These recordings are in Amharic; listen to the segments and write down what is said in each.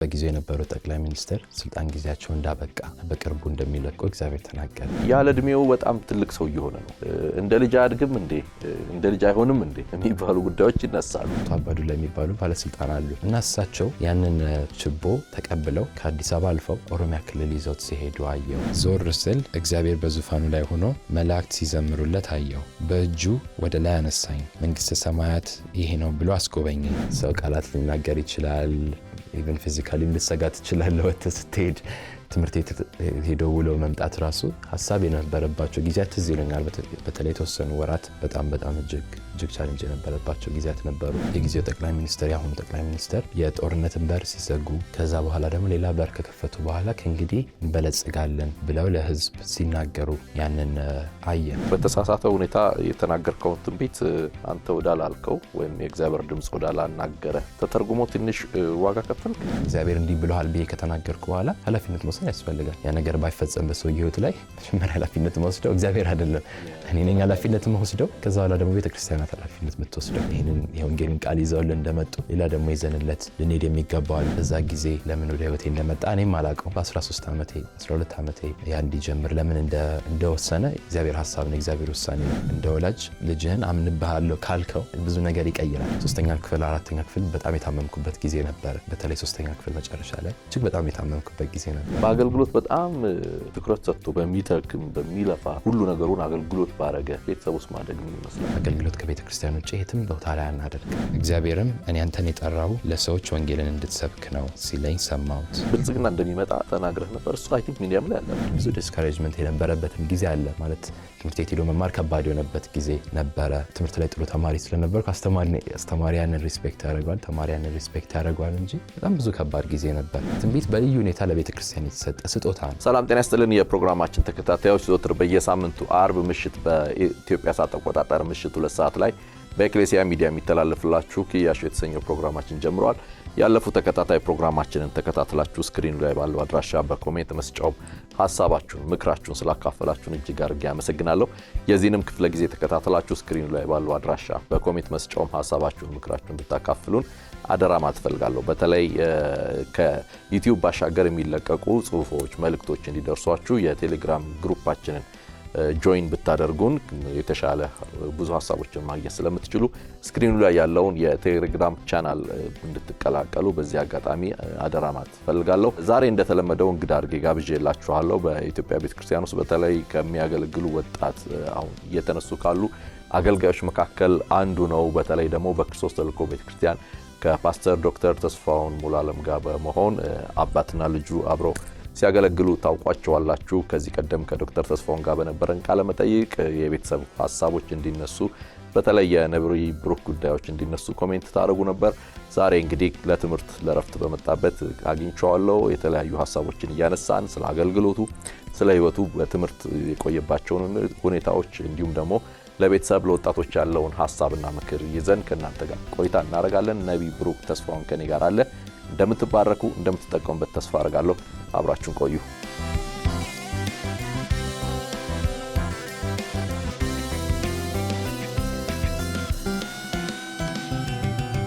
በጊዜው የነበረው ጠቅላይ ሚኒስትር ስልጣን ጊዜያቸው እንዳበቃ በቅርቡ እንደሚለቁ እግዚአብሔር ተናገረ። ያለ እድሜው በጣም ትልቅ ሰው እየሆነ ነው። እንደ ልጅ አድግም እንዴ እንደ ልጅ አይሆንም እንዴ የሚባሉ ጉዳዮች ይነሳሉ። አባዱላ የሚባሉ ባለስልጣን አሉ እና እሳቸው ያንን ችቦ ተቀብለው ከአዲስ አበባ አልፈው ኦሮሚያ ክልል ይዘውት ሲሄዱ አየው። ዞር ስል እግዚአብሔር በዙፋኑ ላይ ሆኖ መላእክት ሲዘምሩለት አየው። በእጁ ወደ ላይ አነሳኝ፣ መንግስተ ሰማያት ይሄ ነው ብሎ አስጎበኘኝ። ሰው ቃላት ሊናገር ይችላል። ኢቨን ፊዚካሊ ልትሰጋ ትችላለህ። ወጥተህ ስትሄድ ትምህርት ሄዶ ውሎ መምጣት ራሱ ሀሳብ የነበረባቸው ጊዜያት ትዝ ይለኛል። በተለይ የተወሰኑ ወራት በጣም እጅግ ቻሌንጅ የነበረባቸው ጊዜያት ነበሩ። የጊዜው ጠቅላይ ሚኒስትር የአሁኑ ጠቅላይ ሚኒስትር የጦርነትን በር ሲዘጉ ከዛ በኋላ ደግሞ ሌላ በር ከከፈቱ በኋላ ከእንግዲህ እንበለጽጋለን ብለው ለህዝብ ሲናገሩ ያንን አየን። በተሳሳተ ሁኔታ የተናገርከውን ትንቢት አንተ ወዳላልከው ወይም የእግዚአብሔር ድምጽ ወዳላናገረ ተተርጉሞ ትንሽ ዋጋ ከፈል። እግዚአብሔር እንዲህ ብለዋል ብዬ ከተናገርኩ በኋላ ኃላፊነት መውሰድ ያስፈልጋል። ያ ነገር ባይፈጸም በሰው ህይወት ላይ መጀመሪያ ኃላፊነት መውሰደው እግዚአብሔር አይደለም፣ እኔ ነኝ ኃላፊነት መውሰደው። ከዛ በኋላ ደግሞ ቤተክርስቲያን ኃላፊነት የምትወስደው። ይሄንን የወንጌልን ቃል ይዘውልን እንደመጡ ሌላ ደግሞ ይዘንለት ልንሄድ የሚገባዋል። በዛ ጊዜ ለምን ወደ ህይወቴ እንደመጣ እኔም አላውቀው። በ13 ዓመቴ 12 ዓመቴ ያ እንዲጀምር ለምን እንደወሰነ እግዚአብሔር ሐሳብ ነው፣ እግዚአብሔር ውሳኔ ነው። እንደ ወላጅ ልጅህን አምንብሃለሁ ካልከው ብዙ ነገር ይቀይራል። 3ኛ ክፍል 4ኛ ክፍል በጣም የታመምኩበት ጊዜ ነበር። በተለይ 3ኛ ክፍል መጨረሻ ላይ እጅግ በጣም የታመምኩበት ጊዜ ነበር። በአገልግሎት በጣም ትኩረት ሰጥቶ በሚተክም በሚለፋ ሁሉ ነገሩን አገልግሎት ባረገ ቤተሰብ ውስጥ ማደግ ምን ይመስላል? አገልግሎት ከቤተክርስቲያን ውጭ የትም ቦታ ላይ አናደርግ። እግዚአብሔርም እኔ አንተን የጠራው ለሰዎች ወንጌልን እንድትሰብክ ነው ሲለኝ ሰማሁት። ብልጽግና እንደሚመጣ ተናግረህ ነበር። እሱ አይ ቲንክ ሚዲያም ላይ አለ። ብዙ ዲስካሬጅመንት የነበረበትም ጊዜ አለ። ማለት ትምህርት ቤት ሄዶ መማር ከባድ የሆነበት ጊዜ ነበረ። ትምህርት ላይ ጥሩ ተማሪ ስለነበርኩ አስተማሪ ያንን ሪስፔክት ያደርገዋል፣ ተማሪ ያንን ሪስፔክት ያደርገዋል እንጂ በጣም ብዙ ከባድ ጊዜ ነበር። ትንቢት በልዩ ሁኔታ ለቤተክርስቲያን የተሰጠ ስጦታ ነው። ሰላም ጤና ይስጥልን የፕሮግራማችን ተከታታዮች፣ ዘወትር በየሳምንቱ አርብ ምሽት በኢትዮጵያ ሰዓት አቆጣጠር ምሽት 2 ሰዓት ላይ በኤክሌሲያ ሚዲያ የሚተላለፍላችሁ ኪያሾ የተሰኘው ፕሮግራማችን ጀምሯል። ያለፉ ተከታታይ ፕሮግራማችንን ተከታትላችሁ ስክሪኑ ላይ ባለው አድራሻ በኮሜንት መስጫው ሐሳባችሁን ምክራችሁን ስላካፈላችሁን እጅግ አድርጌ አመሰግናለሁ። የዚህንም ክፍለ ጊዜ ተከታትላችሁ ስክሪኑ ላይ ባለው አድራሻ በኮሜንት መስጫው ሐሳባችሁን ምክራችሁን ብታካፍሉን አደራ ማለት ፈልጋለሁ። በተለይ ከዩቲዩብ ባሻገር የሚለቀቁ ጽሁፎች፣ መልእክቶች እንዲደርሷችሁ የቴሌግራም ግሩፓችንን ጆይን ብታደርጉን የተሻለ ብዙ ሐሳቦችን ማግኘት ስለምትችሉ ስክሪኑ ላይ ያለውን የቴሌግራም ቻናል እንድትቀላቀሉ በዚህ አጋጣሚ አደራ ማለት ፈልጋለሁ። ዛሬ እንደተለመደው እንግዳ አድርጌ ጋብዤላችኋለሁ። በኢትዮጵያ ቤተክርስቲያን ውስጥ በተለይ ከሚያገለግሉ ወጣት አሁን እየተነሱ ካሉ አገልጋዮች መካከል አንዱ ነው። በተለይ ደግሞ በክርስቶስ ተልእኮ ቤተክርስቲያን ከፓስተር ዶክተር ተስፋውን ሙሉዓለም ጋር በመሆን አባትና ልጁ አብረው ሲያገለግሉ ታውቋቸዋላችሁ። ከዚህ ቀደም ከዶክተር ተስፋውን ጋር በነበረን ቃለ መጠይቅ የቤተሰብ ሐሳቦች እንዲነሱ በተለይ የነብይ ብሩክ ጉዳዮች እንዲነሱ ኮሜንት ታደርጉ ነበር። ዛሬ እንግዲህ ለትምህርት ለረፍት በመጣበት አግኝቼዋለሁ። የተለያዩ ሐሳቦችን እያነሳን ስለ አገልግሎቱ፣ ስለ ህይወቱ፣ በትምህርት የቆየባቸውን ሁኔታዎች እንዲሁም ደግሞ ለቤተሰብ ለወጣቶች ያለውን ሐሳብና ምክር ይዘን ከእናንተ ጋር ቆይታ እናደርጋለን። ነብይ ብሩክ ተስፋውን ከኔ ጋር አለ። እንደምትባረኩ እንደምትጠቀሙበት ተስፋ አደርጋለሁ። አብራችሁን ቆዩ።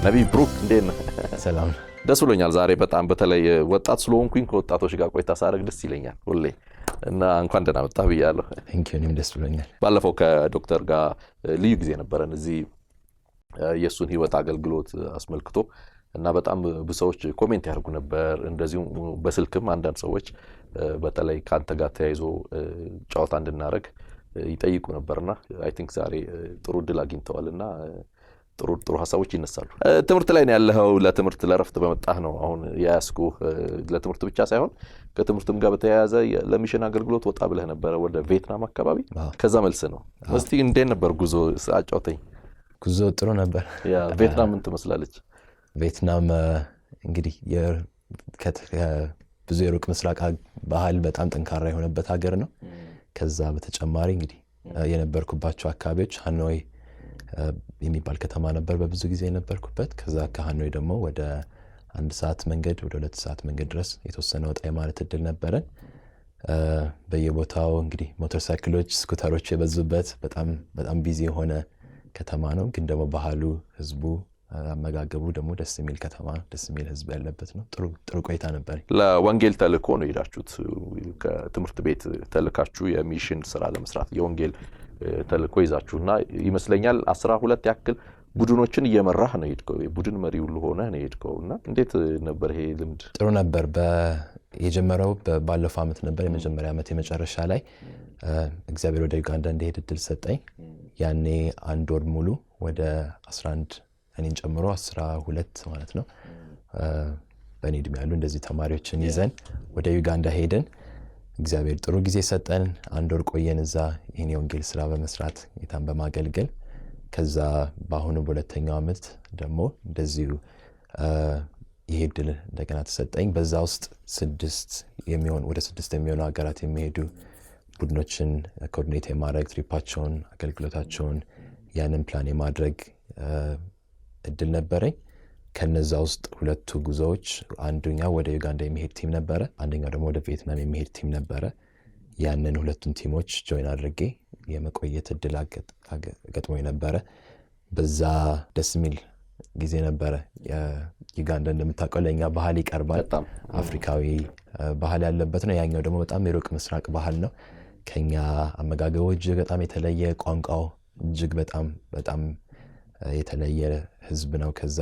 ነብይ ብሩክ እንዴት ነህ? ሰላም። ደስ ብሎኛል ዛሬ በጣም በተለይ ወጣት ስለሆንኩኝ ከወጣቶች ጋር ቆይታ ሳደርግ ደስ ይለኛል ሁሌ እና እንኳን ደህና መጣህ ብያለሁ። እኔም ደስ ብሎኛል። ባለፈው ከዶክተር ጋር ልዩ ጊዜ ነበረን እዚህ የእሱን ህይወት አገልግሎት አስመልክቶ እና በጣም ብዙ ሰዎች ኮሜንት ያደርጉ ነበር። እንደዚሁም በስልክም አንዳንድ ሰዎች በተለይ ካንተ ጋር ተያይዞ ጨዋታ እንድናረግ ይጠይቁ ነበርና አይ ቲንክ ዛሬ ጥሩ እድል አግኝተዋልና ጥሩ ሐሳቦች ይነሳሉ። ትምህርት ላይ ነው ያለኸው። ለትምህርት ለረፍት በመጣህ ነው አሁን ያስኩ። ለትምህርት ብቻ ሳይሆን ከትምህርትም ጋር በተያያዘ ለሚሽን አገልግሎት ወጣ ብለህ ነበር ወደ ቪየትናም አካባቢ። ከዛ መልስ ነው። እስቲ እንዴት ነበር ጉዞ? አጫውተኝ። ጉዞ ጥሩ ነበር። ቪየትናም ምን ትመስላለች? ቪየትናም እንግዲህ ብዙ የሩቅ ምስራቅ ባህል በጣም ጠንካራ የሆነበት ሀገር ነው። ከዛ በተጨማሪ እንግዲህ የነበርኩባቸው አካባቢዎች ሃኖይ የሚባል ከተማ ነበር በብዙ ጊዜ የነበርኩበት። ከዛ ከሃኖይ ደግሞ ወደ 1 ሰዓት መንገድ ወደ 2 ሰዓት መንገድ ድረስ የተወሰነ ወጣ የማለት እድል ነበረን። በየቦታው እንግዲህ ሞተር ሳይክሎች፣ ስኩተሮች የበዙበት በጣም ቢዚ የሆነ ከተማ ነው። ግን ደግሞ ባህሉ፣ ህዝቡ አመጋገቡ ደግሞ ደስ የሚል ከተማ ደስ የሚል ህዝብ ያለበት ነው። ጥሩ ቆይታ ነበር። ለወንጌል ተልእኮ ነው ሄዳችሁት? ከትምህርት ቤት ተልካችሁ የሚሽን ስራ ለመስራት የወንጌል ተልእኮ ይዛችሁና ይመስለኛል 12 ያክል ቡድኖችን እየመራህ ነው ሄድከው። ቡድን መሪ ሁሉ ሆነህ ነው ሄድከውና እንዴት ነበር ይሄ ልምድ? ጥሩ ነበር። የጀመረው ባለፈው ዓመት ነበር። የመጀመሪያ ዓመት የመጨረሻ ላይ እግዚአብሔር ወደ ዩጋንዳ እንድሄድ እድል ሰጠኝ። ያኔ 1 ወር ሙሉ ወደ 11 እኔን ጨምሮ 12 ማለት ነው በእኔ ዕድሜ ያሉ እንደዚህ ተማሪዎችን ይዘን ወደ ዩጋንዳ ሄደን እግዚአብሔር ጥሩ ጊዜ ሰጠን። 1 ወር ቆየን እዛ ይህን የወንጌል ስራ በመስራት ጌታን በማገልገል። ከዛ በአሁኑ በሁለተኛው ዓመት ደግሞ እንደዚሁ ይሄ ዕድል እንደገና ተሰጠኝ። በዛ ውስጥ ወደ 6 የሚሆኑ ሀገራት የሚሄዱ ቡድኖችን ኮኦርዲኔት የማድረግ ትሪፓቸውን፣ አገልግሎታቸውን ያንን ፕላን የማድረግ እድል ነበረኝ። ከነዛ ውስጥ 2 ጉዞዎች አንደኛው ወደ ዩጋንዳ የሚሄድ ቲም ነበረ፣ አንደኛው ደግሞ ወደ ቪየትናም የሚሄድ ቲም ነበረ። ያንን 2ቱን ቲሞች ጆይን አድርጌ የመቆየት እድል ገጥሞኝ ነበረ። በዛ ደስ የሚል ጊዜ ነበረ። ዩጋንዳ እንደምታውቀው ለእኛ ባህል ይቀርባል፣ አፍሪካዊ ባህል ያለበት ነው። ያኛው ደግሞ በጣም የሩቅ ምስራቅ ባህል ነው። ከኛ አመጋገቡ እጅግ በጣም የተለየ፣ ቋንቋው እጅግ በጣም የተለየ ህዝብ ነው። ከዛ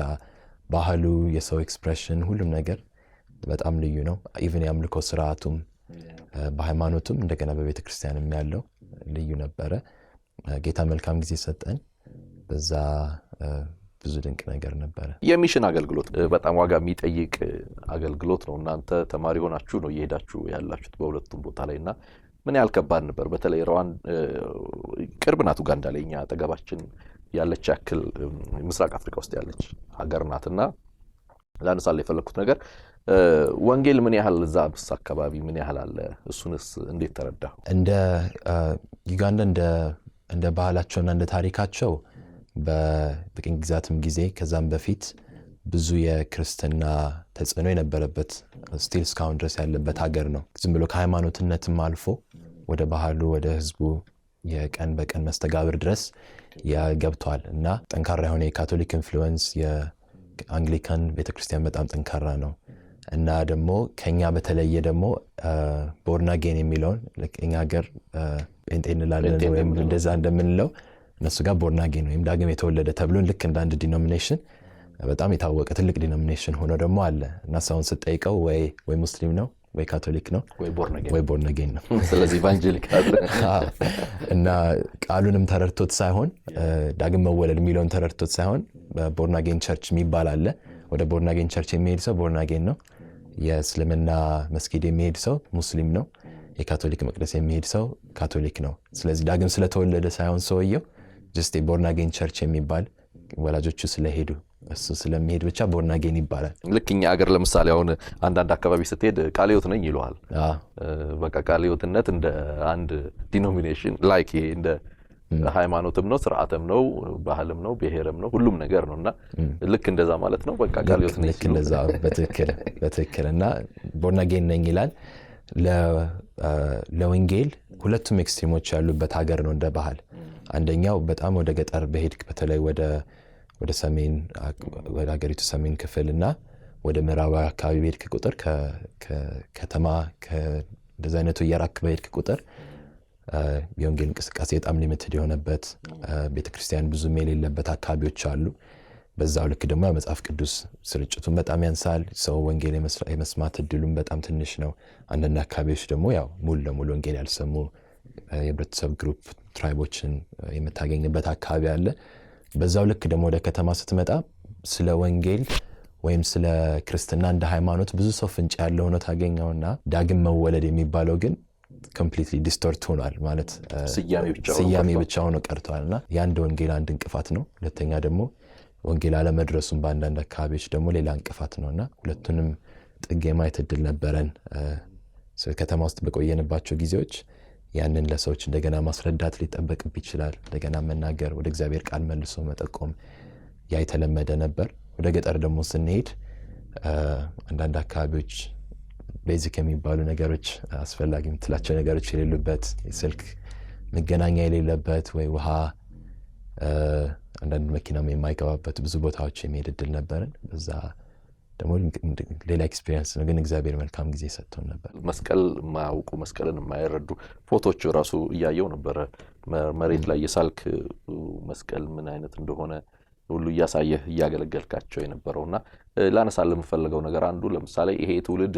ባህሉ፣ የሰው ኤክስፕሬሽን፣ ሁሉም ነገር በጣም ልዩ ነው። ኢቭን የአምልኮ ስርዓቱም በሃይማኖቱም እንደገና በቤተ ክርስቲያንም ያለው ልዩ ነበረ። ጌታ መልካም ጊዜ ሰጠን። በዛ ብዙ ድንቅ ነገር ነበረ። የሚሽን አገልግሎት በጣም ዋጋ የሚጠይቅ አገልግሎት ነው። እናንተ ተማሪ ሆናችሁ ነው እየሄዳችሁ ያላችሁት በሁለቱም ቦታ ላይና ምን ያህል ከባድ ነበር? በተለይ ቅርብ ናት ኡጋንዳ ላይ፣ እኛ አጠገባችን ያለች ያክል ምስራቅ አፍሪካ ውስጥ ያለች ሀገር ናትና ላነሳላ የፈለኩት ነገር ወንጌል ምን ያህል እዛ አካባቢ ምን ያህል አለ? እሱንስ እንዴት ተረዳሁ? እንደ ዩጋንዳ እንደ ባህላቸውና እንደ ታሪካቸው በቅኝ ግዛትም ጊዜ ከዛም በፊት ብዙ የክርስትና ተጽዕኖ የነበረበት ስቲል እስካሁን ድረስ ያለበት ሀገር ነው። ዝም ብሎ ከሃይማኖትነትም አልፎ ወደ ባህሉ፣ ወደ ህዝቡ የቀን በቀን መስተጋብር ድረስ ያገብቷል እና ጠንካራ የሆነ የካቶሊክ ኢንፍሉዌንስ፣ የአንግሊካን ቤተክርስቲያን በጣም ጠንካራ ነው እና ደግሞ ከኛ በተለየ ደግሞ ቦርናጌን የሚለውን እኛ ሀገር ጴንጤ እንላለን ወይም እንደዛ እንደምንለው እነሱ ጋር ቦርናጌን ወይም ዳግም የተወለደ ተብሎ ልክ እንደ አንድ ዲኖሚኔሽን በጣም የታወቀ ትልቅ ዲኖሚኔሽን ሆኖ ደግሞ አለ እና ሰውን ስጠይቀው ወይ ሙስሊም ነው ወይ ካቶሊክ ነው ወይ ቦርናጌን ነው። ስለዚህ ኢቫንጀሊካል እና ቃሉንም ተረድቶት ሳይሆን ዳግም መወለድ የሚለውን ተረድቶት ሳይሆን ቦርናጌን ቸርች የሚባል አለ። ወደ ቦርናጌን ቸርች የሚሄድ ሰው ቦርናጌን ነው። የእስልምና መስጊድ የሚሄድ ሰው ሙስሊም ነው። የካቶሊክ መቅደስ የሚሄድ ሰው ካቶሊክ ነው። ስለዚህ ዳግም ስለተወለደ ሳይሆን ሰውየው ጀስት ቦርናጌን ቸርች የሚባል ወላጆቹ ስለሄዱ እሱ ስለሚሄድ ብቻ ቦርናጌን ይባላል። ልክ እኛ ሀገር ለምሳሌ አሁን አንዳንድ አካባቢ ስትሄድ ቃለ ሕይወት ነኝ ይለዋል። በቃ ቃለ ሕይወትነት እንደ አንድ ዲኖሚኔሽን ላይክ ይሄ እንደ ሃይማኖትም ነው፣ ስርዓትም ነው፣ ባህልም ነው፣ ብሔርም ነው፣ ሁሉም ነገር ነውና ልክ እንደዛ ማለት ነው። በቃ ቃለ ሕይወት ነኝ ልክ እንደዛ በትክክል እና ቦርናጌን ነኝ ይላል። ለወንጌል 2ቱም ኤክስትሪሞች ያሉበት ሀገር ነው እንደ ባህል። አንደኛው በጣም ወደ ገጠር በሄድክ በተለይ ወደ ሰሜን ወደ ሀገሪቱ ሰሜን ክፍል እና ወደ ምዕራባዊ አካባቢ በሄድክ ቁጥር ከተማ እንደዛ አይነቱ እየራክ በሄድክ ቁጥር የወንጌል እንቅስቃሴ በጣም ሊሚትድ የሆነበት ቤተክርስቲያን ብዙም የሌለበት አካባቢዎች አሉ። በዛው ልክ ደግሞ የመጽሐፍ ቅዱስ ስርጭቱን በጣም ያንሳል። ሰው ወንጌል የመስማት እድሉም በጣም ትንሽ ነው። አንዳንድ አካባቢዎች ደግሞ ያው ሙሉ ለሙሉ ወንጌል ያልሰሙ የህብረተሰብ ግሩፕ ትራይቦችን የምታገኝበት አካባቢ አለ። በዛው ልክ ደግሞ ወደ ከተማ ስትመጣ ስለ ወንጌል ወይም ስለ ክርስትና እንደ ሃይማኖት ብዙ ሰው ፍንጭ ያለው ሆኖ ታገኘውና ዳግም መወለድ የሚባለው ግን ኮምፕሊትሊ ዲስቶርት ሆኗል ማለት ስያሜ ብቻ ሆኖ ቀርቷልና የአንድ ወንጌል አንድ እንቅፋት ነው። ሁለተኛ ደግሞ ወንጌል አለመድረሱም በአንዳንድ አካባቢዎች ደግሞ ሌላ እንቅፋት ነውና ሁለቱንም ጥግ የማየት እድል ነበረን። ከተማ ውስጥ በቆየንባቸው ጊዜዎች ያንን ለሰዎች እንደገና ማስረዳት ሊጠበቅብ ይችላል። እንደገና መናገር፣ ወደ እግዚአብሔር ቃል መልሶ መጠቆም ያ የተለመደ ነበር። ወደ ገጠር ደግሞ ስንሄድ አንዳንድ አካባቢዎች ቤዚክ የሚባሉ ነገሮች አስፈላጊ የምትላቸው ነገሮች የሌሉበት፣ የስልክ መገናኛ የሌለበት ወይ ውሃ አንዳንድ መኪናም የማይገባበት ብዙ ቦታዎች የሚሄድ እድል ነበርን። እዛ ደግሞ ሌላ ኤክስፒሪየንስ ነው፣ ግን እግዚአብሔር መልካም ጊዜ ሰጥቶን ነበር። መስቀል የማያውቁ መስቀልን የማይረዱ ፎቶዎች ራሱ እያየው ነበረ። መሬት ላይ የሳልክ መስቀል ምን አይነት እንደሆነ ሁሉ እያሳየህ እያገለገልካቸው የነበረውና ላነሳል የምፈልገው ነገር አንዱ ለምሳሌ ይሄ ትውልድ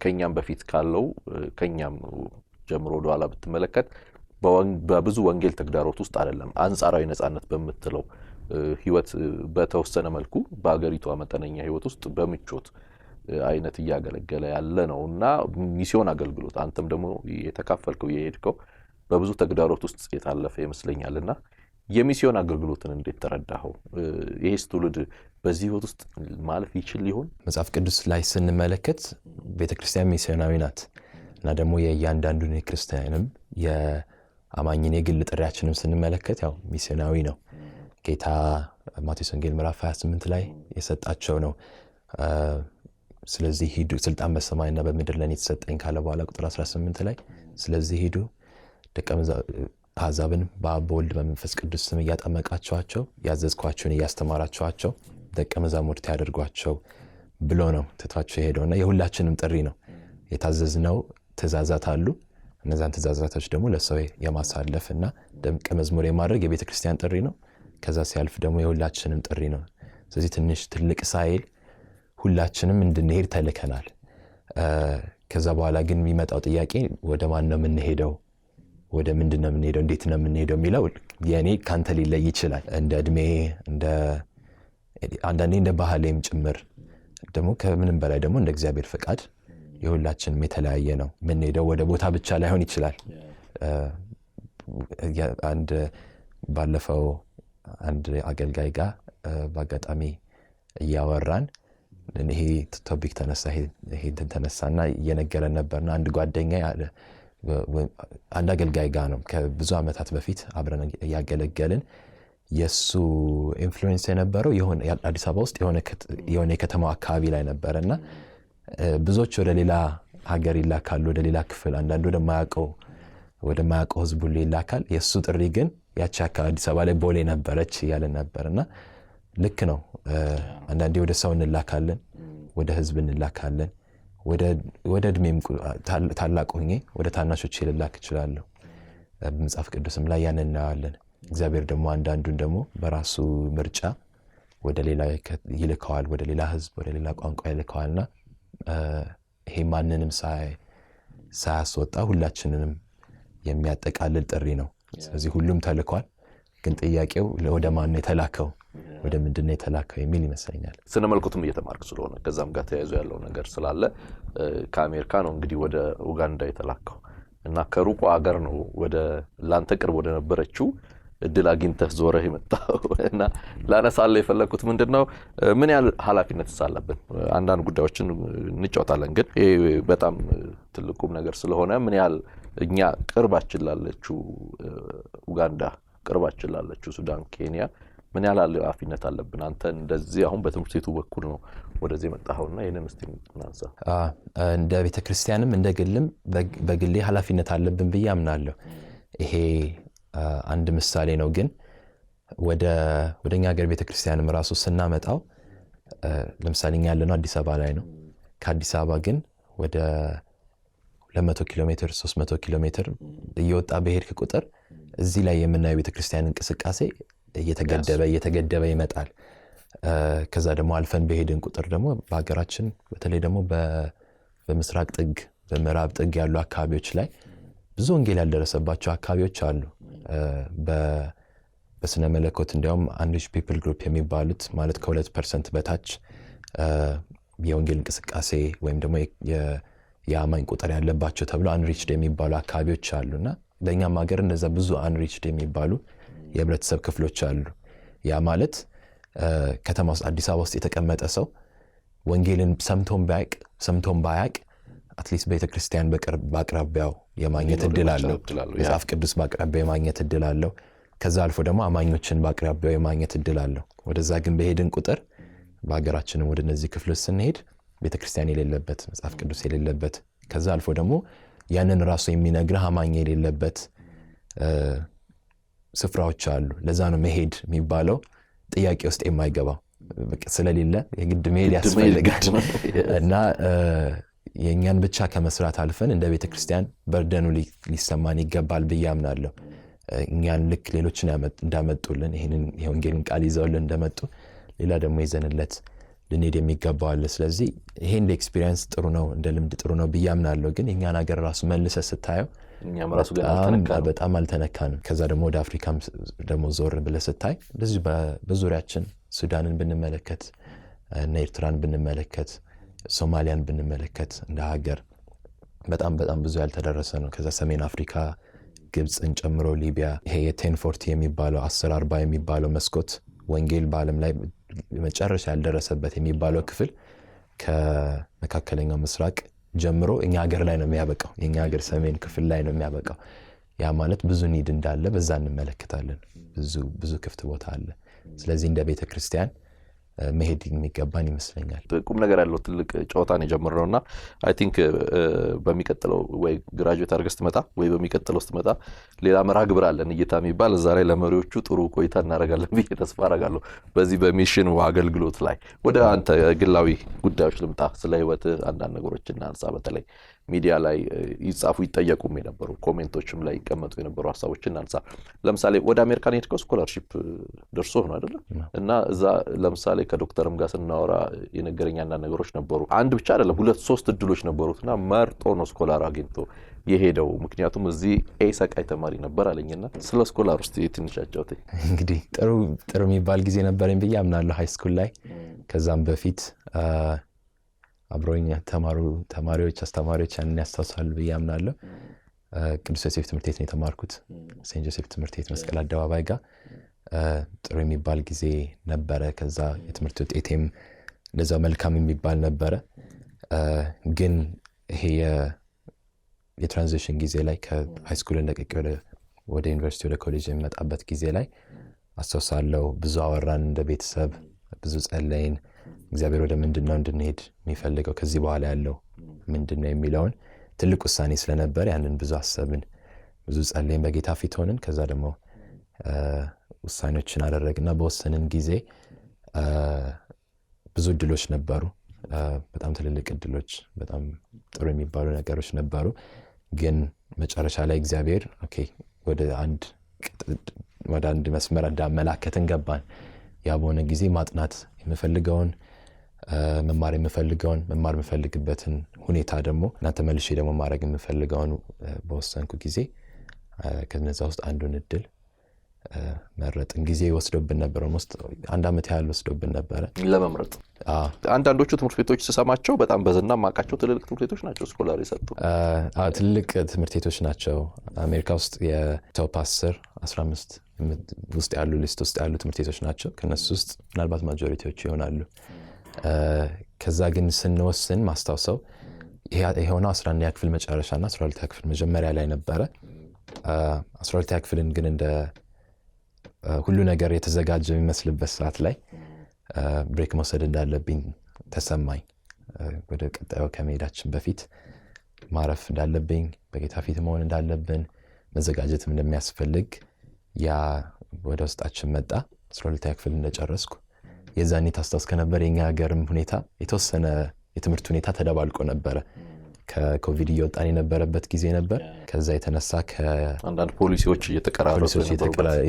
ከኛም በፊት ካለው ከኛም ጀምሮ ወደኋላ ብትመለከት በብዙ ወንጌል ተግዳሮት ውስጥ አይደለም። አንጻራዊ ነጻነት በምትለው ህይወት በተወሰነ መልኩ በአገሪቷ መጠነኛ ህይወት ውስጥ በምቾት አይነት እያገለገለ ያለ ነውና ሚስዮን አገልግሎት አንተም ደግሞ የተካፈልከው የሄድከው በብዙ ተግዳሮት ውስጥ የታለፈ ይመስለኛልና የሚስዮን አገልግሎትን እንዴት ተረዳኸው? ይሄስ ትውልድ በዚህ ህይወት ውስጥ ማለፍ ይችል ይሆን? መጽሐፍ ቅዱስ ላይ ስንመለከት ቤተክርስቲያን ሚስዮናዊ ናት እና ደግሞ የእያንዳንዱን ክርስቲያንም የአማኝን የግል ጥሪያችንም ስንመለከት ያው ሚስዮናዊ ነው። ጌታ ማቴዎስ ወንጌል ምዕራፍ 28 ላይ የሰጣቸው ነው። ስለዚህ ሂዱ፣ ስልጣን በሰማይና በምድር ለኔ ተሰጠኝ ካለ በኋላ ቁጥር 18 ላይ ስለዚህ ሂዱ ደቀ አሕዛብን በአብ በወልድ በመንፈስ ቅዱስ ስም እያጠመቃችኋቸው ያዘዝኳችሁን እያስተማራችኋቸው ደቀ መዛሙርት ያደርጓቸው ብሎ ነው ትቷቸው የሄደውና የሁላችንም ጥሪ ነው። የታዘዝነው ትእዛዛት አሉ። እነዛን ትእዛዛቶች ደግሞ ለሰው የማሳለፍና ደቀ መዝሙር የማድረግ የቤተ ክርስቲያን ጥሪ ነው። ከዛ ሲያልፍ ደግሞ የሁላችንም ጥሪ ነው። ስለዚህ ትንሽ ትልቅ ሳይል ሁላችንም እንድንሄድ ተልከናል። ከዛ በኋላ ግን የሚመጣው ጥያቄ ወደ ማን ነው የምንሄደው? ወደ ምንድን ነው የምንሄደው? እንዴት ነው የምንሄደው የሚለው የኔ ካንተ ሊለይ ይችላል። እንደ እድሜ አንዳንዴ እንደ ባህሌም ጭምር ደግሞ ከምንም በላይ ደግሞ እንደ እግዚአብሔር ፈቃድ የሁላችንም የተለያየ ነው። የምንሄደው ወደ ቦታ ብቻ ላይሆን ይችላል። ባለፈው አንድ አገልጋይ ጋር በአጋጣሚ እያወራን ይሄ ቶፒክ ተነሳና እየነገረን ነበርና አንድ ጓደኛ አንድ አገልጋይ ጋር ነው ከብዙ ዓመታት በፊት አብረን እያገለገልን የሱ ኢንፍሉዌንስ የነበረው አዲስ አበባ ውስጥ የሆነ የከተማው አካባቢ ላይ ነበረና ብዙዎች ወደ ሌላ ሀገር ይላካሉ፣ ወደ ሌላ ክፍል፣ አንዳንዱ ወደ ማያውቀው ህዝብ ሁሉ ይላካል። የሱ ጥሪ ግን ያቺ አካባቢ አዲስ አበባ ላይ ቦሌ ነበረች እያለን ነበርና ልክ ነው። አንዳንዴ ወደ ሰው እንላካለን፣ ወደ ህዝብ እንላካለን። ወደ እድሜም ታላቅ ሆኜ ወደ ታናሾች ልላክ እችላለሁ። መጽሐፍ ቅዱስም ላይ ያን እናያለን። እግዚአብሔር ደግሞ አንዳንዱን ደግሞ በራሱ ምርጫ ወደ ሌላ ይልከዋል፣ ወደ ሌላ ህዝብ፣ ወደ ሌላ ቋንቋ ይልከዋልና ይሄ ማንንም ሳያስወጣ ሁላችንንም የሚያጠቃልል ጥሪ ነው። ስለዚህ ሁሉም ተልኳል። ግን ጥያቄው ወደ ማን ነው የተላከው፣ ወደ ምንድን ነው የተላከው የሚል ይመስለኛል። ስነ መልኩትም እየተማርክ ስለሆነ ከዛም ጋር ተያይዞ ያለው ነገር ስላለ ከአሜሪካ ነው እንግዲህ ወደ ኡጋንዳ የተላከው እና ከሩቁ ሀገር ነው ወደ ላንተ ቅርብ ወደ ነበረችው እድል አግኝተህ ዞረህ የመጣው እና ላነሳለህ የፈለኩት ምንድነው ምን ያህል ኃላፊነት ሳለብን አንዳንድ ጉዳዮችን እንጫወታለን። ግን ይሄ በጣም ትልቁም ነገር ስለሆነ ምን ያህል እኛ ቅርባችን ላለችው ኡጋንዳ፣ ቅርባችን ላለችው ሱዳን፣ ኬንያ ምን ያህል ኃላፊነት አለብን? አንተ እንደዚህ አሁን በትምህርት ቤቱ በኩል ነው ወደዚህ መጣኸውና ይሄንን እስቲ እናንሳ። እንደ ቤተክርስቲያንም እንደ ግልም በግሌ ኃላፊነት አለብን ብዬ አምናለሁ። ይሄ አንድ ምሳሌ ነው። ግን ወደኛ ሀገር ቤተክርስቲያንም ራሱ ስናመጣው ለምሳሌ እኛ ያለነው አዲስ አበባ ላይ ነው። ከአዲስ አበባ ግን ወደ 200 ኪሎ ሜትር 300 ኪሎ ሜትር እየወጣ በሄድክ ቁጥር እዚህ ላይ የምናየው ቤተክርስቲያን እንቅስቃሴ እየተገደበ ይመጣል። ከዛ ደግሞ አልፈን በሄድን ቁጥር ደግሞ በሀገራችን በተለይ ደግሞ በምስራቅ ጥግ በምዕራብ ጥግ ያሉ አካባቢዎች ላይ ብዙ ወንጌል ያልደረሰባቸው አካባቢዎች አሉ። በስነ መለኮት እንዲያውም አንሪች ፒፕል ግሩፕ የሚባሉት ማለት ከ2% በታች የወንጌል እንቅስቃሴ ወይም ደግሞ የአማኝ ቁጥር ያለባቸው ተብሎ አንሪችድ የሚባሉ አካባቢዎች አሉና በእኛም ሀገር እነዛ ብዙ አንሪችድ የሚባሉ የህብረተሰብ ክፍሎች አሉ። ያ ማለት ከተማ ውስጥ አዲስ አበባ ውስጥ የተቀመጠ ሰው ወንጌልን ሰምቶም ባያቅ አትሊስት ቤተክርስቲያን በአቅራቢያው የማግኘት እድል አለው። መጽሐፍ ቅዱስ በአቅራቢያው የማግኘት እድል አለው። ከዛ አልፎ ደግሞ አማኞችን በአቅራቢያው የማግኘት እድል አለው። ወደዛ ግን በሄድን ቁጥር በሀገራችንም ወደ እነዚህ ክፍሎች ስንሄድ ቤተክርስቲያን የሌለበት፣ መጽሐፍ ቅዱስ የሌለበት፣ ከዛ አልፎ ደግሞ ያንን ራሱ የሚነግርህ አማኝ የሌለበት ስፍራዎች አሉ። ለዛ ነው መሄድ የሚባለው ጥያቄ ውስጥ የማይገባው በቃ ስለሌለ የግድ መሄድ ያስፈልጋል። እና የኛን ብቻ ከመስራት አልፈን እንደ ቤተክርስቲያን በርደኑ ሊሰማን ይገባል ብዬ አምናለሁ። እኛን ልክ ሌሎችን እንዳመጡልን ይሄንን የወንጌልን ቃል ይዘውልን እንደመጡ ሌላ ደግሞ ይዘንለት ልንሄድ የሚገባው አለ። ስለዚህ ይሄን ኤክስፒሪየንስ ጥሩ ነው፣ እንደ ልምድ ጥሩ ነው ብዬ አምናለሁ። ግን የኛን ሀገር ራሱ መልሰ ስታየው እኛም ራሱ ጋር በጣም አልተነካንም። ከዛ ደግሞ ወደ አፍሪካም ደግሞ ዞር ብለህ ስታይ እንደዚህ በዙሪያችን ሱዳንን ብንመለከት እና ኤርትራን ብንመለከት ሶማሊያን ብንመለከት እንደ ሀገር በጣም ብዙ ያልተደረሰ ነው። ከዛ ሰሜን አፍሪካ ግብፅን ጨምሮ ሊቢያ ይሄ የ1040 የሚባለው 1040 የሚባለው መስኮት ወንጌል በዓለም ላይ መጨረሻ ያልደረሰበት የሚባለው ክፍል ከመካከለኛው ምስራቅ ጀምሮ እኛ ሀገር ላይ ነው የሚያበቃው። የኛ ሀገር ሰሜን ክፍል ላይ ነው የሚያበቃው። ያ ማለት ብዙ ኒድ እንዳለ በዛ እንመለከታለን። ብዙ ክፍት ቦታ አለ። ስለዚህ እንደ ቤተክርስቲያን መሄድ የሚገባን ይመስለኛል። ቁም ነገር ያለው ትልቅ ጨዋታን የጀመረውና አይ ቲንክ በሚቀጥለው ወይ ግራጁዌት አድርገህ ስትመጣ ወይ በሚቀጥለው ስትመጣ ሌላ መርሃ ግብር አለን እይታ የሚባል እዛ ላይ ለመሪዎቹ ጥሩ ቆይታ እናደርጋለን ብዬ ተስፋ አደርጋለሁ። በዚህ በሚሽን አገልግሎት ላይ ወደ አንተ ግላዊ ጉዳዮች ልምጣ። ስለ ህይወት አንዳንድ ነገሮች እናንሳ። በተለይ ሚዲያ ላይ ይጻፉ ይጠየቁም የነበሩ ኮሜንቶችም ላይ ይቀመጡ የነበሩ ሀሳቦችን እናንሳ። ለምሳሌ ወደ አሜሪካን ሄድከው ስኮላርሺፕ ደርሶ ነው አይደል? እና እዛ ለምሳሌ ከዶክተርም ጋር ስናወራ የነገረኛ አንዳንድ ነገሮች ነበሩ። አንድ ብቻ አይደለም 2-3 እድሎች ነበሩትና መርጦ ነው ስኮላር አግኝቶ የሄደው። ምክንያቱም እዚህ ሰቃይ ተማሪ ነበር አለኝና ስለ ስኮላር ውስጥ ትንሽ አጫውተኝ። እንግዲህ ጥሩ የሚባል ጊዜ ነበረኝ ብዬ አምናለሁ ሃይ ስኩል ላይ። ከዛም በፊት አብሮኝ ተማሪዎች አስተማሪዎች ያንን ያስታውሳሉ ብዬ አምናለሁ። ቅዱስ ዮሴፍ ትምህርት ቤት ነው የተማርኩት፣ ሴንት ጆሴፍ ትምህርት ቤት መስቀል አደባባይ ጋር። ጥሩ የሚባል ጊዜ ነበረ። ከዛ የትምህርት ውጤቴም እንደዛ መልካም የሚባል ነበረ። ግን ይሄ የትራንዚሽን ጊዜ ላይ ከሃይ ስኩል እንደቀቀ ወደ ዩኒቨርሲቲ ወደ ኮሌጅ የሚመጣበት ጊዜ ላይ አስታውሳለሁ። ብዙ አወራን እንደ ቤተሰብ፣ ብዙ ጸለይን። እግዚአብሔር ወደ ምንድነው እንድንሄድ የሚፈልገው ከዚህ በኋላ ያለው ምንድነው የሚለውን ትልቅ ውሳኔ ስለነበር ያንን ብዙ አሰብን፣ ብዙ ጸለይን፣ በጌታ ፊት ሆንን። ከዛ ደግሞ ውሳኔዎችን አደረግና በወሰንን ጊዜ ብዙ እድሎች ነበሩ። በጣም ትልልቅ እድሎች፣ በጣም ጥሩ የሚባሉ ነገሮች ነበሩ። ግን መጨረሻ ላይ እግዚአብሔር ወደ አንድ መስመር እንዳመላከትን ገባን። ያ በሆነ ጊዜ ማጥናት የምፈልገውን መማር የምፈልግበትን ሁኔታ ደግሞ እና ተመልሼ ደግሞ ማድረግ የምፈልገውን በወሰንኩ ጊዜ ከነዛ ውስጥ አንዱን እድል መረጥን። ጊዜ ወስዶብን ነበር። ኦልሞስት 1 ዓመት ያህል ወስዶብን ነበረ ለመምረጥ። አንዳንዶቹ ትምህርት ቤቶች ስሰማቸው በጣም በዝና ማቃቸው ትልልቅ ትምህርት ቤቶች ናቸው ስኮላር የሰጡ። ትልልቅ ትምህርት ቤቶች ናቸው። አሜሪካ ውስጥ የቶፕ 10-15 ውስጥ ያሉ ሊስት ውስጥ ያሉ ትምህርት ቤቶች ናቸው። ከነሱ ውስጥ ምናልባት ማጆሪቲዎች ይሆናሉ። ከዛ ግን ስንወስን ማስታውሰው የሆነው 11ኛ ክፍል መጨረሻና 12ኛ ክፍል መጀመሪያ ላይ ነበረ። 12ኛ ክፍልን ግን እንደ ሁሉ ነገር የተዘጋጀ የሚመስልበት ሰዓት ላይ ብሬክ መውሰድ እንዳለብኝ ተሰማኝ። ወደ ቀጣዩ ከመሄዳችን በፊት ማረፍ እንዳለብኝ፣ በጌታ ፊት መሆን እንዳለብን፣ መዘጋጀትም እንደሚያስፈልግ ያ ወደ ውስጣችን መጣ። 12ኛ ክፍል እንደጨረስኩ የዛኔ ታስታውስ ከነበር የኛ ሀገርም ሁኔታ የተወሰነ የትምህርት ሁኔታ ተደባልቆ ነበረ። ከኮቪድ እየወጣን የነበረበት ጊዜ ነበር። ከዛ የተነሳ አንዳንድ ፖሊሲዎች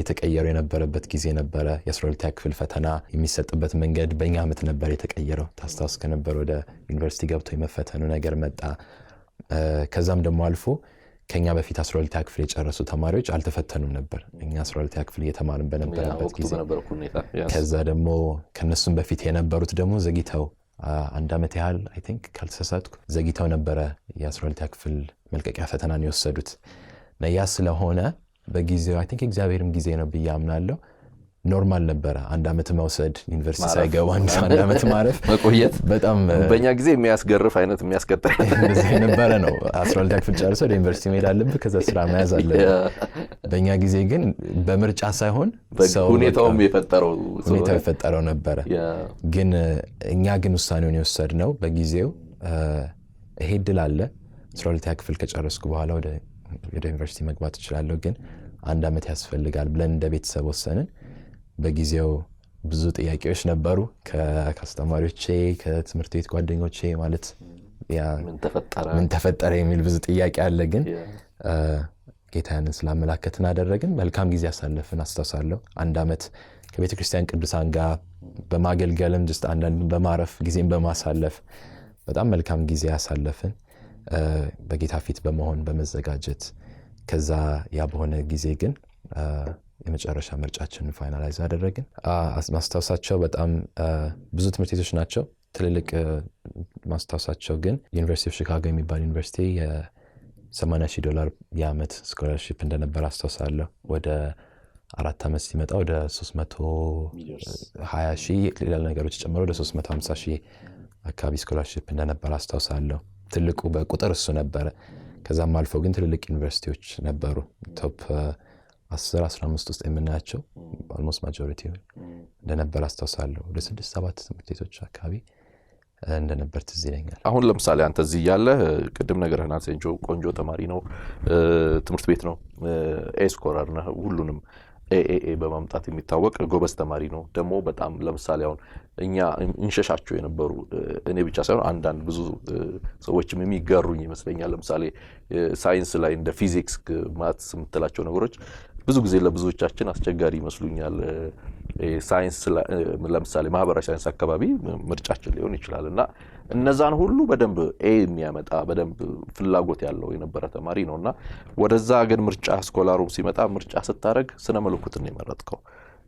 የተቀየሩ የነበረበት ጊዜ ነበረ። የ12ኛ ክፍል ፈተና የሚሰጥበት መንገድ በእኛ ዓመት ነበር የተቀየረው። ታስታውስ ከነበር ወደ ዩኒቨርሲቲ ገብቶ የመፈተኑ ነገር መጣ። ከዛም ደግሞ አልፎ ከኛ በፊት 12ኛ ክፍል የጨረሱ ተማሪዎች አልተፈተኑም ነበር። እኛ 12ኛ ክፍል እየተማርን በነበረበት ጊዜ ከዛ ደግሞ ከነሱም በፊት የነበሩት ደግሞ ዘግይተው 1 ዓመት ያህል አይ ቲንክ ካልተሳሳትኩ ዘግይተው ነበረ የ12ኛ ክፍል መልቀቂያ ፈተናን የወሰዱት። ያ ስለሆነ በጊዜው አይ ቲንክ እግዚአብሔርም ጊዜ ነው ብዬ አምናለሁ። ኖርማል ነበረ 1 ዓመት መውሰድ፣ ዩኒቨርሲቲ ሳይገባ 1 ዓመት ማረፍ መቆየት በጣም በእኛ ጊዜ የሚያስገርፍ አይነት የሚያስቀጥል እንደዚህ ነበረ ነው። 12ኛ ክፍል ጨርሰህ ወደ ዩኒቨርሲቲ መሄድ አለብህ፣ ከዛ ስራ መያዝ አለብህ። በእኛ ጊዜ ግን በምርጫ ሳይሆን ሁኔታውም የፈጠረው ነበረ። ግን እኛ ግን ውሳኔውን የወሰድነው በጊዜው ይሄ እድል አለ 12ኛ ክፍል ከጨረስኩ በኋላ ወደ ዩኒቨርሲቲ መግባት እችላለሁ፣ ግን 1 ዓመት ያስፈልጋል ብለን እንደ ቤተሰብ ወሰንን። በጊዜው ብዙ ጥያቄዎች ነበሩ ከአስተማሪዎቼ ከትምህርት ቤት ጓደኞቼ ማለት ያ ምን ተፈጠረ የሚል ብዙ ጥያቄ አለ። ግን ጌታን ስላመላከትን አደረግን። መልካም ጊዜ አሳለፍን አስተሳሰለሁ። 1 ዓመት ከቤተክርስቲያን ቅዱሳን ጋር በማገልገልም just አንዳንድ በማረፍ ጊዜን በማሳለፍ በጣም መልካም ጊዜ አሳለፍን። በጌታ ፊት በመሆን በመዘጋጀት ከዛ ያ በሆነ ጊዜ ግን የመጨረሻ ምርጫችንን ፋይናላይዝ አደረግን። ማስታወሳቸው በጣም ብዙ ትምህርት ቤቶች ናቸው። ትልልቅ ማስታወሳቸው ግን ዩኒቨርሲቲ ኦፍ ሺካጎ የሚባል ዩኒቨርሲቲ $80,000 የዓመት ስኮላርሺፕ እንደነበር አስታውሳለሁ። ወደ 4 ዓመት ሲመጣ ወደ 320,000 ሌላ ነገሮች ጨምሮ ወደ 350,000 አካባቢ ስኮላርሺፕ እንደነበር አስታውሳለሁ። ትልቁ በቁጥር እሱ ነበረ። ከዛም አልፎ ግን ትልልቅ ዩኒቨርሲቲዎች ነበሩ ቶፕ 10-15 ውስጥ የምናያቸው almost majority እንደነበር አስታውሳለሁ። ወደ 6-7 ትምህርት ቤቶች አካባቢ እንደነበር ትዝ ይለኛል። አሁን ለምሳሌ አንተ እዚህ ያለ ቅድም ነገርህና ሴንጆ ቆንጆ ተማሪ ነው፣ ትምህርት ቤት ነው፣ ኤስኮላር ነው፣ ሁሉንም ኤኤኤ በማምጣት የሚታወቅ ጎበዝ ተማሪ ነው። ደግሞ በጣም ለምሳሌ አሁን እኛ እንሸሻቸው የነበሩ እኔ ብቻ ሳይሆን አንዳንድ ብዙ ሰዎችም የሚጋሩኝ ይመስለኛል። ለምሳሌ ሳይንስ ላይ እንደ ፊዚክስ ማትስ የምትላቸው ነገሮች ብዙ ጊዜ ለብዙዎቻችን አስቸጋሪ ይመስሉኛል። ሳይንስ ለምሳሌ ማህበራዊ ሳይንስ አካባቢ ምርጫችን ሊሆን ይችላል እና እነዛን ሁሉ በደንብ የሚያመጣ በደንብ ፍላጎት ያለው የነበረ ተማሪ ነውና ወደዛ ግን ምርጫ ስኮላሩም ሲመጣ ምርጫ ስታረግ ስነ መለኮትን ነው የመረጥከው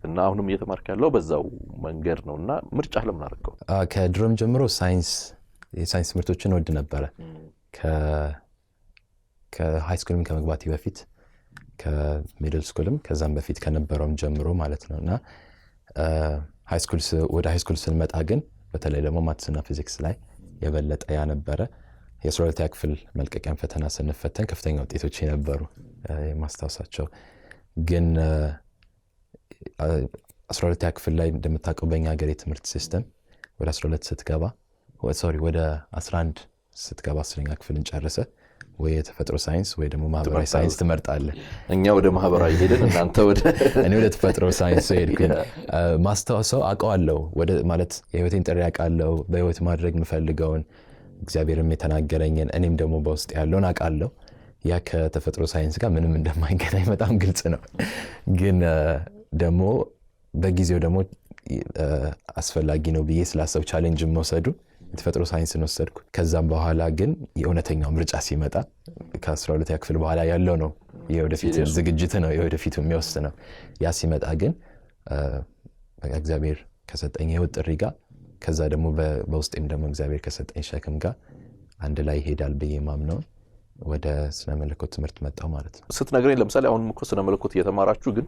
እና አሁንም እየተማርክ ያለው በዛው መንገድ ነውና ምርጫ ለምን አደረገው? ከድሮም ጀምሮ የሳይንስ ትምህርቶችን ወድ ነበረ። ከሃይ ስኩልም ከመግባቴ በፊት ከሚድል ስኩልም ከዛም በፊት ከነበረውም ጀምሮ ማለት ነውና ወደ ሃይ ስኩል ስንመጣ ግን በተለይ ደግሞ ማትስና ፊዚክስ ላይ የበለጠ ያ ነበረ። የ12ኛ ክፍል መልቀቂያን ፈተና ስንፈተን ከፍተኛ ውጤቶች የነበሩ የማስታወሳቸው። ግን 12ኛ ክፍል ላይ እንደምታውቀው በእኛ ሀገር የትምህርት ሲስተም ወደ 11 ስትገባ 10ኛ ክፍልን ጨርሰ ወይ የተፈጥሮ ሳይንስ ወይ ደግሞ ማህበራዊ ሳይንስ ትመርጣለህ። እኛ ወደ ማህበራዊ ሄደን እናንተ እኔ ወደ ተፈጥሮ ሳይንስ ሄድኩኝ። ማስታወሰው አውቀዋለሁ ማለት የህይወቴን ጥሪ አውቃለሁ። በህይወት ማድረግ የምፈልገውን እግዚአብሔርም የተናገረኝን እኔም ደግሞ በውስጥ ያለውን አውቃለሁ። ያ ከተፈጥሮ ሳይንስ ጋር ምንም እንደማይገናኝ በጣም ግልጽ ነው። ግን ደግሞ በጊዜው ደግሞ አስፈላጊ ነው ብዬ ስላሰብ ቻሌንጅ መውሰዱ የተፈጥሮ ሳይንስን ወሰድኩ። ከዛም በኋላ ግን የእውነተኛው ምርጫ ሲመጣ ከ12ኛ ክፍል በኋላ ያለው ነው የወደፊት ዝግጅት ነው የወደፊቱ የሚወስነው። ያ ሲመጣ ግን እግዚአብሔር ከሰጠኝ የህይወት ጥሪ ጋር ከዛ ደግሞ በውስጤም ደግሞ እግዚአብሔር ከሰጠኝ ሸክም ጋር አንድ ላይ ይሄዳል ብዬ ማምነው ወደ ስነ መለኮት ትምህርት መጣው ማለት ነው። ስትነግረኝ ለምሳሌ አሁን እኮ ስነ መለኮት እየተማራችሁ ግን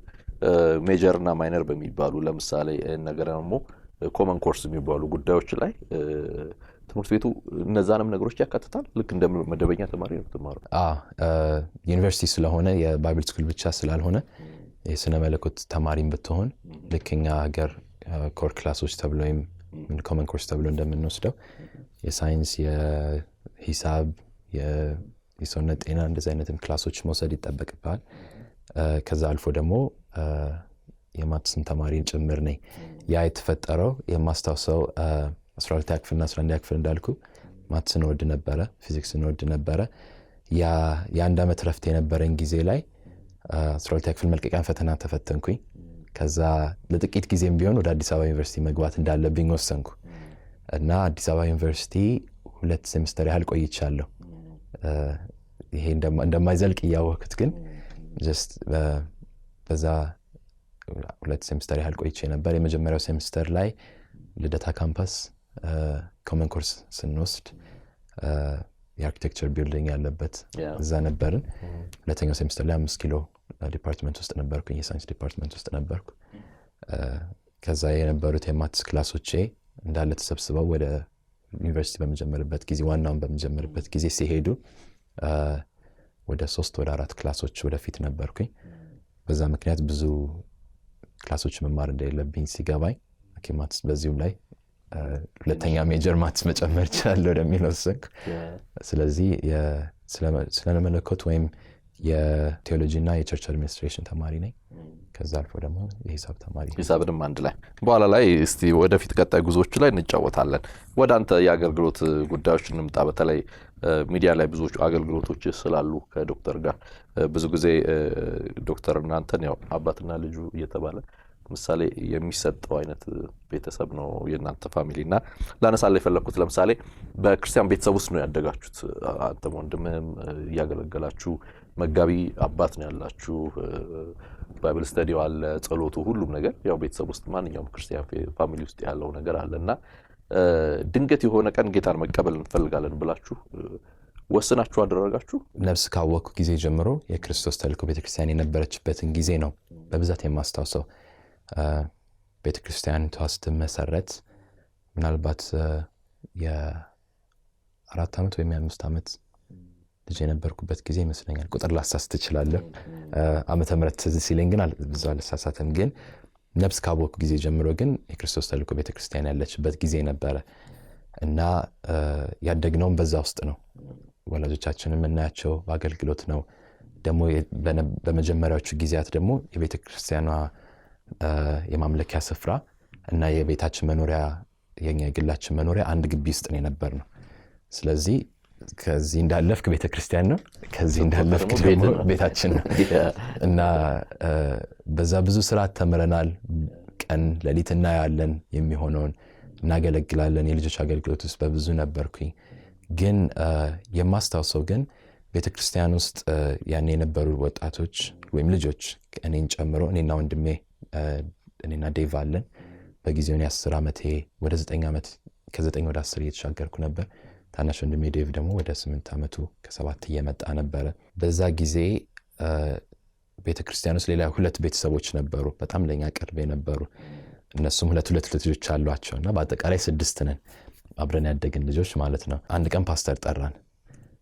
ሜጀር እና ማይነር በሚባሉ ለምሳሌ ነገር ደግሞ ኮመን ኮርስ የሚባሉ ጉዳዮች ላይ ትምህርት ቤቱ እነዛንም ነገሮች ያካትታል። ልክ እንደ መደበኛ ተማሪ ነው የምትማረው? ዩኒቨርሲቲ ስለሆነ የባይብል ስኩል ብቻ ስላልሆነ የስነ መለኮት ተማሪም ብትሆን ልክኛ ሀገር ኮር ክላሶች ተብሎ ወይም ኮመን ኮርስ ተብሎ እንደምንወስደው የሳይንስ፣ የሂሳብ፣ የሰውነት ጤና እንደዚህ አይነትም ክላሶች መውሰድ ይጠበቅብሃል። ከዛ አልፎ ደግሞ የማትስን ተማሪን ጭምር ነኝ። ያ የተፈጠረው የማስታውሰው 12ኛ ክፍልና 11ኛ ክፍል እንዳልኩ ማትስን ወድ ነበረ፣ ፊዚክስን ወድ ነበረ። የአንድ ዓመት ረፍት የነበረኝ ጊዜ ላይ 12ኛ ክፍል መልቀቂያን ፈተና ተፈተንኩኝ። ከዛ ለጥቂት ጊዜም ቢሆን ወደ አዲስ አበባ ዩኒቨርሲቲ መግባት እንዳለብኝ ወሰንኩ እና አዲስ አበባ ዩኒቨርሲቲ 2 ሴምስተር ያህል ቆይቻለሁ። ይሄ እንደማይዘልቅ እያወቅኩት ግን ጀስት በዛ 2 ሴምስተር ያህል ቆይቼ ነበር። የመጀመሪያው ሴምስተር ላይ ልደታ ካምፓስ ኮመን ኮርስ ስንወስድ የአርኪቴክቸር ቢልዲንግ ያለበት እዛ ነበርን። ሁለተኛው ሴምስተር ላይ 5 ኪሎ ዲፓርትመንት ውስጥ ነበርኩኝ፣ የሳይንስ ዲፓርትመንት ውስጥ ነበርኩ። ከዛ የነበሩት የማትስ ክላሶቼ እንዳለ ተሰብስበው ወደ ዩኒቨርሲቲ በመጀመርበት ጊዜ ዋናውን በመጀመርበት ጊዜ ሲሄዱ ወደ 3 ወደ 4 ክላሶች ወደፊት ነበርኩኝ። በዛ ምክንያት ብዙ ክላሶች መማር እንደሌለብኝ ሲገባኝ ማትስ በዚሁም ላይ ሁለተኛ ሜጀር ማትስ መጨመር ይችላል ወደሚል ወሰንኩ። ስለዚህ ስለ መለኮት ወይም የቴዎሎጂ እና የቸርች አድሚኒስትሬሽን ተማሪ ነኝ። ከዛ አልፎ ደግሞ የሂሳብ ተማሪ ነኝ። ሂሳብንም አንድ ላይ በኋላ ላይ እስቲ ወደፊት ቀጣይ ጉዞዎች ላይ እንጫወታለን። ወደ አንተ የአገልግሎት ጉዳዮች እንምጣ። በተለይ ሚዲያ ላይ ብዙ አገልግሎቶች ስላሉ ከዶክተር ጋር ብዙ ጊዜ ዶክተር እናንተን ያው አባትና ልጁ እየተባለ ምሳሌ የሚሰጠው አይነት ቤተሰብ ነው የእናንተ ፋሚሊና ላነሳለ የፈለኩት ለምሳሌ በክርስቲያን ቤተሰብ ውስጥ ነው ያደጋችሁት። አንተም ወንድምህም እያገለገላችሁ መጋቢ አባት ነው ያላችሁ። ባይብል ስተዲው አለ፣ ጸሎቱ፣ ሁሉም ነገር ያው ቤተሰብ ውስጥ ማንኛውም ክርስቲያን ፋሚሊ ውስጥ ያለው ነገር አለና ድንገት የሆነ ቀን ጌታን መቀበል እንፈልጋለን ብላችሁ ወስናችሁ አደረጋችሁ? ነፍስ ካወቅኩ ጊዜ ጀምሮ የክርስቶስ ተልእኮ ቤተክርስቲያን የነበረችበትን ጊዜ ነው በብዛት የማስታውሰው። ቤተክርስቲያኒቷ ስትመሰረት ምናልባት የ4 ዓመት ወይም የ5 ዓመት ልጅ የነበርኩበት ጊዜ ይመስለኛል። ቁጥር ላሳስት እችላለሁ። ዓመተ ምህረት ትዝ ሲለኝ ግን ብዙ አልሳሳትም። ግን ነፍስ ካወቅኩ ጊዜ ጀምሮ ግን የክርስቶስ ተልእኮ ቤተክርስቲያን ያለችበት ጊዜ ነበረ እና ያደግነውም በዛ ውስጥ ነው። ወላጆቻችንን የምናያቸው በአገልግሎት ነው። ደግሞ በመጀመሪያዎቹ ጊዜያት ደግሞ የቤተክርስቲያኗ የማምለኪያ ስፍራ እና የቤታችን መኖሪያ የኛ የግላችን መኖሪያ አንድ ግቢ ውስጥ ነው የነበርነው። ስለዚህ ከዚህ እንዳለፍክ ቤተክርስቲያን ነው፣ ከዚህ እንዳለፍክ ደግሞ ቤታችን ነው እና በዛ ብዙ ስርዓት ተምረናል። ቀን ሌሊት እናያለን፣ የሚሆነውን እናገለግላለን። የልጆች አገልግሎት ውስጥ በብዙ ነበርኩኝ። ግን የማስታውሰው ግን ቤተክርስቲያን ውስጥ ያኔ የነበሩ ወጣቶች ወይም ልጆች እኔን ጨምሮ እኔና ወንድሜ እኔና ዴቭ አለን። በጊዜው 10 ዓመቴ ወደ 9 ዓመት ከ9 ወደ 10 እየተሻገርኩ ነበር። ታናሽ ወንድሜ ዴቭ ደግሞ ወደ 8 ዓመቱ ከ7 እየመጣ ነበረ። በዛ ጊዜ ቤተክርስቲያን ውስጥ ሌላ 2 ቤተሰቦች ነበሩ በጣም ለኛ ቅርብ የነበሩ። እነሱም 2 ልጆች አሏቸውና በአጠቃላይ 6 ነን አብረን ያደግን ልጆች ማለት ነው። አንድ ቀን ፓስተር ጠራን።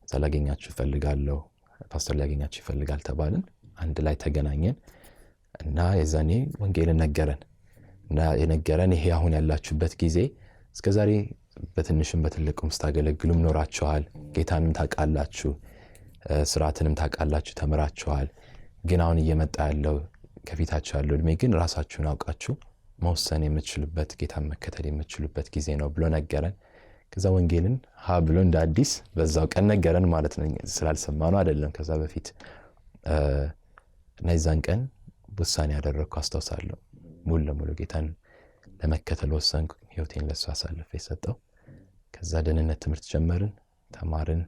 እዛ ላገኛችሁ እፈልጋለሁ፣ ፓስተር ሊያገኛችሁ ይፈልጋል ተባልን። አንድ ላይ ተገናኘን እና የዛኔ ወንጌልን ነገረን እና የነገረን ይሄ አሁን ያላችሁበት ጊዜ እስከዛሬ በትንሽም በትልቁም ስታገለግሉም ኖራችኋል፣ ጌታንም ታውቃላችሁ፣ ስርዓትንም ታውቃላችሁ፣ ተምራችኋል። ግን አሁን እየመጣ ያለው ከፊታችሁ ያለው እድሜ ግን ራሳችሁን አውቃችሁ መወሰን የምትችሉበት፣ ጌታን መከተል የምትችሉበት ጊዜ ነው ብሎ ነገረን። ከዛ ወንጌልን ብሎ እንደ አዲስ በዛው ቀን ነገረን ማለት ነው። ስላልሰማነው አይደለም ከዛ በፊት። እና የዛን ቀን ውሳኔ ያደረግኩ አስታውሳለሁ። ሙሉ ለሙሉ ጌታን ለመከተል ወሰንኩ። ህይወቴን ለሱ አሳልፌ ሰጠው። ከዛ ደህንነት ትምህርት ጀመርን፣ ተማርን።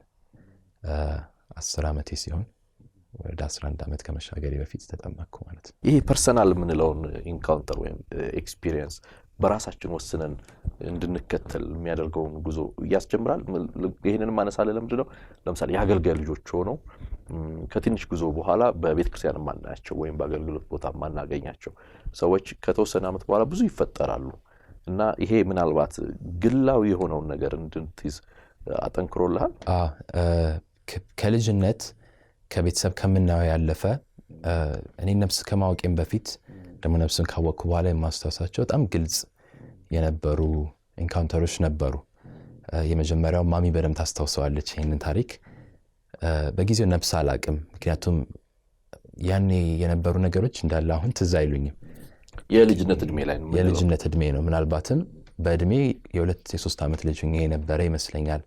10 ዓመቴ ሲሆን ወደ 11 ዓመት ከመሻገሬ በፊት ተጠመቅኩ ማለት ነው። ይሄ ፐርሰናል የምንለውን ኢንካውንተር ወይም ኤክስፒሪየንስ በራሳችን ወስነን እንድንከተል የሚያደርገውን ጉዞ ያስጀምራል። ይሄንን ማነሳለ ለምንድን ነው? ለምሳሌ የአገልጋይ ልጆች ሆነው ከትንሽ ጉዞ በኋላ በቤተ ክርስቲያን ማናያቸው ወይም በአገልግሎት ቦታ ማናገኛቸው ሰዎች ከተወሰነ ዓመት በኋላ ብዙ ይፈጠራሉ እና ይሄ ምናልባት ግላዊ የሆነውን ነገር እንድትይዝ አጠንክሮልሃል? ከልጅነት ከቤተሰብ ከምናየው ያለፈ እኔ ነፍስ ከማወቄም በፊት ደግሞ ነፍስን ካወቅኩ በኋላ የማስታወሳቸው በጣም ግልጽ የነበሩ ኢንካውንተሮች ነበሩ። የመጀመሪያው ማሚ በደንብ ታስታውሰዋለች ይህንን ታሪክ። በጊዜው ነፍስ አላቅም፣ ምክንያቱም ያኔ የነበሩ ነገሮች እንዳለ አሁን ትዝ አይሉኝም። የልጅነት እድሜ ላይ ነው፣ የልጅነት እድሜ ነው። ምናልባትም በእድሜ የ2-3 ዓመት ልጅ የነበረ ይመስለኛል።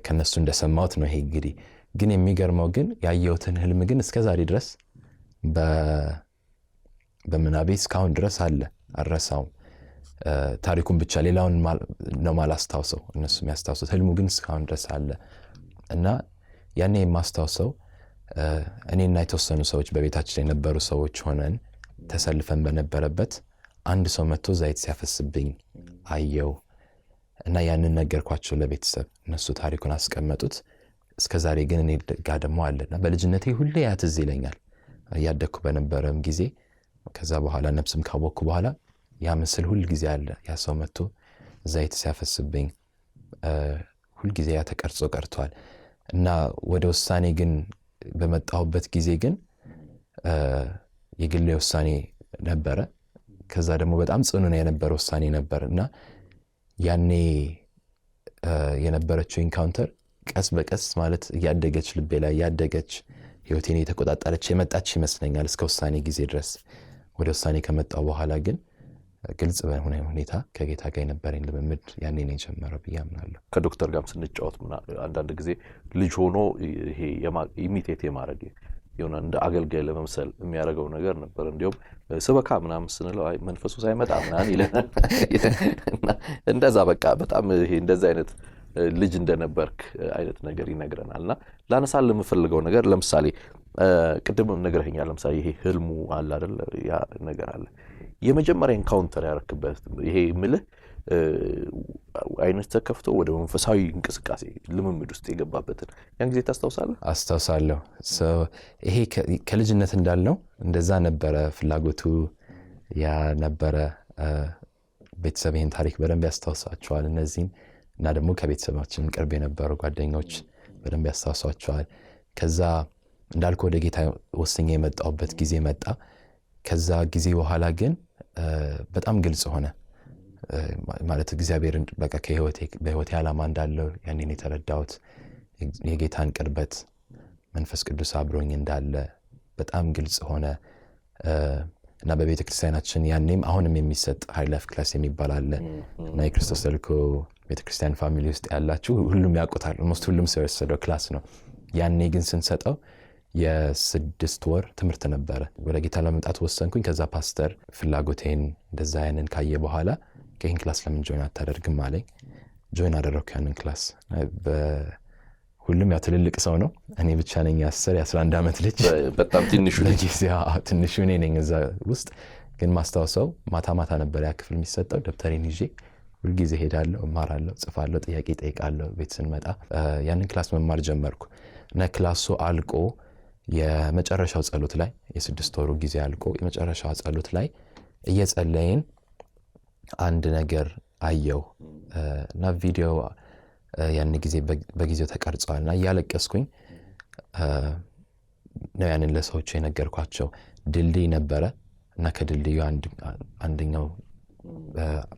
ከነሱ እንደሰማሁት ነው ይሄ እንግዲህ። ግን የሚገርመው ግን ያየሁትን ህልም ግን እስከዛሬ ድረስ በምናቤ እስካሁን ድረስ አለ፣ አልረሳውም። ታሪኩን ብቻ ሌላውን ነው ማላስታውሰው፣ እነሱ የሚያስታውሱት። ህልሙ ግን እስካሁን ድረስ አለ እና ያኔ የማስታውሰው እኔና የተወሰኑ ሰዎች በቤታችን የነበሩ ሰዎች ሆነን ተሰልፈን በነበረበት አንድ ሰው መጥቶ ዘይት ሲያፈስብኝ አየው እና ያንን ነገርኳቸው ለቤተሰብ። እነሱ ታሪኩን አስቀመጡት። እስከዛሬ ግን እኔ ጋር ደግሞ አለና በልጅነቴ ሁሌ ያ ትዝ ይለኛል። እያደግኩ በነበረም ጊዜ ከዛ በኋላ ነፍስም ካወቅኩ በኋላ ያ ምስል ሁል ጊዜ አለ። ያ ሰው መጥቶ ዘይት ሲያፈስብኝ ሁል ጊዜ ያ ተቀርጾ ቀርቷል እና ወደ ውሳኔ ግን በመጣሁበት ጊዜ ግን የግሌ ውሳኔ ነበረ። ከዛ ደግሞ በጣም ጽኑ ነው የነበረ ውሳኔ ነበር እና ያኔ የነበረችው ኢንካውንተር ቀስ በቀስ ማለት እያደገች ልቤ ላይ እያደገች ህይወቴን የተቆጣጠረች የመጣች ይመስለኛል እስከ ውሳኔ ጊዜ ድረስ። ወደ ውሳኔ ከመጣው በኋላ ግን ግልጽ በሆነ ሁኔታ ከጌታ ጋር የነበረኝ ልምምድ ያኔ ነው የጀመረው ብዬ አምናለሁ። ከዶክተር ጋርም ስንጫወት አንዳንድ ጊዜ ልጅ ሆኖ ይሄ ኢሚቴት የማድረግ የሆነ እንደ አገልጋይ ለመምሰል የሚያደርገው ነገር ነበር። እንዲሁም ስበካ ምናምን ስንለው አይ መንፈሱ ሳይመጣ ምናምን ይለናል። እንደዛ በቃ በጣም ይሄ እንደዛ አይነት ልጅ እንደነበርክ አይነት ነገር ይነግረናልና ላነሳል የምፈልገው ነገር ለምሳሌ ቅድም ነግረኸኛል። ለምሳሌ ይሄ ህልሙ አለ አይደል? ያ ነገር አለ የመጀመሪያ ኢንካውንተር ያረክበት ይሄ ምልህ አይነት ተከፍቶ ወደ መንፈሳዊ እንቅስቃሴ ልምምድ ውስጥ የገባበትን ያን ጊዜ ታስታውሳለህ? አስታውሳለሁ። ይሄ ከልጅነት እንዳልነው እንደዛ ነበረ ፍላጎቱ ያ ነበረ። ቤተሰብ ይህን ታሪክ በደንብ ያስታውሳቸዋል እነዚህን እና ደግሞ ከቤተሰባችን ቅርብ የነበሩ ጓደኞች በደንብ ያስታውሳቸዋል። ከዛ እንዳልኩ ወደ ጌታ ወስኜ የመጣሁበት ጊዜ መጣ። ከዛ ጊዜ በኋላ ግን በጣም ግልጽ ሆነ ማለት እግዚአብሔርን በቃ በህይወቴ ዓላማ እንዳለው ያኔን የተረዳሁት የጌታን ቅርበት መንፈስ ቅዱስ አብሮኝ እንዳለ በጣም ግልጽ ሆነ እና በቤተ ክርስቲያናችን ያኔም አሁንም የሚሰጥ ሃይ ላይፍ ክላስ የሚባል አለ እና የክርስቶስ ተልእኮ ቤተ ክርስቲያን ፋሚሊ ውስጥ ያላችሁ ሁሉም ያውቁታል። ኦልሞስት ሁሉም ሰው የወሰደው ክላስ ነው። ያኔ ግን ስንሰጠው የ6 ወር ትምህርት ነበረ። ወደ ጌታ ለመምጣት ወሰንኩኝ። ከዛ ፓስተር ፍላጎቴን እንደዛ ያንን ካየ በኋላ ከይህን ክላስ ለምን ጆይን አታደርግም አለኝ። ጆይን አደረግኩ ያንን ክላስ። ሁሉም ያው ትልልቅ ሰው ነው። እኔ ብቻ ነኝ 11 ዓመት ልጅ። በጣም ትንሹ እኔ ነኝ እዛ ውስጥ። ግን ማስታወሰው ማታ ማታ ነበር ያ ክፍል የሚሰጠው። ደብተሬን ይዤ ሁልጊዜ ሄዳለሁ፣ እማራለሁ፣ ጽፋለሁ፣ ጥያቄ ጠይቃለሁ። ቤት ስንመጣ ያንን ክላስ መማር ጀመርኩ እና ክላሱ አልቆ የመጨረሻው ጸሎት ላይ የ6 ወሩ ጊዜ አልቆ የመጨረሻው ጸሎት ላይ እየጸለይን አንድ ነገር አየው እና ቪዲዮ ያን ጊዜ በጊዜው ተቀርጿል እና እያለቀስኩኝ ነው ያንን ለሰዎች የነገርኳቸው። ድልድይ ነበረ እና ከድልድዩ አንደኛው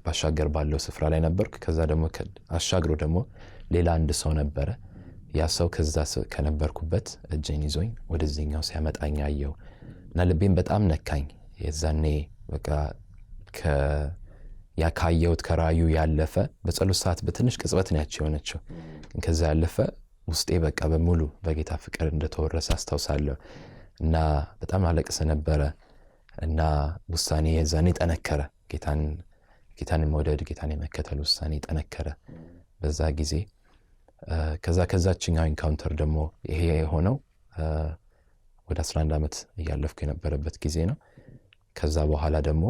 ባሻገር ባለው ስፍራ ላይ ነበርኩ። ከዛ ደግሞ አሻግሮ ደግሞ ሌላ አንድ ሰው ነበረ። ያ ሰው ከዛ ከነበርኩበት እጄን ይዞኝ ወደዚህኛው ሲያመጣኝ አየው እና ልቤን በጣም ነካኝ። የዛኔ በቃ ያ ካየሁት ከራዩ ያለፈ በጸሎት ሰዓት በትንሽ ቅጽበት ነው ያቺ የሆነችው። ከዛ ያለፈ ውስጤ በቃ በሙሉ በጌታ ፍቅር እንደተወረሰ አስታውሳለሁ እና በጣም አለቅስ ነበረ እና ውሳኔ የዛኔ ጠነከረ። ጌታን መውደድ ጌታን የመከተል ውሳኔ ጠነከረ በዛ ጊዜ። ከዛችኛው ኢንካውንተር ደግሞ ይሄ የሆነው ወደ 11 ዓመት እያለፍኩ የነበረበት ጊዜ ነው። ከዛ በኋላ ደግሞ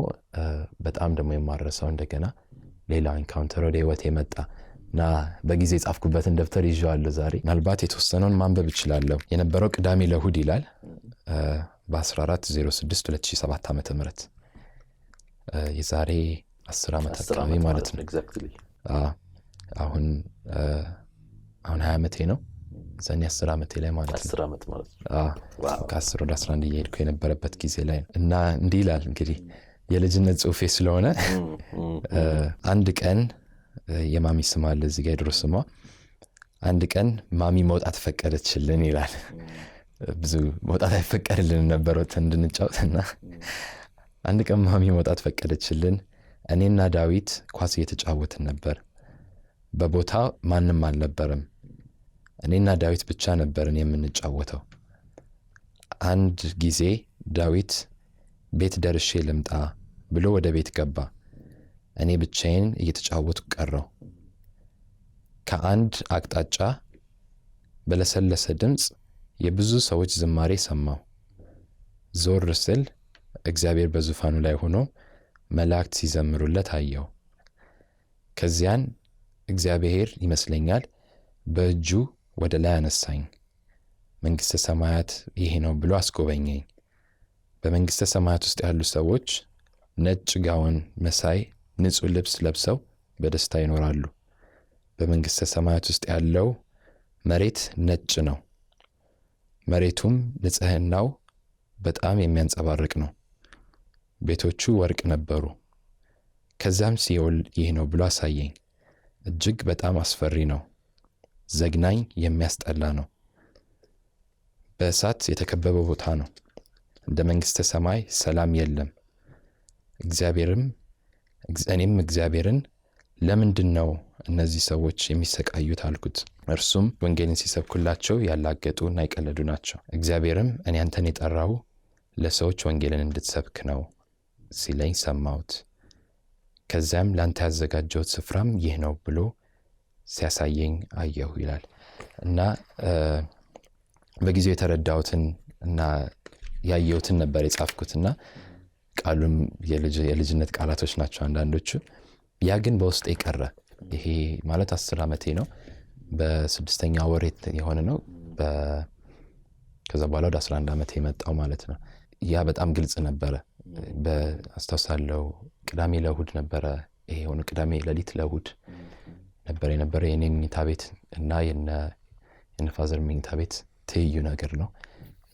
በጣም ደግሞ የማረሰው እንደገና ሌላ ኢንካውንተር ወደ ህይወቴ መጣ እና በጊዜ ጻፍኩበትን ደብተር ይዤዋለሁ ዛሬ። ምናልባት የተወሰነውን ማንበብ እችላለሁ። የነበረው ቅዳሜ ለእሑድ ይላል በ14/06/2007 ዓመተ ምህረት የዛሬ 10 ዓመት አካባቢ ማለት ነው። አሁን 20 ዓመቴ ነው። ዘን 10 ዓመቴ ላይ ማለት ነው። 10 ዓመት ማለት ነው። ከ10 ወደ 11 እየሄድኩ የነበረበት ጊዜ ላይ እና እንዲህ ይላል እንግዲህ የልጅነት ጽሑፌ ስለሆነ አንድ ቀን የማሚ ስም አለ እዚህ ጋር የድሮ ስሟ። አንድ ቀን ማሚ መውጣት ፈቀደችልን ይላል። ብዙ መውጣት አይፈቀድልን ነበር ወጥተን እንድንጫወትና አንድ ቀን ማሚ መውጣት ፈቀደችልን። እኔና ዳዊት ኳስ እየተጫወትን ነበር። በቦታው ማንም አልነበረም። እኔና ዳዊት ብቻ ነበርን የምንጫወተው። አንድ ጊዜ ዳዊት ቤት ደርሼ ልምጣ ብሎ ወደ ቤት ገባ። እኔ ብቻዬን እየተጫወትኩ ቀረው። ከአንድ አቅጣጫ በለሰለሰ ድምፅ የብዙ ሰዎች ዝማሬ ሰማሁ። ዞር ስል እግዚአብሔር በዙፋኑ ላይ ሆኖ መላእክት ሲዘምሩለት አየሁ። ከዚያን እግዚአብሔር ይመስለኛል በእጁ ወደ ላይ አነሳኝ። መንግሥተ ሰማያት ይሄ ነው ብሎ አስጎበኘኝ። በመንግሥተ ሰማያት ውስጥ ያሉ ሰዎች ነጭ ጋውን መሳይ ንጹሕ ልብስ ለብሰው በደስታ ይኖራሉ። በመንግሥተ ሰማያት ውስጥ ያለው መሬት ነጭ ነው። መሬቱም ንጽሕናው በጣም የሚያንጸባርቅ ነው። ቤቶቹ ወርቅ ነበሩ። ከዛም ሲኦል ይህ ነው ብሎ አሳየኝ። እጅግ በጣም አስፈሪ ነው። ዘግናኝ፣ የሚያስጠላ ነው። በእሳት የተከበበ ቦታ ነው። እንደ መንግሥተ ሰማይ ሰላም የለም። እኔም እግዚአብሔርን ለምንድን ነው እነዚህ ሰዎች የሚሰቃዩት አልኩት። እርሱም ወንጌልን ሲሰብኩላቸው ያላገጡና የቀለዱ ናቸው። እግዚአብሔርም እኔ አንተን የጠራሁ ለሰዎች ወንጌልን እንድትሰብክ ነው ሲለኝ ሰማሁት። ከዚያም ለአንተ ያዘጋጀሁት ስፍራም ይህ ነው ብሎ ሲያሳየኝ አየሁ ይላል እና በጊዜው የተረዳሁትን እና ያየሁትን ነበር የጻፍኩትና ቃሉም የልጅነት ቃላቶች ናቸው አንዳንዶቹ። ያ ግን በውስጤ ቀረ። ይሄ ማለት 10 ዓመቴ ነው። በ6ኛ ወር የሆነ ነው። ከዛ በኋላ ወደ 11 ዓመቴ የመጣው ማለት ነው። ያ በጣም ግልጽ ነበረ። አስታውሳለሁ ቅዳሜ ለእሑድ ነበረ ይሄ ሆነ። ቅዳሜ ሌሊት ለእሑድ ነበረ የኔ መኝታ ቤት እና የነ ፋዘር መኝታ ቤት ትይዩ ነገር ነው።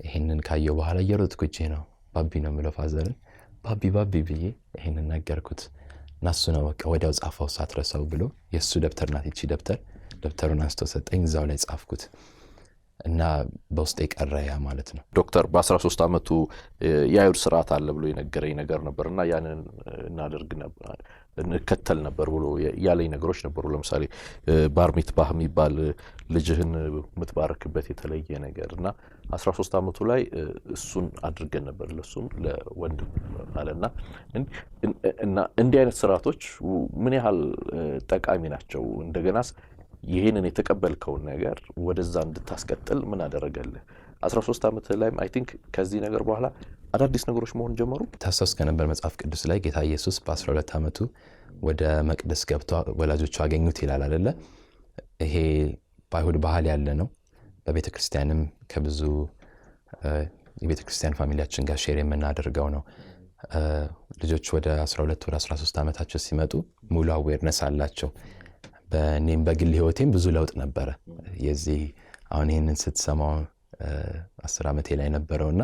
ይሄንን ካየው በኋላ እየሮጥኩ እጄ ነው ባቢ ነው የምለው ፋዘርን ባቢ ብዬ ይሄንን ነገርኩት እና እሱ ነው በቃ ወዲያው ጻፈው ሳትረሳው ብሎ የእሱ ደብተር ናት ይቺ ደብተሩን አንስቶ ሰጠኝ። እዛው ላይ ጻፍኩት እና በውስጤ ቀረ ያ ማለት ነው። ዶክተር በ13 ዓመቱ የአይሁድ ስርዓት አለ ብሎ የነገረኝ ነገር ነበርና ያንን እናደርግ ነበር እንከተል ነበር ብሎ ያለኝ ነገሮች ነበሩ። ለምሳሌ ባር ሚትባህ የሚባል ልጅህን የምትባረክበት የተለየ ነገር እና 13 ዓመቱ ላይ እሱን አድርገን ነበር ለሱም ለወንድም አለና እና እንዲህ አይነት ስርዓቶች ምን ያህል ጠቃሚ ናቸው? እንደገናስ ይሄንን የተቀበልከውን ነገር ወደዛ እንድታስቀጥል ምን አደረገልህ? 13 ዓመት ላይም አይ ቲንክ ከዚህ ነገር በኋላ አዳዲስ ነገሮች መሆን ጀመሩ። ታስታውስ ከነበር መጽሐፍ ቅዱስ ላይ ጌታ ኢየሱስ በ12 ዓመቱ ወደ መቅደስ ገብቶ ወላጆቹ አገኙት ይላል አይደለ? ይሄ በአይሁድ ባህል ያለ ነው። በቤተ ክርስቲያንም ከብዙ የቤተ ክርስቲያን ፋሚሊያችን ጋር ሼር የምናደርገው ነው። ልጆች ወደ 12 ወደ 13 ዓመታቸው ሲመጡ ሙሉ አዌርነስ አላቸው። በእኔም በግል ህይወቴም ብዙ ለውጥ ነበረ። የዚህ አሁን ይህንን ስትሰማው 10 ዓመቴ ላይ ነበረውና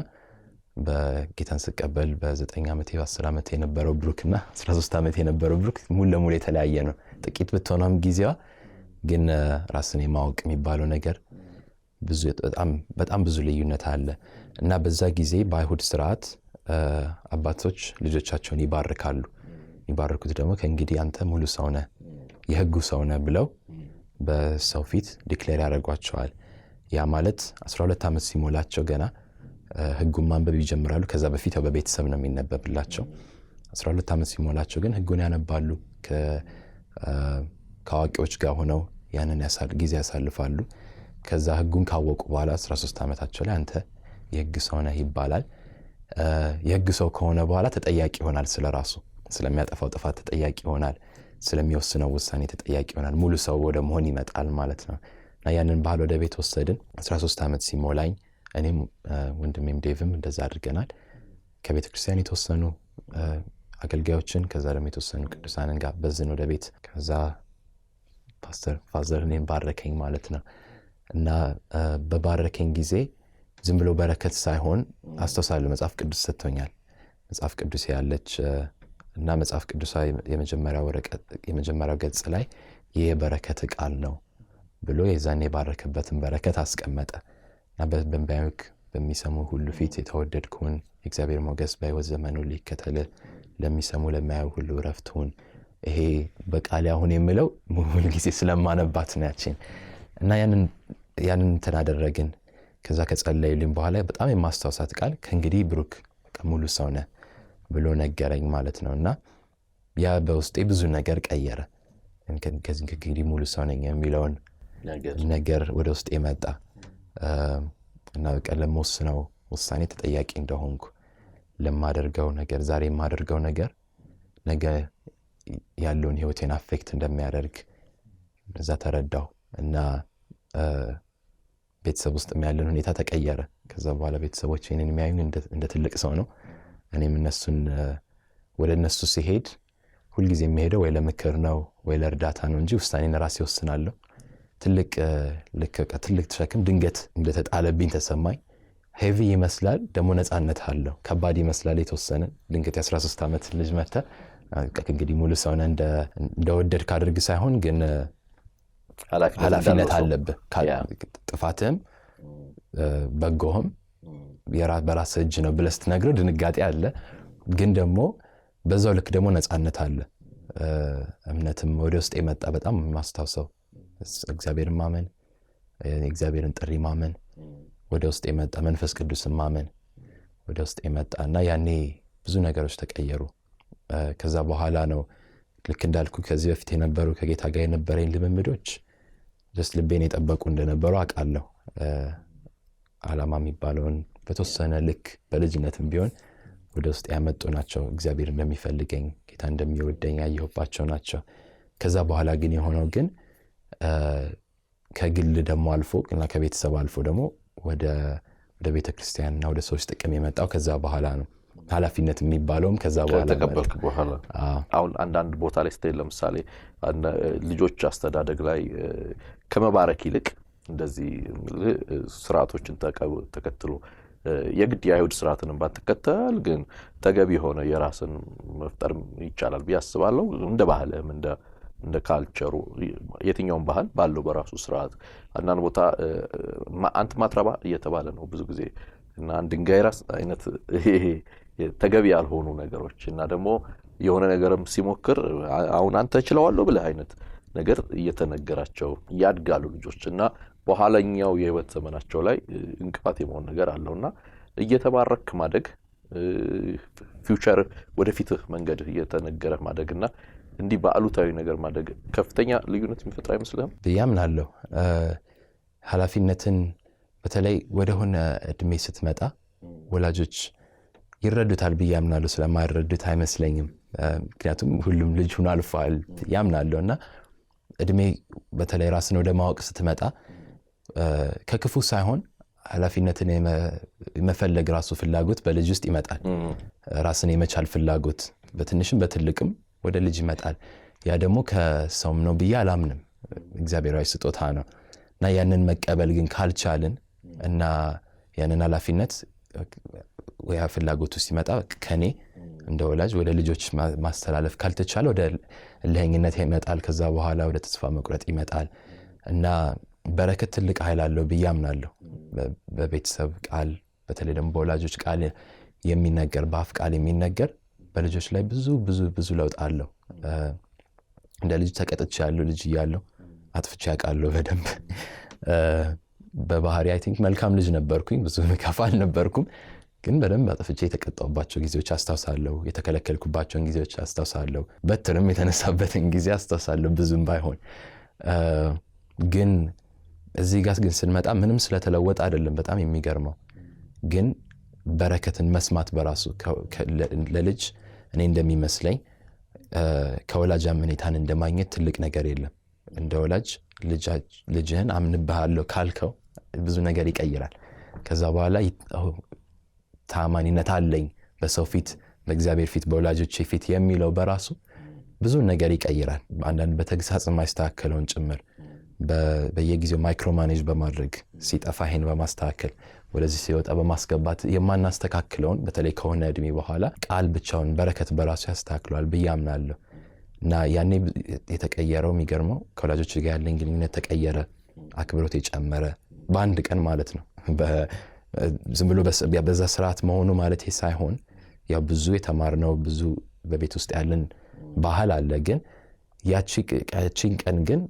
በጌታን ስቀበል በ9 ዓመቴ በ10 ዓመቴ የነበረው ብሩክና 13 ዓመቴ የነበረው ብሩክ ሙሉ ለሙሉ የተለያየ ነው። ጥቂት ብትሆነም ጊዜዋ ግን ራስን የማወቅ የሚባለው ነገር በጣም ብዙ ልዩነት አለ እና በዛ ጊዜ በአይሁድ ስርዓት አባቶች ልጆቻቸውን ይባርካሉ። ይባርኩት ደግሞ ከእንግዲህ አንተ ሙሉ ሰው ነህ የህጉ ሰው ነህ ብለው በሰው ፊት ዲክሌር ያደርጓቸዋል። ያ ማለት 12 ዓመት ሲሞላቸው ገና ህጉን ማንበብ ይጀምራሉ። ከዛ በፊት በቤተሰብ ነው የሚነበብላቸው። 12 ዓመት ሲሞላቸው ግን ህጉን ያነባሉ። ከአዋቂዎች ጋር ሆነው ያንን ጊዜ ያሳልፋሉ። ከዛ ህጉን ካወቁ በኋላ 13 ዓመታቸው ላይ አንተ የህግ ሰው ነህ ይባላል። የህግ ሰው ከሆነ በኋላ ተጠያቂ ይሆናል። ስለራሱ ስለሚያጠፋው ጥፋት ተጠያቂ ይሆናል። ስለሚወስነው ውሳኔ ተጠያቂ ይሆናል። ሙሉ ሰው ወደ መሆን ይመጣል ማለት ነው እና ያንን ባህል ወደ ቤት ወሰድን። 13 ዓመት ሲሞላኝ እኔም ወንድሜም ዴቭም እንደዛ አድርገናል። ከቤተ ክርስቲያን የተወሰኑ አገልጋዮችን ከዛ ደግሞ የተወሰኑ ቅዱሳንን ጋበዝን ወደ ቤት። ከዛ ፋዘር እኔን ባረከኝ ማለት ነው እና በባረከኝ ጊዜ ዝም ብሎ በረከት ሳይሆን አስተውሳለሁ መጽሐፍ ቅዱስ ሰጥቶኛል። መጽሐፍ ቅዱስ ያለች እና መጽሐፍ ቅዱስ የመጀመሪያው ገጽ ላይ ይህ የበረከት ቃል ነው ብሎ የዛኔ የባረከበትን በረከት አስቀመጠ እና በእንባዬክ በሚሰሙ ሁሉ ፊት የተወደድኩን የእግዚአብሔር ሞገስ በሕይወት ዘመኑ ሊከተል ለሚሰሙ ለማያዩ ሁሉ ዕረፍት ሁን። ይሄ በቃል አሁን የምለው ሙሉ ጊዜ ስለማነባት ነው ያችን እና ያንን ተናደረግን። ከዛ ከጸለይልኝ በኋላ በጣም የማስታወሳት ቃል ከእንግዲህ ብሩክ ሙሉ ሰው ነህ ብሎ ነገረኝ ማለት ነው እና ያ በውስጤ ብዙ ነገር ቀየረ። ከዚህ እንግዲህ ሙሉ ሰው ነኝ የሚለውን ነገር ወደ ውስጤ መጣ እና በቃ ለምወስነው ውሳኔ ተጠያቂ እንደሆንኩ ለማደርገው ነገር ዛሬ የማደርገው ነገር ነገ ያለውን ህይወቴን አፌክት እንደሚያደርግ እዛ ተረዳሁ እና ቤተሰብ ውስጥ ያለን ሁኔታ ተቀየረ። ከዛ በኋላ ቤተሰቦች እኔን የሚያዩኝ እንደ ትልቅ ሰው ነው። እኔም ወደ እነሱ ሲሄድ ሁልጊዜ የሚሄደው ወይ ለምክር ነው ወይ ለእርዳታ ነው እንጂ ውሳኔን ራሴ ወስናለሁ። ትልቅ ሸክም ድንገት እንደተጣለብኝ ተሰማኝ። ሄቪ ይመስላል ደግሞ ነፃነት አለው። ከባድ ይመስላል የተወሰነ ድንገት የ13 ዓመት ልጅ መጥተህ እንግዲህ ሙሉ ሰው ነህ እንደወደድክ አድርግ ሳይሆን ግን ኃላፊነት አለብህ። ጥፋትህም በጎህም በራስ እጅ ነው ብለህ ስትነግረው ድንጋጤ አለ። ግን ደግሞ በዛው ልክ ደግሞ ነፃነት አለ። እምነትም ወደ ውስጥ የመጣ በጣም ማስታውሰው እግዚአብሔርን ማመን፣ የእግዚአብሔርን ጥሪ ማመን ወደ ውስጥ የመጣ መንፈስ ቅዱስን ማመን ወደ ውስጥ የመጣ እና ያኔ ብዙ ነገሮች ተቀየሩ። ከዛ በኋላ ነው ልክ እንዳልኩ ከዚህ በፊት የነበሩ ከጌታ ጋር የነበረኝ ልምምዶች just ልቤን የጠበቁ እንደነበሩ አውቃለሁ። ዓላማ የሚባለውን በተወሰነ ልክ በልጅነትም ቢሆን ወደ ውስጥ ያመጡ ናቸው። እግዚአብሔር እንደሚፈልገኝ ጌታ እንደሚወደኝ ያየሁባቸው ናቸው። ከዛ በኋላ ግን የሆነው ግን ከግል ደግሞ አልፎ እና ከቤተሰብ አልፎ ደግሞ ወደ ቤተክርስቲያንና ወደ ሰዎች ጥቅም የመጣው ከዛ በኋላ ነው። ኃላፊነት የሚባለውም ከዛ በኋላ ተቀበልክ በኋላ። አሁን አንዳንድ ቦታ ላይ ስትሄድ ለምሳሌ ልጆች አስተዳደግ ላይ ከመባረክ ይልቅ እንደዚህ ስርዓቶችን ተከትሎ የግድ የአይሁድ ስርዓትን ባትከተል ግን ተገቢ የሆነ የራስን መፍጠር ይቻላል ብዬ አስባለሁ። እንደ ባህልም እንደ ካልቸሩ የትኛውም ባህል ባለው በራሱ ስርዓት አንዳንድ ቦታ አንተ ማትረባ እየተባለ ነው ብዙ ጊዜ እና ድንጋይ ራስ አይነት ተገቢ ያልሆኑ ነገሮች እና ደግሞ የሆነ ነገርም ሲሞክር አሁን አንተ እችለዋለሁ ብለህ አይነት ነገር እየተነገራቸው ያድጋሉ ልጆች እና በኋላኛው የህይወት ዘመናቸው ላይ እንቅፋት የመሆን ነገር አለውና እየተባረክ ማደግ ፊውቸር ወደፊት መንገድ እየተነገረ ማደግና እንዲህ በአሉታዊ ነገር ማደግ ከፍተኛ ልዩነት የሚፈጥር አይመስልህም? ብያምናለሁ። ኃላፊነትን በተለይ ወደሆነ እድሜ ስትመጣ ወላጆች ይረዱታል ብያምናለሁ። ስለማይረዱት አይመስለኝም። ምክንያቱም ሁሉም ልጅ ሆኖ አልፏል ያምናለሁና እድሜ በተለይ ራስን ወደ ማወቅ ስትመጣ ከክፉ ሳይሆን ኃላፊነትን የመፈለግ ራሱ ፍላጎት በልጅ ውስጥ ይመጣል። ራስን የመቻል ፍላጎት በትንሽም በትልቅም ወደ ልጅ ይመጣል። ያ ደግሞ ከሰውም ነው ብዬ አላምንም፣ እግዚአብሔራዊ ስጦታ ነው እና ያንን መቀበል ግን ካልቻልን እና ያንን ኃላፊነት ወይ ፍላጎቱ ሲመጣ ከኔ እንደ ወላጅ ወደ ልጆች ማስተላለፍ ካልተቻለ ወደ እልህኝነት ይመጣል። ከዛ በኋላ ወደ ተስፋ መቁረጥ ይመጣል እና በረከት ትልቅ ኃይል አለው ብዬ አምናለሁ። በቤተሰብ ቃል በተለይ ደግሞ በወላጆች ቃል የሚነገር በአፍ ቃል የሚነገር በልጆች ላይ ብዙ ብዙ ብዙ ለውጥ አለው። እንደ ልጅ ተቀጥቻለሁ፣ ልጅ እያለሁ አጥፍቼ አውቃለሁ በደንብ። በባህሪ አይ ቲንክ መልካም ልጅ ነበርኩኝ፣ ብዙ ከፋ አልነበርኩም። ግን በደንብ አጥፍቼ የተቀጣሁባቸው ጊዜዎች አስታውሳለሁ፣ የተከለከልኩባቸውን ጊዜዎች አስታውሳለሁ፣ በትርም የተነሳበትን ጊዜ አስታውሳለሁ፣ ብዙም ባይሆን። ግን እዚህ ጋር ግን ስንመጣ ምንም ስለተለወጠ አይደለም። በጣም የሚገርመው ግን በረከትን መስማት በራሱ ለልጅ እኔ እንደሚመስለኝ ከወላጅ አመኔታን እንደማግኘት ትልቅ ነገር የለም። እንደ ወላጅ ልጅህን አምንብሃለሁ ካልከው ብዙ ነገር ይቀይራል። ከዛ በኋላ ታማኒነት አለኝ በሰው ፊት፣ በእግዚአብሔር ፊት፣ በወላጆቼ ፊት የሚለው በራሱ ብዙ ነገር ይቀይራል። አንዳንድ በተግሳጽ የማይስተካከለውን ጭምር በየጊዜው ማይክሮ ማኔጅ በማድረግ ሲጠፋ ይሄን በማስተካከል ወደዚህ ሲወጣ በማስገባት የማናስተካክለውን በተለይ ከሆነ እድሜ በኋላ ቃል ብቻውን በረከት በራሱ ያስተካክለዋል ብዬ አምናለሁ። እና ያኔ የተቀየረው የሚገርመው ከወላጆች ጋር ያለኝ ግንኙነት ተቀየረ፣ አክብሮት የጨመረ በአንድ ቀን ማለት ነው። ዝም ብሎ በዛ ስርዓት መሆኑ ማለት ሳይሆን ያው ብዙ የተማርነው ብዙ በቤት ውስጥ ያለን ባህል አለ። ግን ያቺን ቀን ግን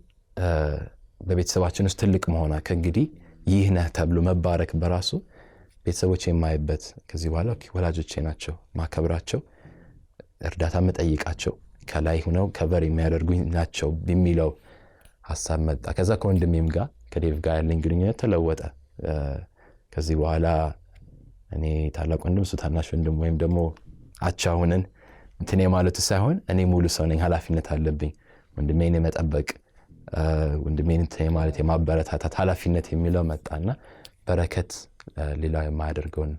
በቤተሰባችን ውስጥ ትልቅ መሆኗ ከእንግዲህ ይህ ነህ ተብሎ መባረክ በራሱ ቤተሰቦች የማይበት ከዚህ በኋላ ወላጆቼ ናቸው ማከብራቸው፣ እርዳታ መጠይቃቸው፣ ከላይ ሆነው ከበር የሚያደርጉኝ ናቸው የሚለው ሐሳብ መጣ። ከዛ ከወንድሜም ጋር ከዴቭ ጋር ያለኝ ግንኙነት ተለወጠ። ከዚህ በኋላ እኔ ታላቅ ወንድም እሱ ታናሽ ወንድም ወይም ደግሞ አቻ ሆነን እንትን ማለቱ ሳይሆን እኔ ሙሉ ሰው ነኝ፣ ኃላፊነት አለብኝ ወንድሜን የመጠበቅ ወንድሜን እንትን ማለት የማበረታታት ኃላፊነት የሚለው መጣና በረከት ሌላው የማያደርገውን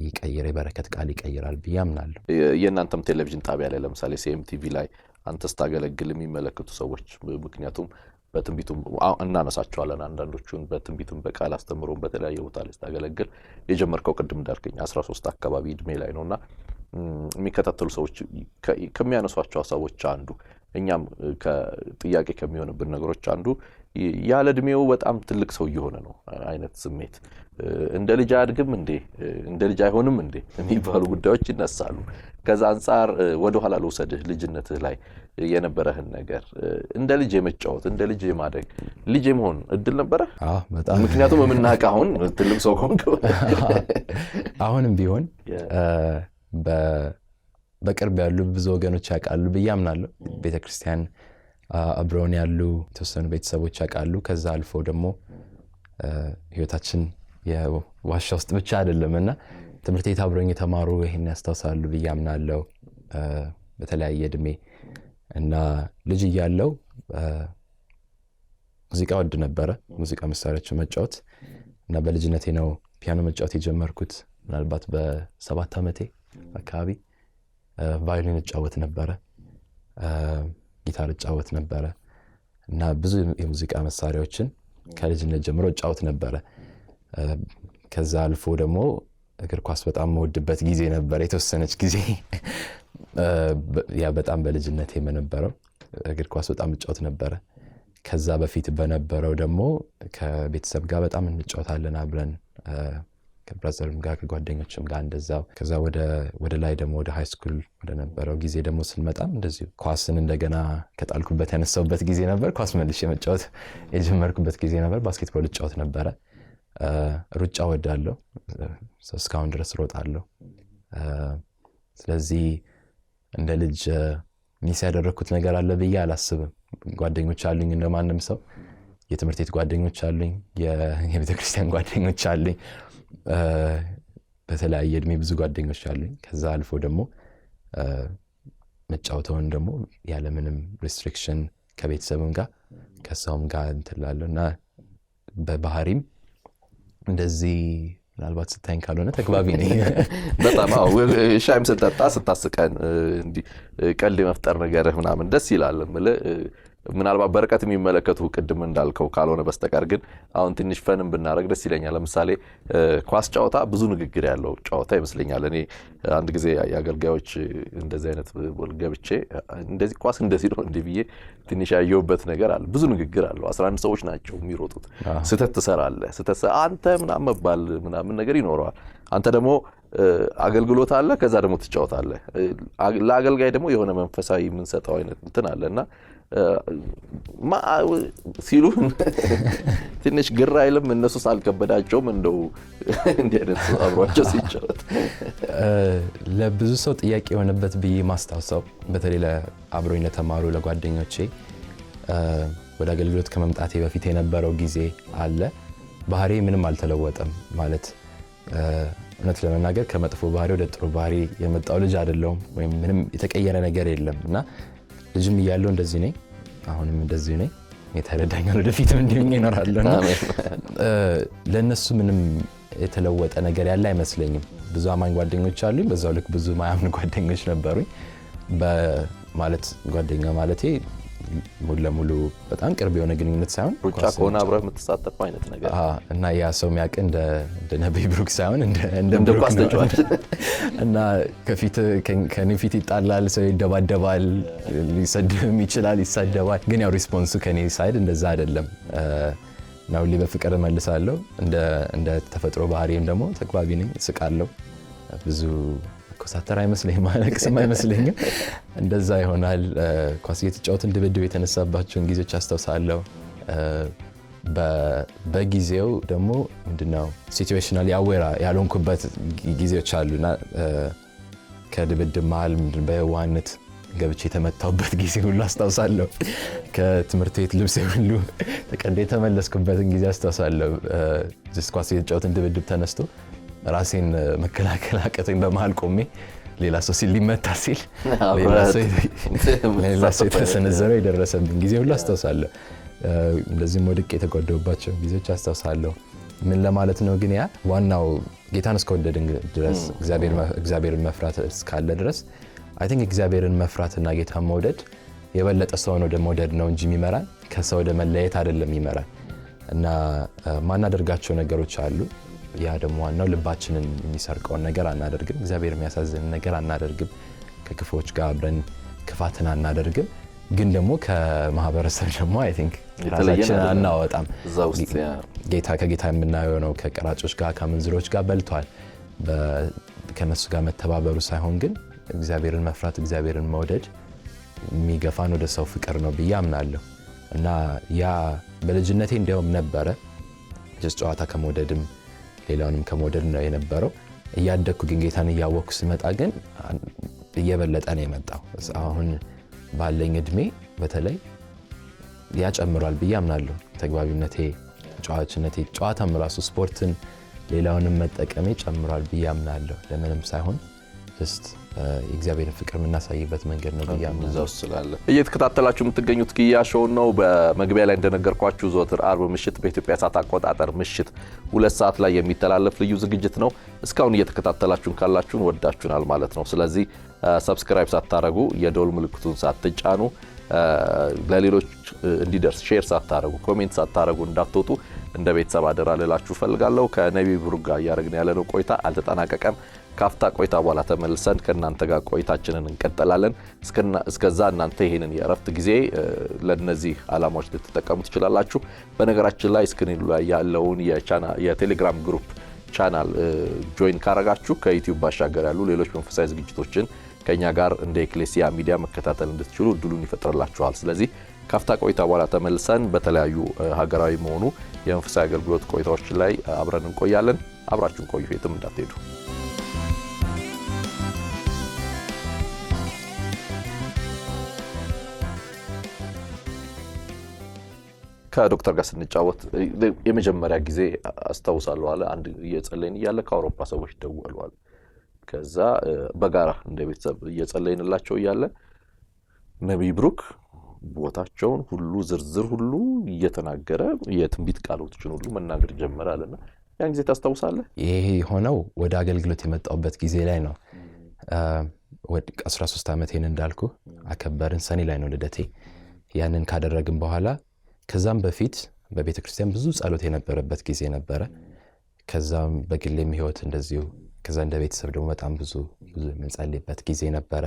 ይቀይር፣ የበረከት ቃል ይቀይራል ብዬ አምናለሁ። የእናንተም ቴሌቪዥን ጣቢያ ላይ ለምሳሌ ሲኤምቲቪ ላይ አንተ ስታገለግል የሚመለከቱ ሰዎች ምክንያቱም በትንቢቱም እናነሳቸዋለን አንዳንዶቹን በትንቢቱም በቃል አስተምሮም በተለያየ ቦታ ላይ ስታገለግል የጀመርከው ቅድም እንዳልከኝ 13 አካባቢ እድሜ ላይ ነውና የሚከታተሉ ሰዎች ከሚያነሷቸው ሀሳቦች አንዱ እኛም ከጥያቄ ከሚሆንብን ነገሮች አንዱ ያለ እድሜው በጣም ትልቅ ሰው እየሆነ ነው አይነት ስሜት። እንደ ልጅ አያድግም እንዴ እንደ ልጅ አይሆንም እንዴ የሚባሉ ጉዳዮች ይነሳሉ። ከዛ አንፃር ወደ ኋላ ልውሰድህ፣ ልጅነትህ ላይ የነበረህን ነገር እንደ ልጅ የመጫወት እንደ ልጅ የማደግ ልጅ የመሆን እድል ነበረ? በጣም ምክንያቱም የምናውቅ አሁን ትልቅ ሰው ሆንክ። አሁንም ቢሆን በቅርብ ያሉ ብዙ ወገኖች ያውቃሉ ብዬ አምናለሁ። ቤተክርስቲያን አብረውን ያሉ የተወሰኑ ቤተሰቦች ያውቃሉ። ከዛ አልፎ ደግሞ ህይወታችን የዋሻ ውስጥ ብቻ አይደለምና ትምህርት ቤት አብረውኝ የተማሩ ይሄን ያስታውሳሉ ብዬ አምናለሁ በተለያየ እድሜ። እና ልጅ እያለሁ ሙዚቃ ወድ ነበረ፣ ሙዚቃ መሳሪያዎችን መጫወት እና በልጅነቴ ነው ፒያኖ መጫወት የጀመርኩት። ምናልባት በ7 ዓመቴ አካባቢ ቫዮሊን እጫወት ነበረ፣ ጊታር እጫወት ነበረ እና ብዙ የሙዚቃ መሳሪያዎችን ከልጅነት ጀምሮ እጫወት ነበረ። ከዛ አልፎ ደግሞ እግር ኳስ በጣም መወድበት ጊዜ ነበር የተወሰነች ጊዜ። ያ በጣም በልጅነቴ የነበረው እግር ኳስ በጣም እጫወት ነበረ። ከዛ በፊት በነበረው ደግሞ ከቤተሰብ ጋር በጣም እንጫወታለን አብረን፣ ከብራዘርም ጋር ከጓደኞችም ጋር እንደዛው። ከዛ ወደ ላይ ደግሞ ወደ ሃይ ስኩል ወደ ነበረው ጊዜ ደግሞ ስንመጣም እንደዚሁ ኳስን እንደገና ከጣልኩበት ያነሳውበት ጊዜ ነበር። ኳስ መልሼ መጫወት የጀመርኩበት ጊዜ ነበር። ባስኬትቦል እጫወት ነበረ። ሩጫ ወዳለሁ፣ እስካሁን ድረስ ሮጣለሁ። ስለዚህ እንደ ልጅ ሚስ ያደረኩት ነገር አለ ብዬ አላስብም። ጓደኞች አሉኝ እንደማንም ሰው፣ የትምህርት ቤት ጓደኞች አሉኝ፣ የቤተክርስቲያን ጓደኞች አሉኝ፣ በተለያየ እድሜ ብዙ ጓደኞች አሉኝ። ከዛ አልፎ ደግሞ መጫወተውን ደግሞ ያለምንም ሪስትሪክሽን ከቤተሰብም ጋር ከሰውም ጋር እንትላለሁ እና በባህሪም እንደዚህ ምናልባት ስታይን ካልሆነ ተግባቢ ነኝ በጣም። ሻይም ስጠጣ ስታስቀን እንዲህ ቀልድ የመፍጠር ነገርህ ምናምን ደስ ይላል። ምናልባት በርቀት የሚመለከቱ ቅድም እንዳልከው ካልሆነ በስተቀር ግን አሁን ትንሽ ፈንም ብናደርግ ደስ ይለኛል። ለምሳሌ ኳስ ጨዋታ ብዙ ንግግር ያለው ጨዋታ ይመስለኛል። እኔ አንድ ጊዜ የአገልጋዮች እንደዚህ አይነት ገብቼ እንደዚህ ኳስ እንደዚህ ነው እንዲህ ብዬ ትንሽ ያየሁበት ነገር አለ። ብዙ ንግግር አለው። 11 ሰዎች ናቸው የሚሮጡት። ስህተት ትሰራለህ፣ አንተ ምናምን መባል ምናምን ነገር ይኖረዋል። አንተ ደግሞ አገልግሎት አለ፣ ከዛ ደግሞ ትጫወታለህ። ለአገልጋይ ደግሞ የሆነ መንፈሳዊ የምንሰጠው አይነት እንትን አለና ሲሉ ትንሽ ግራ አይልም? እነሱ ሳልከበዳቸውም እንደው እንዲህ አይነት አብሯቸው ሲጫወት ለብዙ ሰው ጥያቄ የሆነበት ብዬ ማስታወሰው በተለይ ለአብሮኝ ለተማሩ ለጓደኞቼ ወደ አገልግሎት ከመምጣቴ በፊት የነበረው ጊዜ አለ። ባህሪ ምንም አልተለወጠም ማለት እውነት ለመናገር ከመጥፎ ባህሪ ወደ ጥሩ ባህሪ የመጣው ልጅ አይደለሁም፣ ወይም ምንም የተቀየረ ነገር የለም እና ልጅም እያለሁ እንደዚህ ነኝ፣ አሁንም እንደዚህ ነኝ። የተረዳኛል ወደፊትም እንዲሆን ይኖራለሁ። ለእነሱ ምንም የተለወጠ ነገር ያለ አይመስለኝም። ብዙ አማኝ ጓደኞች አሉኝ፣ በዛው ልክ ብዙ ማያምኑ ጓደኞች ነበሩኝ። ማለት ጓደኛ ማለቴ ሙሉ ለሙሉ በጣም ቅርብ የሆነ ግንኙነት ሳይሆን ሩጫ ከሆነ አብረህ የምትሳተፈው አይነት ነገር እና ያ ሰው የሚያውቅ እንደ ነብይ ብሩክ ሳይሆን እንደ ኳስ ተጫዋች እና ከኔ ፊት ይጣላል፣ ሰው ይደባደባል፣ ሊሰድብም ይችላል፣ ይሳደባል። ግን ያው ሪስፖንሱ ከኔ ሳይድ እንደዛ አይደለም እና ሁሌ በፍቅር መልሳለሁ። እንደ ተፈጥሮ ባህሪም ደግሞ ተግባቢ ነኝ፣ እስቃለሁ። ብዙ ኮሳተር አይመስለኝም፣ ማለቅስም አይመስለኝም። እንደዛ ይሆናል። ኳስ እየተጫወትን ድብድብ የተነሳባቸውን ጊዜዎች አስታውሳለሁ። በጊዜው ደግሞ ምንድነው ሲቹዌሽናል ያዌራ ያልሆንኩበት ጊዜዎች አሉና ከድብድብ መሀል በዋነት ገብቼ የተመታውበት ጊዜ ሁሉ አስታውሳለሁ። ከትምህርት ቤት ልብሴ ሁሉ ተቀዶ የተመለስኩበትን ጊዜ አስታውሳለሁ። ኳስ እየተጫወትን ድብድብ ተነስቶ ራሴን መከላከል አቅቶኝ በመሃል ቆሜ ሌላ ሰው ሊመታ ሲል ሌላ ሰው የተሰነዘረው የደረሰብኝ ጊዜ ሁሉ አስታውሳለሁ። እንደዚህም ወድቄ የተጎዳሁባቸው ጊዜዎች አስታውሳለሁ። ምን ለማለት ነው ግን ያ ዋናው ጌታን እስከወደድን ድረስ እግዚአብሔርን መፍራት እስካለ ድረስ አይ ቲንክ እግዚአብሔርን መፍራትና ጌታን መውደድ የበለጠ ሰውን ወደ መውደድ ነው እንጂ የሚመራን ከሰው ወደ መለየት አይደለም የሚመራን። እና ማናደርጋቸው ነገሮች አሉ። ያ ደግሞ ዋናው ልባችንን የሚሰርቀውን ነገር አናደርግም፣ እግዚአብሔር የሚያሳዝንን ነገር አናደርግም፣ ከክፉዎች ጋር አብረን ክፋትን አናደርግም። ግን ደግሞ ከማህበረሰብ ደግሞ አይ ቲንክ ራሳችን አናወጣም። ከጌታ የምናየው ነው። ከቀራጮች ጋር ከመንዝሮች ጋር በልቷል። ከነሱ ጋር መተባበሩ ሳይሆን ግን እግዚአብሔርን መፍራት እግዚአብሔርን መውደድ የሚገፋን ወደ ሰው ፍቅር ነው ብዬ አምናለሁ። እና ያ በልጅነቴ እንዲያውም ነበረ ጨዋታ ከመውደድም ሌላውንም ከመውደድ ነው የነበረው። እያደግኩ ግን ጌታን እያወቅኩ ሲመጣ ግን እየበለጠ ነው የመጣው። አሁን ባለኝ እድሜ በተለይ ያጨምሯል ብዬ አምናለሁ። ተግባቢነቴ፣ ጨዋችነቴ፣ ጨዋታም ራሱ ስፖርትን ሌላውንም መጠቀሜ ጨምሯል ብዬ አምናለሁ። ለምንም ሳይሆን just የእግዚአብሔርን ፍቅር የምናሳይበት መንገድ ነው ብዬ አምናለሁ። እየተከታተላችሁ የምትገኙት ኪያ ሾው ነው። በመግቢያ ላይ እንደነገርኳችሁ ዘወትር አርብ ምሽት በኢትዮጵያ ሰዓት አቆጣጠር ምሽት 2 ሰዓት ላይ የሚተላለፍ ልዩ ዝግጅት ነው። እስካሁን እየተከታተላችሁን ካላችሁን ወዳችሁናል ማለት ነው። ስለዚህ ሰብስክራይብ ሳታረጉ የደወል ምልክቱን ሳትጫኑ ለሌሎች እንዲደርስ ሼር ሳታረጉ ኮሜንት ሳታረጉ እንዳትወጡ እንደ ቤተሰብ አደራ ልላችሁ ፈልጋለሁ። ከነቢይ ብሩክ ጋር እያደረግን ያለነው ቆይታ አልተጠናቀቀም። ካፍታ ቆይታ በኋላ ተመልሰን ከእናንተ ጋር ቆይታችንን እንቀጥላለን። እስከዛ እናንተ ይሄንን የእረፍት ጊዜ ለነዚህ ዓላማዎች ልትጠቀሙ ትችላላችሁ። በነገራችን ላይ ስክሪኑ ላይ ያለውን የቴሌግራም ግሩፕ ቻናል ጆይን ካረጋችሁ ከዩቲዩብ ባሻገር ያሉ ሌሎች መንፈሳዊ ዝግጅቶችን ከኛ ጋር እንደ ኤክሌሲያ ሚዲያ መከታተል እንድትችሉ እድሉን ይፈጥርላችኋል። ስለዚህ ካፍታ ቆይታ በኋላ ተመልሰን በተለያዩ ሀገራዊ መሆኑ የመንፈሳዊ አገልግሎት ቆይታዎች ላይ አብረን እንቆያለን። አብራችሁን ቆዩ፣ የትም እንዳትሄዱ። ከዶክተር ጋር ስንጫወት የመጀመሪያ ጊዜ አስታውሳለሁ አለ አንድ እየጸለይን እያለ ከአውሮፓ ሰዎች ደወሉ አለ። ከዛ በጋራ እንደ ቤተሰብ እየጸለይንላቸው እያለ ነቢይ ብሩክ ቦታቸውን ሁሉ ዝርዝር ሁሉ እየተናገረ የትንቢት ቃሎችን ሁሉ መናገር ጀመረ አለና ያን ጊዜ ታስታውሳለህ? ይሄ ሆነው ወደ አገልግሎት የመጣውበት ጊዜ ላይ ነው። ወደ 13 ዓመቴን እንዳልኩ አከበርን። ሰኔ ላይ ነው ልደቴ። ያንን ካደረግን በኋላ ከዛም በፊት በቤተክርስቲያን ብዙ ጸሎት የነበረበት ጊዜ ነበረ። ከዛም በግሌም ህይወት እንደዚሁ ከዛ እንደ ቤተሰብ ደግሞ በጣም ብዙ የምንጸልይበት ጊዜ ነበረ።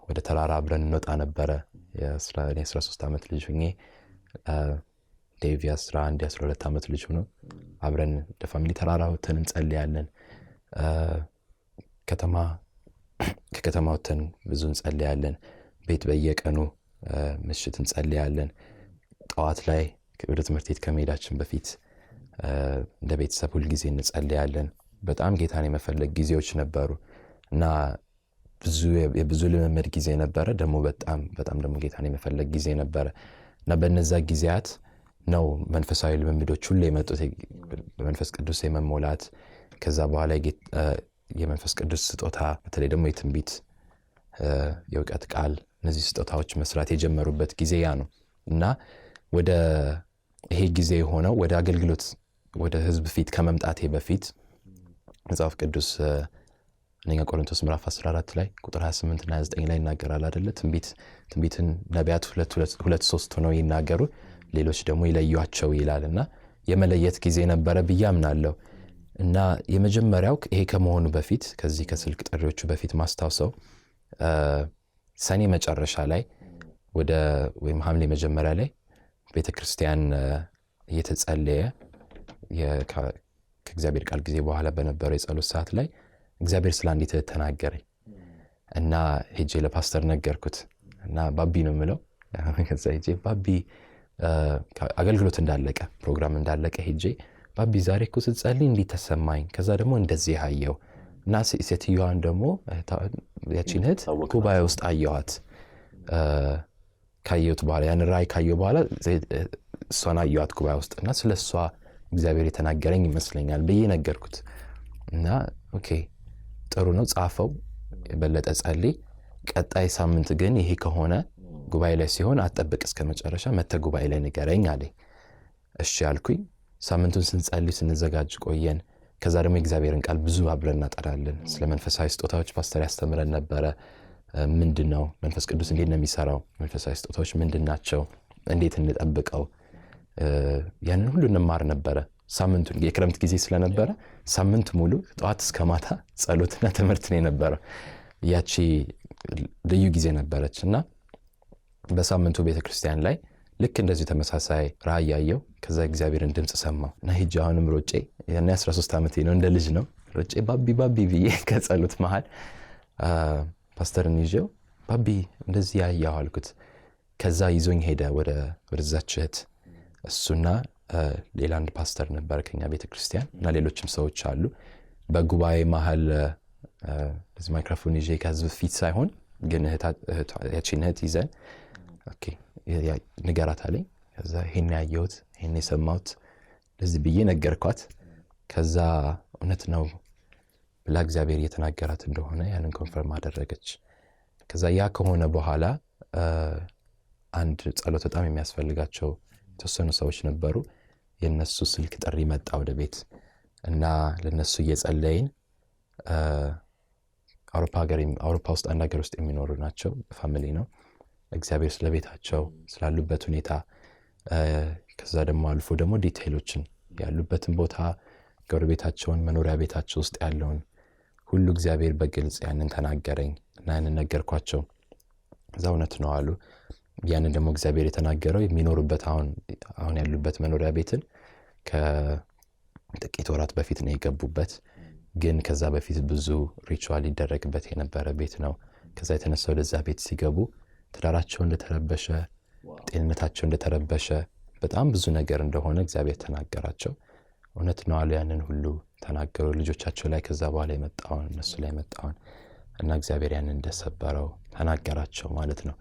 ወደ ተራራ አብረን እንወጣ ነበረ። የ13 ዓመት ልጅ ሆኜ ዴቭ 11 12 ዓመት ልጅ ሆኖ አብረን እንደ ፋሚሊ ተራራ ወጥተን እንጸልያለን። ከከተማ ወጥተን ብዙ እንጸልያለን። ቤት በየቀኑ ምሽት እንጸልያለን። ጠዋት ላይ ወደ ትምህርት ቤት ከመሄዳችን በፊት እንደ ቤተሰብ ሁል ጊዜ እንጸልያለን። በጣም ጌታን የመፈለግ ጊዜዎች ነበሩ እና ብዙ ልምምድ ጊዜ ነበረ። ደግሞ በጣም ደግሞ ጌታን የመፈለግ ጊዜ ነበረ እና በእነዛ ጊዜያት ነው መንፈሳዊ ልምምዶች ሁሉ የመጡት። በመንፈስ ቅዱስ የመሞላት ከዛ በኋላ የመንፈስ ቅዱስ ስጦታ በተለይ ደግሞ የትንቢት የእውቀት ቃል እነዚህ ስጦታዎች መስራት የጀመሩበት ጊዜ ያ ነው እና ወደ ይሄ ጊዜ ሆነው ወደ አገልግሎት ወደ ህዝብ ፊት ከመምጣቴ በፊት መጽሐፍ ቅዱስ አንደኛ ቆሮንቶስ ምዕራፍ 14 ላይ ቁጥር 28 እና 29 ላይ ይናገራል አይደለ? ትንቢትን ነቢያት 2-3 ሆነው ይናገሩ ሌሎች ደግሞ ይለዩአቸው ይላልና የመለየት ጊዜ ነበረ ብዬ አምናለሁ። እና የመጀመሪያው ይሄ ከመሆኑ በፊት ከዚህ ከስልክ ጥሪዎቹ በፊት ማስታወሰው ሰኔ መጨረሻ ላይ ወይም ሐምሌ መጀመሪያ ላይ ቤተክርስቲያን እየተጸለየ ከእግዚአብሔር ቃል ጊዜ በኋላ በነበረው የጸሎት ሰዓት ላይ እግዚአብሔር ስለ አንዲት ተናገረኝ እና ሄጄ ለፓስተር ነገርኩት እና ባቢ ነው የምለው። ከዛ ሄጄ ባቢ አገልግሎት እንዳለቀ ፕሮግራም እንዳለቀ ሄጄ ባቢ ዛሬ እኮ ስትጸልይ እንዲህ ተሰማኝ። ከዛ ደግሞ እንደዚህ አየው እና ሴትዮዋን ደግሞ ያቺን እህት ጉባኤ ውስጥ አየዋት። ካየሁት በኋላ ያን ራእይ ካየሁ በኋላ እሷን አየዋት ጉባኤ ውስጥ እና ስለሷ እግዚአብሔር የተናገረኝ ይመስለኛል ብዬ ነገርኩት እና ኦኬ ጥሩ ነው ጻፈው የበለጠ ጸልይ። ቀጣይ ሳምንት ግን ይሄ ከሆነ ጉባኤ ላይ ሲሆን አጠብቅ እስከ መጨረሻ መተ ጉባኤ ላይ ንገረኝ አለኝ። እሺ አልኩኝ። ሳምንቱን ስንጸልይ ስንዘጋጅ ቆየን። ከዛ ደግሞ የእግዚአብሔርን ቃል ብዙ አብረን እናጠራለን። ስለ መንፈሳዊ ስጦታዎች ፓስተር ያስተምረን ነበረ። ምንድነው መንፈስ ቅዱስ እንዴት ነው የሚሰራው? መንፈሳዊ ስጦታዎች ምንድናቸው? እንዴት እንጠብቀው? ያንን ሁሉ እንማር ነበረ። ሳምንቱን የክረምት ጊዜ ስለነበረ ሳምንት ሙሉ ጠዋት እስከ ማታ ጸሎትና ትምህርት ነው የነበረው። ያቺ ልዩ ጊዜ ነበረችና በሳምንቱ ቤተክርስቲያን ላይ ልክ እንደዚህ ተመሳሳይ ራእይ ያየው። ከዛ እግዚአብሔርን ድምጽ ሰማው እና ሂጅ አሁንም ሮጬ ያኔ 13 ዓመቴ ነው እንደ ልጅ ነው ሮጬ ባቢ ብዬ ከጸሎት መሃል ፓስተርን ይዤው ባቢ እንደዚህ ያያው አልኩት። ከዛ ይዞኝ ሄደ ወደዛች እህት። እሱና ሌላ አንድ ፓስተር ነበር ከኛ ቤተክርስቲያን እና ሌሎችም ሰዎች አሉ። በጉባኤ መሃል እዚህ ማይክሮፎን ይዤ ከህዝብ ፊት ሳይሆን ግን ያቺን እህት ይዘን ኦኬ ንገራት አለኝ። ከዛ ይሄን ያየሁት ይሄን የሰማሁት ለዚህ ብዬ ነገርኳት። ከዛ እውነት ነው ብላ እግዚአብሔር እየተናገራት እንደሆነ ያንን ኮንፈርም አደረገች። ከዛ ያ ከሆነ በኋላ አንድ ጸሎት በጣም የሚያስፈልጋቸው የተወሰኑ ሰዎች ነበሩ። የነሱ ስልክ ጥሪ መጣ ወደ ቤት እና ለነሱ እየጸለይን አውሮፓ ውስጥ አንድ ሀገር ውስጥ የሚኖሩ ናቸው። ፋሚሊ ነው። እግዚአብሔር ስለቤታቸው ስላሉበት ሁኔታ ከዛ ደግሞ አልፎ ደግሞ ዲቴይሎችን ያሉበትን ቦታ ጎረቤታቸውን መኖሪያ ቤታቸው ውስጥ ያለውን ሁሉ እግዚአብሔር በግልጽ ያንን ተናገረኝ እና ያንን ነገርኳቸው። ከዛ እውነት ነው አሉ። ያንን ደግሞ እግዚአብሔር የተናገረው የሚኖሩበት አሁን ያሉበት መኖሪያ ቤትን ከጥቂት ወራት በፊት ነው የገቡበት። ግን ከዛ በፊት ብዙ ሪቹዋል ይደረግበት የነበረ ቤት ነው። ከዛ የተነሳ ወደዛ ቤት ሲገቡ ትዳራቸው እንደተረበሸ፣ ጤንነታቸው እንደተረበሸ፣ በጣም ብዙ ነገር እንደሆነ እግዚአብሔር ተናገራቸው። እውነት ነው አሉ። ያንን ሁሉ ተናገሩ። ልጆቻቸው ላይ ከዛ በኋላ የመጣውን እነሱ ላይ የመጣውን እና እግዚአብሔር ያንን እንደሰበረው ተናገራቸው ማለት ነው።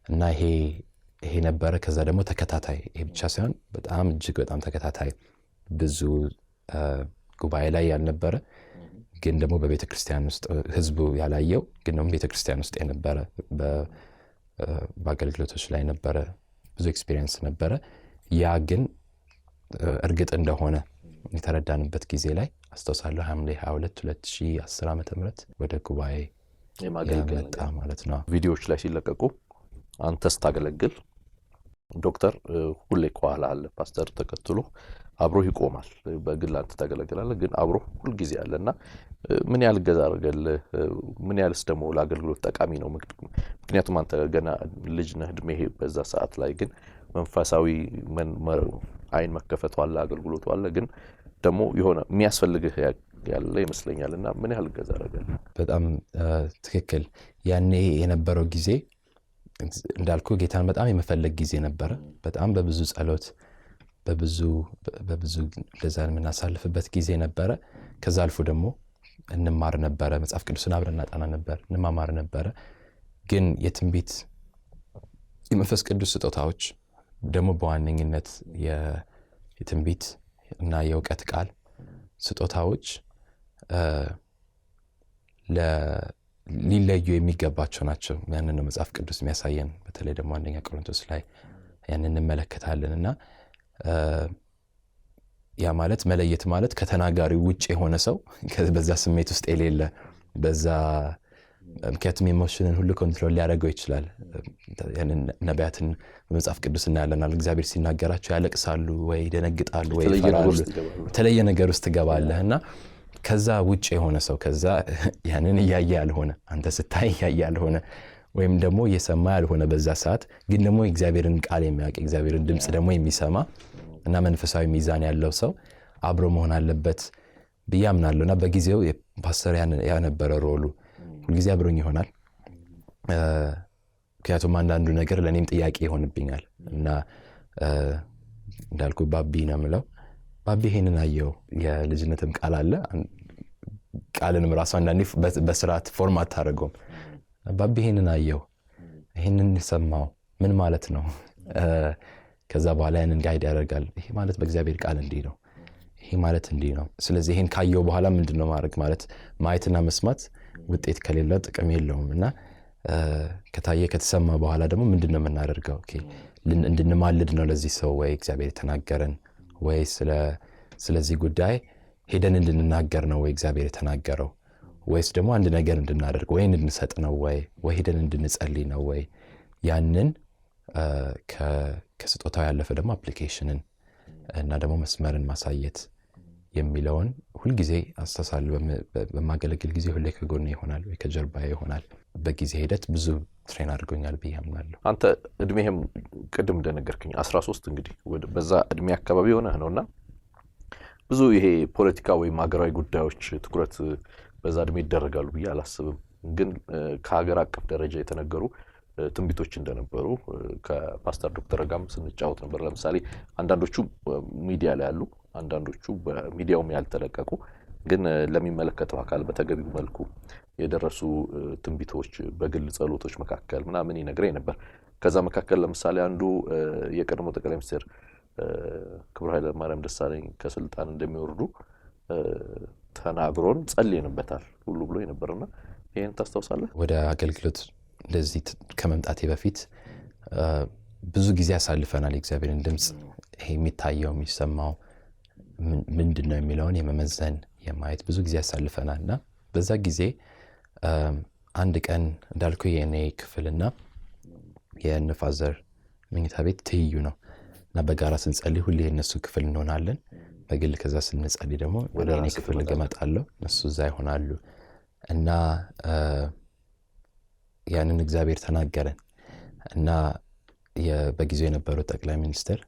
እና ይሄ ነበረ። ከዛ ደግሞ ተከታታይ ይሄ ብቻ ሳይሆን በጣም እጅግ በጣም ተከታታይ ብዙ ጉባኤ ላይ ያልነበረ ግን ደግሞ በቤተክርስቲያን ውስጥ ህዝቡ ያላየው ግን ደግሞ ቤተክርስቲያን ውስጥ የነበረ በአገልግሎቶች ላይ ነበረ ብዙ ኤክስፒሪየንስ ነበረ። ያ ግን እርግጥ እንደሆነ የተረዳንበት ጊዜ ላይ አስተውሳለሁ። ሐምሌ 22 2010 ዓ.ም ወደ ጉባኤ የመጣ ማለት ነው። ቪዲዮዎች ላይ ሲለቀቁ አንተ ስታገለግል ዶክተር ሁሌ ከኋላ አለ፣ ፓስተር ተከትሎ አብሮ ይቆማል። በግል አንተ ታገለግላለህ፣ ግን አብሮ ሁሉ ጊዜ አለና ምን ያህል ገዛ አድርገልህ፣ ምን ያህልስ ደግሞ ለአገልግሎት ጠቃሚ ነው? ምክንያቱም አንተ ገና ልጅ ነህ፣ እድሜ በዛ ሰዓት ላይ ግን መንፈሳዊ አይን መከፈቱ አለ፣ አገልግሎቱ አለ፣ ግን ደግሞ የሆነ የሚያስፈልግህ ያለ ይመስለኛልና ምን ያህል ገዛ አድርገልህ? በጣም ትክክል። ያኔ የነበረው ጊዜ እንዳልኩ ጌታን በጣም የመፈለግ ጊዜ ነበረ። በጣም በብዙ ጸሎት በብዙ እንደዛ የምናሳልፍበት ጊዜ ነበረ። ከዛ አልፎ ደግሞ እንማር ነበረ፣ መጽሐፍ ቅዱስን አብረን እናጠና ነበር፣ እንማማር ነበረ። ግን የትንቢት የመንፈስ ቅዱስ ስጦታዎች ደግሞ በዋነኝነት የትንቢት እና የእውቀት ቃል ስጦታዎች ሊለዩ የሚገባቸው ናቸው። ያንን ነው መጽሐፍ ቅዱስ የሚያሳየን። በተለይ ደግሞ አንደኛ ቆሮንቶስ ላይ ያንን እንመለከታለን። እና ያ ማለት መለየት ማለት ከተናጋሪው ውጭ የሆነ ሰው በዛ ስሜት ውስጥ የሌለ በዛ ምክንያቱም ኢሞሽንን ሁሉ ኮንትሮል ሊያደርገው ይችላል። ያንን ነቢያትን በመጽሐፍ ቅዱስ እናያለናል። እግዚአብሔር ሲናገራቸው ያለቅሳሉ ወይ ይደነግጣሉ ወይ ይፈራሉ። የተለየ ነገር ውስጥ ትገባለህ እና ከዛ ውጭ የሆነ ሰው ከዛ ያንን እያየ ያልሆነ አንተ ስታይ እያየ ያልሆነ ወይም ደግሞ እየሰማ ያልሆነ በዛ ሰዓት ግን ደግሞ እግዚአብሔርን ቃል የሚያውቅ እግዚአብሔርን ድምፅ ደግሞ የሚሰማ እና መንፈሳዊ ሚዛን ያለው ሰው አብሮ መሆን አለበት ብዬ አምናለሁ። እና በጊዜው ፓስተር ያነበረ ሮሉ ሁልጊዜ አብሮኝ ይሆናል። ምክንያቱም አንዳንዱ ነገር ለእኔም ጥያቄ ይሆንብኛል እና እንዳልኩ ባቢ ነው የምለው። ባቢ ይሄንን አየው። የልጅነትም ቃል አለ። ቃልንም ራሱ አንዳንዴ በስርዓት ፎርማት ታደርገውም። ባቢ ይሄንን አየው፣ ይሄንን ሰማው፣ ምን ማለት ነው? ከዛ በኋላ ያንን ጋይድ ያደርጋል። ይሄ ማለት በእግዚአብሔር ቃል እንዲህ ነው፣ ይሄ ማለት እንዲህ ነው። ስለዚህ ይሄን ካየው በኋላ ምንድነው ማድረግ ማለት? ማየትና መስማት ውጤት ከሌለው ጥቅም የለውም እና ከታየ ከተሰማ በኋላ ደግሞ ምንድነው የምናደርገው? ኦኬ እንድንማልድ ነው ለዚህ ሰው ወይ እግዚአብሔር የተናገረን ወይ ስለዚህ ጉዳይ ሄደን እንድንናገር ነው ወይ እግዚአብሔር የተናገረው? ወይስ ደግሞ አንድ ነገር እንድናደርግ ወይ እንድንሰጥ ነው ወይ ሄደን እንድንጸልይ ነው ወይ? ያንን ከስጦታው ያለፈ ደግሞ አፕሊኬሽንን እና ደግሞ መስመርን ማሳየት የሚለውን ሁልጊዜ አስተሳሰብ በማገለግል ጊዜ ሁሌ ከጎኔ ይሆናል ወይ ከጀርባዬ ይሆናል። በጊዜ ሂደት ብዙ ትሬን አድርጎኛል ብዬ አምናለሁ። አንተ እድሜህም ቅድም እንደነገርከኝ 13 እንግዲህ በዛ እድሜ አካባቢ ሆነህ ነውና ብዙ ይሄ ፖለቲካ ወይም ሀገራዊ ጉዳዮች ትኩረት በዛ እድሜ ይደረጋሉ ብዬ አላስብም። ግን ከሀገር አቀፍ ደረጃ የተነገሩ ትንቢቶች እንደነበሩ ከፓስተር ዶክተር ጋም ስንጫወት ነበር። ለምሳሌ አንዳንዶቹ ሚዲያ ላይ ያሉ፣ አንዳንዶቹ በሚዲያውም ያልተለቀቁ ግን ለሚመለከተው አካል በተገቢው መልኩ የደረሱ ትንቢቶች በግል ጸሎቶች መካከል ምናምን ይነግረኝ ነበር። ከዛ መካከል ለምሳሌ አንዱ የቀድሞ ጠቅላይ ሚኒስትር ክቡር ኃይለማርያም ደሳለኝ ከስልጣን እንደሚወርዱ ተናግሮን ጸልየንበታል ሁሉ ብሎ ነበርና ይሄን ታስታውሳለህ? ወደ አገልግሎት እንደዚህ ከመምጣቴ በፊት ብዙ ጊዜ አሳልፈናል። የእግዚአብሔርን ድምፅ ይሄ የሚታየው የሚሰማው ምንድነው የሚለውን የመመዘን የማየት ብዙ ጊዜ አሳልፈናልና በዛ ጊዜ አንድ ቀን እንዳልኩ የኔ ክፍልና የነፋዘር መኝታ ቤት ትይዩ ነው እና በጋራ ስንጸልይ ሁሌ የነሱ ክፍል እንሆናለን በግል። ከዛ ስንጸልይ ደግሞ ወደ እኔ ክፍል እገመጣለሁ፣ እነሱ እዛ ይሆናሉ እና ያንን እግዚአብሔር ተናገረን እና በጊዜው የነበሩት ጠቅላይ ሚኒስትር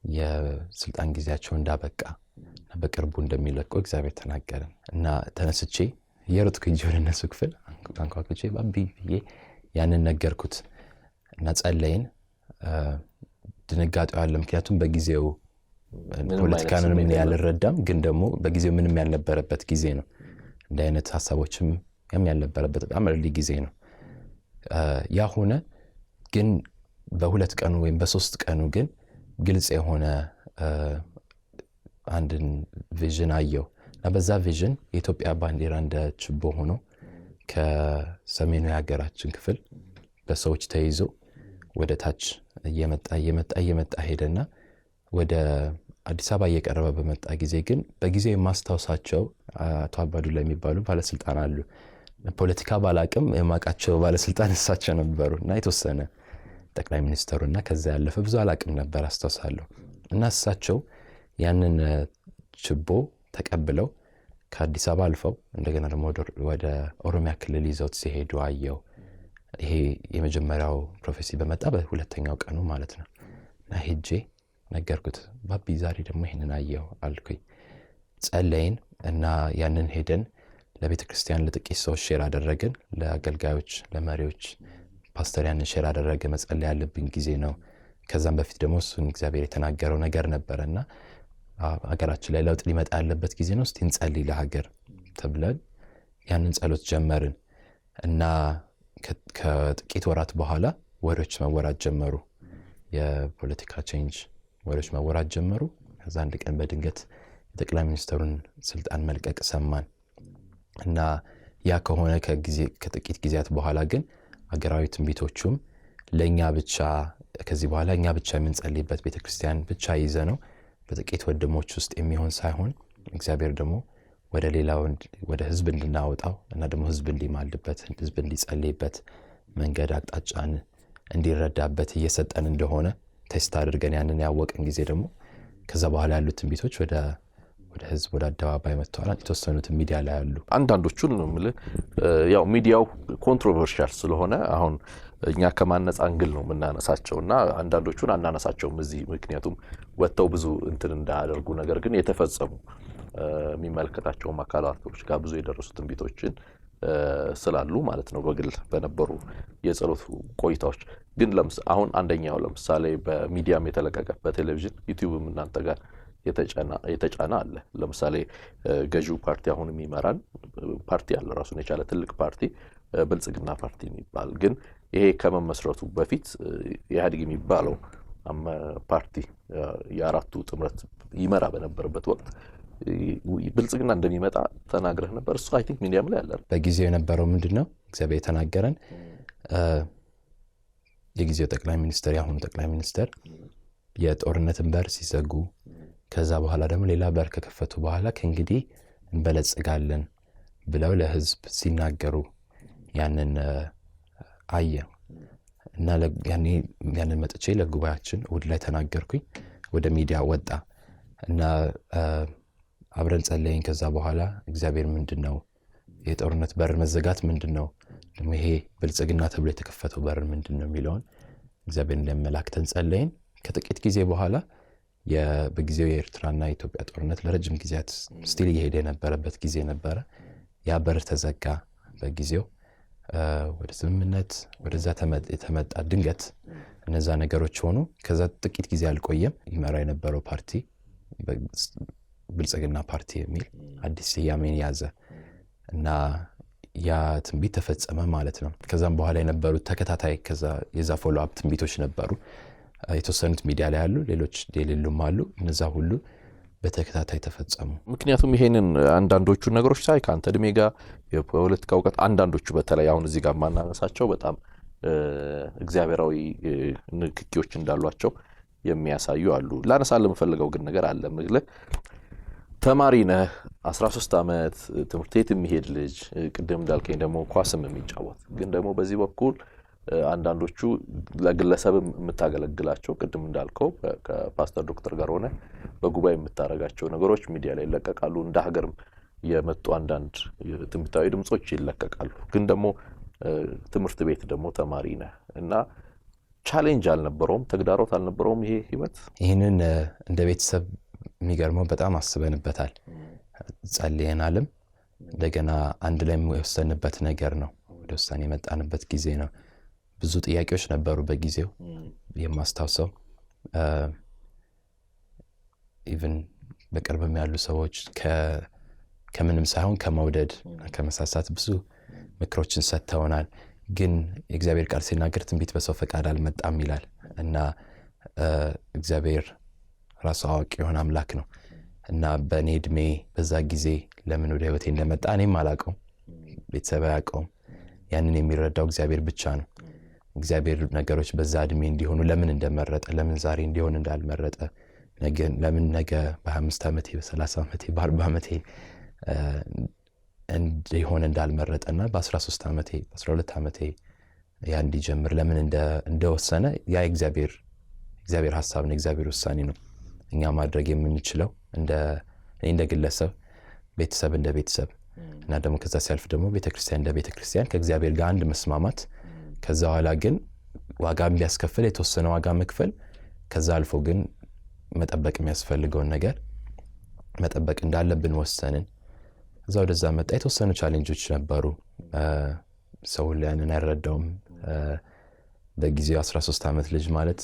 የስልጣን ጊዜያቸው እንዳበቃ በቅርቡ እንደሚለቁ እግዚአብሔር ተናገረን እና ተነስቼ የሮጥኩኝ ወደ እነሱ ክፍል አንኳኩቼ ባቢ ብዬ ያንን ነገርኩት እና ጸለይን። ድንጋጤው አለ፣ ምክንያቱም በጊዜው ፖለቲካንም ያልረዳም፣ ግን ደግሞ በጊዜው ምንም ያልነበረበት ጊዜ ነው። እንደ አይነት ሀሳቦችም ያልነበረበት በጣም እርሊ ጊዜ ነው። ያ ሆነ። ግን በሁለት ቀኑ ወይም በሶስት ቀኑ ግን ግልጽ የሆነ አንድን ቪዥን አየው እና በዛ ቪዥን የኢትዮጵያ ባንዲራ እንደ ችቦ ሆኖ ከሰሜኑ የሀገራችን ክፍል በሰዎች ተይዞ ወደ ታች እየመጣ ሄደና ወደ አዲስ አበባ እየቀረበ በመጣ ጊዜ ግን በጊዜው የማስታወሳቸው አቶ አባዱላ የሚባሉ ባለስልጣን አሉ። ፖለቲካ ባላቅም የማቃቸው ባለስልጣን እሳቸው ነበሩ እና የተወሰነ ጠቅላይ ሚኒስትሩና ከዛ ያለፈ ብዙ አላቅም ነበር አስታውሳለሁ። እና እሳቸው ያንን ችቦ ተቀብለው ከአዲስ አበባ አልፈው እንደገና ደግሞ ወደ ኦሮሚያ ክልል ይዘውት ሲሄዱ አየው። ይሄ የመጀመሪያው ፕሮፌሲ በመጣ በሁለተኛው ቀኑ ማለት ነው። እና ሄጄ ነገርኩት፣ ባቢ ዛሬ ደግሞ ይሄንን አየው አልኩኝ። ጸለይን እና ያንን ሄደን ለቤተ ክርስቲያን ለጥቂት ሰዎች ሼር አደረግን፣ ለአገልጋዮች ለመሪዎች ፓስተር ያንን ሼር አደረገ። መጸለይ ያለብን ጊዜ ነው። ከዛም በፊት ደግሞ እሱን እግዚአብሔር የተናገረው ነገር ነበረና ሀገራችን ላይ ለውጥ ሊመጣ ያለበት ጊዜ ነው፣ እስቲ እንጸልይ ለሀገር ተብለን ያንን ጸሎት ጀመርን እና ከጥቂት ወራት በኋላ ወሬዎች መወራት ጀመሩ። የፖለቲካ ቼንጅ ወሬዎች መወራት ጀመሩ። ከዛ አንድ ቀን በድንገት የጠቅላይ ሚኒስትሩን ስልጣን መልቀቅ ሰማን እና ያ ከሆነ ከጥቂት ጊዜያት በኋላ ግን ሀገራዊ ትንቢቶቹም ለኛ ብቻ ከዚህ በኋላ እኛ ብቻ የምንጸልይበት ቤተክርስቲያን ብቻ ይዘ ነው በጥቂት ወንድሞች ውስጥ የሚሆን ሳይሆን እግዚአብሔር ደግሞ ወደ ሌላው ወደ ህዝብ እንድናወጣው እና ደግሞ ህዝብ እንዲማልበት ህዝብ እንዲጸልይበት መንገድ አቅጣጫን እንዲረዳበት እየሰጠን እንደሆነ ቴስት አድርገን ያንን ያወቅን ጊዜ ደግሞ ከዛ በኋላ ያሉት ትንቢቶች ወደ ህዝብ ወደ አደባባይ መጥተዋል። የተወሰኑት ሚዲያ ላይ ያሉ አንዳንዶቹን ነው የምልህ። ያው ሚዲያው ኮንትሮቨርሻል ስለሆነ አሁን እኛ ከማነጽ አንግል ነው የምናነሳቸውና አንዳንዶቹን አናነሳቸውም እዚህ፣ ምክንያቱም ወጥተው ብዙ እንትን እንዳያደርጉ። ነገር ግን የተፈጸሙ የሚመለከታቸውም አካላቶች ጋር ብዙ የደረሱ ትንቢቶችን ስላሉ ማለት ነው በግል በነበሩ የጸሎት ቆይታዎች። ግን አሁን አንደኛው ለምሳሌ በሚዲያም የተለቀቀ በቴሌቪዥን ዩቲዩብም እናንተ ጋር የተጫና አለ። ለምሳሌ ገዢው ፓርቲ አሁን የሚመራን ፓርቲ አለ፣ ራሱን የቻለ ትልቅ ፓርቲ ብልጽግና ፓርቲ የሚባል። ግን ይሄ ከመመስረቱ በፊት ኢህአዴግ የሚባለው ፓርቲ የአራቱ ጥምረት ይመራ በነበረበት ወቅት ብልጽግና እንደሚመጣ ተናግረህ ነበር። እሱ አይ ቲንክ ሚዲያም ላይ አለ። በጊዜው የነበረው ምንድነው እግዚአብሔር የተናገረን የጊዜው ጠቅላይ ሚኒስትር ያሁኑ ጠቅላይ ሚኒስትር የጦርነትን በር ሲዘጉ ከዛ በኋላ ደግሞ ሌላ በር ከከፈቱ በኋላ ከእንግዲህ እንበለጽጋለን ብለው ለህዝብ ሲናገሩ ያንን አየ እና ያንን መጥቼ ለጉባኤያችን እሑድ ላይ ተናገርኩኝ። ወደ ሚዲያ ወጣ እና አብረን ጸለይን። ከዛ በኋላ እግዚአብሔር ምንድነው የጦርነት በር መዘጋት ምንድነው ደግሞ ይሄ ብልጽግና ተብሎ የተከፈተው በር ምንድነው የሚለውን እግዚአብሔር እንደመላክተን ጸለይን። ከጥቂት ጊዜ በኋላ በጊዜው የኤርትራና የኢትዮጵያ ጦርነት ለረጅም ጊዜያት ስቲል እየሄደ የነበረበት ጊዜ ነበረ። ያ በር ተዘጋ በጊዜው ወደ ስምምነት ወደዛ የተመጣ ድንገት እነዛ ነገሮች ሆኑ። ከዛ ጥቂት ጊዜ አልቆየም ይመራ የነበረው ፓርቲ ብልጽግና ፓርቲ የሚል አዲስ ስያሜን ያዘ እና ያ ትንቢት ተፈጸመ ማለት ነው። ከዛም በኋላ የነበሩት ተከታታይ የዛ ፎሎ አፕ ትንቢቶች ነበሩ። የተወሰኑት ሚዲያ ላይ አሉ፣ ሌሎች የሌሉም አሉ። እነዛ ሁሉ በተከታታይ ተፈጸሙ። ምክንያቱም ይሄንን አንዳንዶቹ ነገሮች ሳይ ከአንተ እድሜ ጋር የፖለቲካ እውቀት አንዳንዶቹ በተለይ አሁን እዚህ ጋር ማናነሳቸው በጣም እግዚአብሔራዊ ንክኪዎች እንዳሏቸው የሚያሳዩ አሉ። ላነሳልህ የምፈልገው ግን ነገር አለ። ተማሪ ነህ፣ 13 ዓመት ትምህርት ቤት የሚሄድ ልጅ፣ ቅድም እንዳልከኝ ደግሞ ኳስም የሚጫወት ግን ደግሞ በዚህ በኩል አንዳንዶቹ ለግለሰብ የምታገለግላቸው ቅድም እንዳልከው ከፓስተር ዶክተር ጋር ሆነ በጉባኤ የምታረጋቸው ነገሮች ሚዲያ ላይ ይለቀቃሉ። እንደ ሀገርም የመጡ አንዳንድ ትንቢታዊ ድምጾች ይለቀቃሉ። ግን ደግሞ ትምህርት ቤት ደግሞ ተማሪ ነህ እና ቻሌንጅ አልነበረውም? ተግዳሮት አልነበረውም ይሄ ህይወት? ይህንን እንደ ቤተሰብ የሚገርመው በጣም አስበንበታል፣ ጸልየናልም። እንደገና አንድ ላይ የወሰንበት ነገር ነው። ወደ ውሳኔ የመጣንበት ጊዜ ነው። ብዙ ጥያቄዎች ነበሩ በጊዜው የማስታውሰው። ኢቭን በቅርብም ያሉ ሰዎች ከምንም ሳይሆን ከመውደድ ከመሳሳት ብዙ ምክሮችን ሰጥተውናል። ግን የእግዚአብሔር ቃል ሲናገር ትንቢት በሰው ፈቃድ አልመጣም ይላል እና እግዚአብሔር ራሱ አዋቂ የሆነ አምላክ ነው እና በእኔ ዕድሜ በዛ ጊዜ ለምን ወደ ህይወቴ እንደመጣ እኔም አላውቀውም፣ ቤተሰብ አያውቀውም። ያንን የሚረዳው እግዚአብሔር ብቻ ነው። እግዚአብሔር ነገሮች በዛ ዕድሜ እንዲሆኑ ለምን እንደመረጠ፣ ለምን ዛሬ እንዲሆን እንዳልመረጠ፣ ለምን ነገ በ25 ዓመቴ በ30 ዓመቴ በ40 ዓመቴ እንዲሆን እንዳልመረጠና በ13 ዓመቴ በ12 ዓመቴ ያ እንዲጀምር ለምን እንደወሰነ ያ እግዚአብሔር ሐሳብ ነው፣ እግዚአብሔር ውሳኔ ነው። እኛ ማድረግ የምንችለው እንደ ግለሰብ፣ ቤተሰብ እንደ ቤተሰብ እና ደግሞ ከዛ ሲያልፍ ደግሞ ቤተክርስቲያን እንደ ቤተክርስቲያን ከእግዚአብሔር ጋር አንድ መስማማት፣ ከዛ በኋላ ግን ዋጋ ቢያስከፍል የተወሰነ ዋጋ መክፈል፣ ከዛ አልፎ ግን መጠበቅ የሚያስፈልገውን ነገር መጠበቅ እንዳለብን ወሰንን። እዛ ወደዛ መጣ። የተወሰኑ ቻሌንጆች ነበሩ። ሰው ሁሉ ያንን አይረዳውም። በጊዜው 13 ዓመት ልጅ ማለት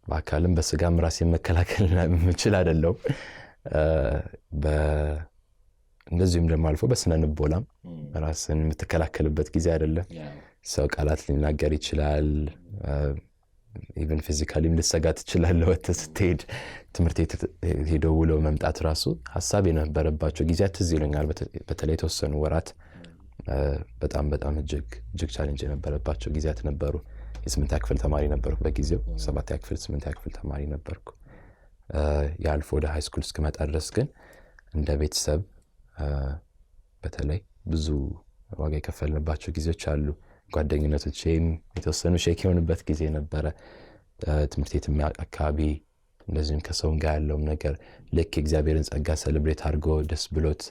በአካልም በስጋም ራሴን መከላከል የምችል አይደለሁም። እንደዚሁም ደግሞ አልፎ በስነ ልቦናም ራስን የምትከላከልበት ጊዜ አይደለም። ሰው ቃላት ሊናገር ይችላል። ኢቨን ፊዚካሊም ልትሰጋ ትችላለህ። ወጥተህ ስትሄድ ትምህርት ሄዶ ውሎ መምጣት ራሱ ሀሳብ የነበረባቸው ጊዜያት ትዝ ይሉኛል። በተለይ የተወሰኑ ወራት በጣም በጣም እጅግ ቻሌንጅ የነበረባቸው ጊዜያት ነበሩ። የ8ኛ ክፍል ተማሪ ነበርኩ በጊዜው። 7ኛ ክፍል 8ኛ ክፍል ተማሪ ነበርኩ። ያልፎ ወደ ሃይ ስኩል እስክመጣ ድረስ ግን እንደ ቤተሰብ በተለይ ብዙ ዋጋ የከፈልንባቸው ጊዜዎች አሉ። ጓደኝነቶቼም የተወሰኑ ሼክ የሆኑበት ጊዜ ነበረ። ትምህርት ቤት አካባቢ እንደዚህም ከሰው ጋር ያለውም ነገር ልክ እግዚአብሔርን ጸጋ ሴሌብሬት አድርጎ ደስ ብሎት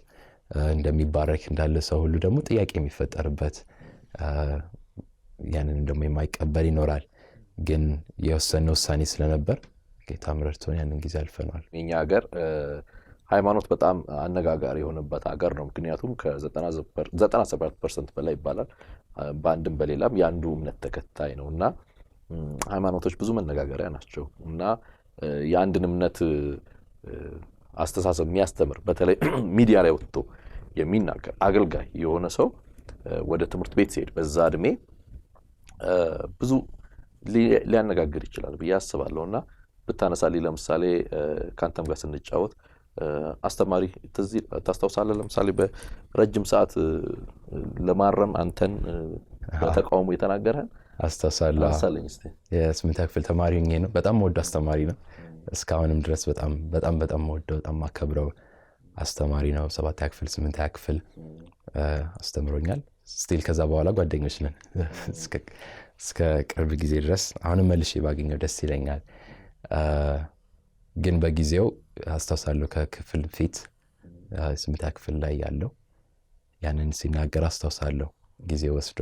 እንደሚባረክ እንዳለ ሰው ሁሉ ደግሞ ጥያቄ የሚፈጠርበት ያንን ደግሞ የማይቀበል ይኖራል። ግን የወሰነው ውሳኔ ስለነበር ጌታ ምረድቶን ያንን ጊዜ አልፈናል። የኛ ሀገር ሃይማኖት በጣም አነጋጋሪ የሆነበት ሀገር ነው። ምክንያቱም ከ97% በላይ ይባላል በአንድም በሌላም የአንዱ እምነት ተከታይ ነው እና ሃይማኖቶች ብዙ መነጋገሪያ ናቸው እና የአንድን እምነት አስተሳሰብ የሚያስተምር በተለይ ሚዲያ ላይ ወጥቶ የሚናገር አገልጋይ የሆነ ሰው ወደ ትምህርት ቤት ሲሄድ በዛ ዕድሜ ብዙ ሊያነጋግር ይችላል ብዬ አስባለሁ እና ብታነሳልኝ ለምሳሌ ካንተም ጋር ስንጫወት አስተማሪ ታስታውሳለህ? ለምሳሌ በረጅም ሰዓት ለማረም አንተን በተቃውሞ የተናገረን አስታውሳለሁ። የ8ኛ ክፍል ተማሪ ሆኜ ነው። በጣም ወዶ አስተማሪ ነው። እስካሁንም ድረስ በጣም ወዶ በጣም ማከብረው አስተማሪ ነው። 7ኛ ክፍል 8ኛ ክፍል አስተምሮኛል። ስቲል ከዛ በኋላ ጓደኞች ነን እስከ ቅርብ ጊዜ ድረስ። አሁንም መልሼ ባገኘው ደስ ይለኛል። ግን በጊዜው አስታውሳለሁ ከክፍል ፊት 8ኛ ክፍል ላይ ያለው ያንን ሲናገር አስታውሳለሁ ጊዜ ወስዶ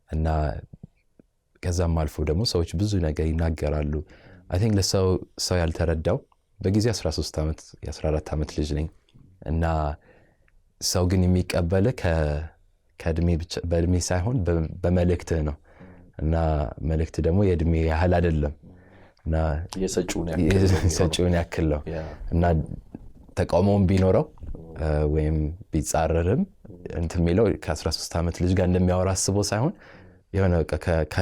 እና ከዛም አልፎ ደግሞ ሰዎች ብዙ ነገር ይናገራሉ። አይ ቲንክ ለሰው ያልተረዳው በጊዜ 13 ዓመት የ14 ዓመት ልጅ ነኝ እና ሰው ግን የሚቀበል በእድሜ ሳይሆን በመልእክትህ ነው እና መልእክት ደግሞ የእድሜ ያህል አይደለም እና የሰጪውን ያክል ነው እና ተቃውሞም ቢኖረው ወይም ቢጻረርም እንትን የሚለው ከ13 ዓመት ልጅ ጋር እንደሚያወራ አስቦ ሳይሆን የሆነ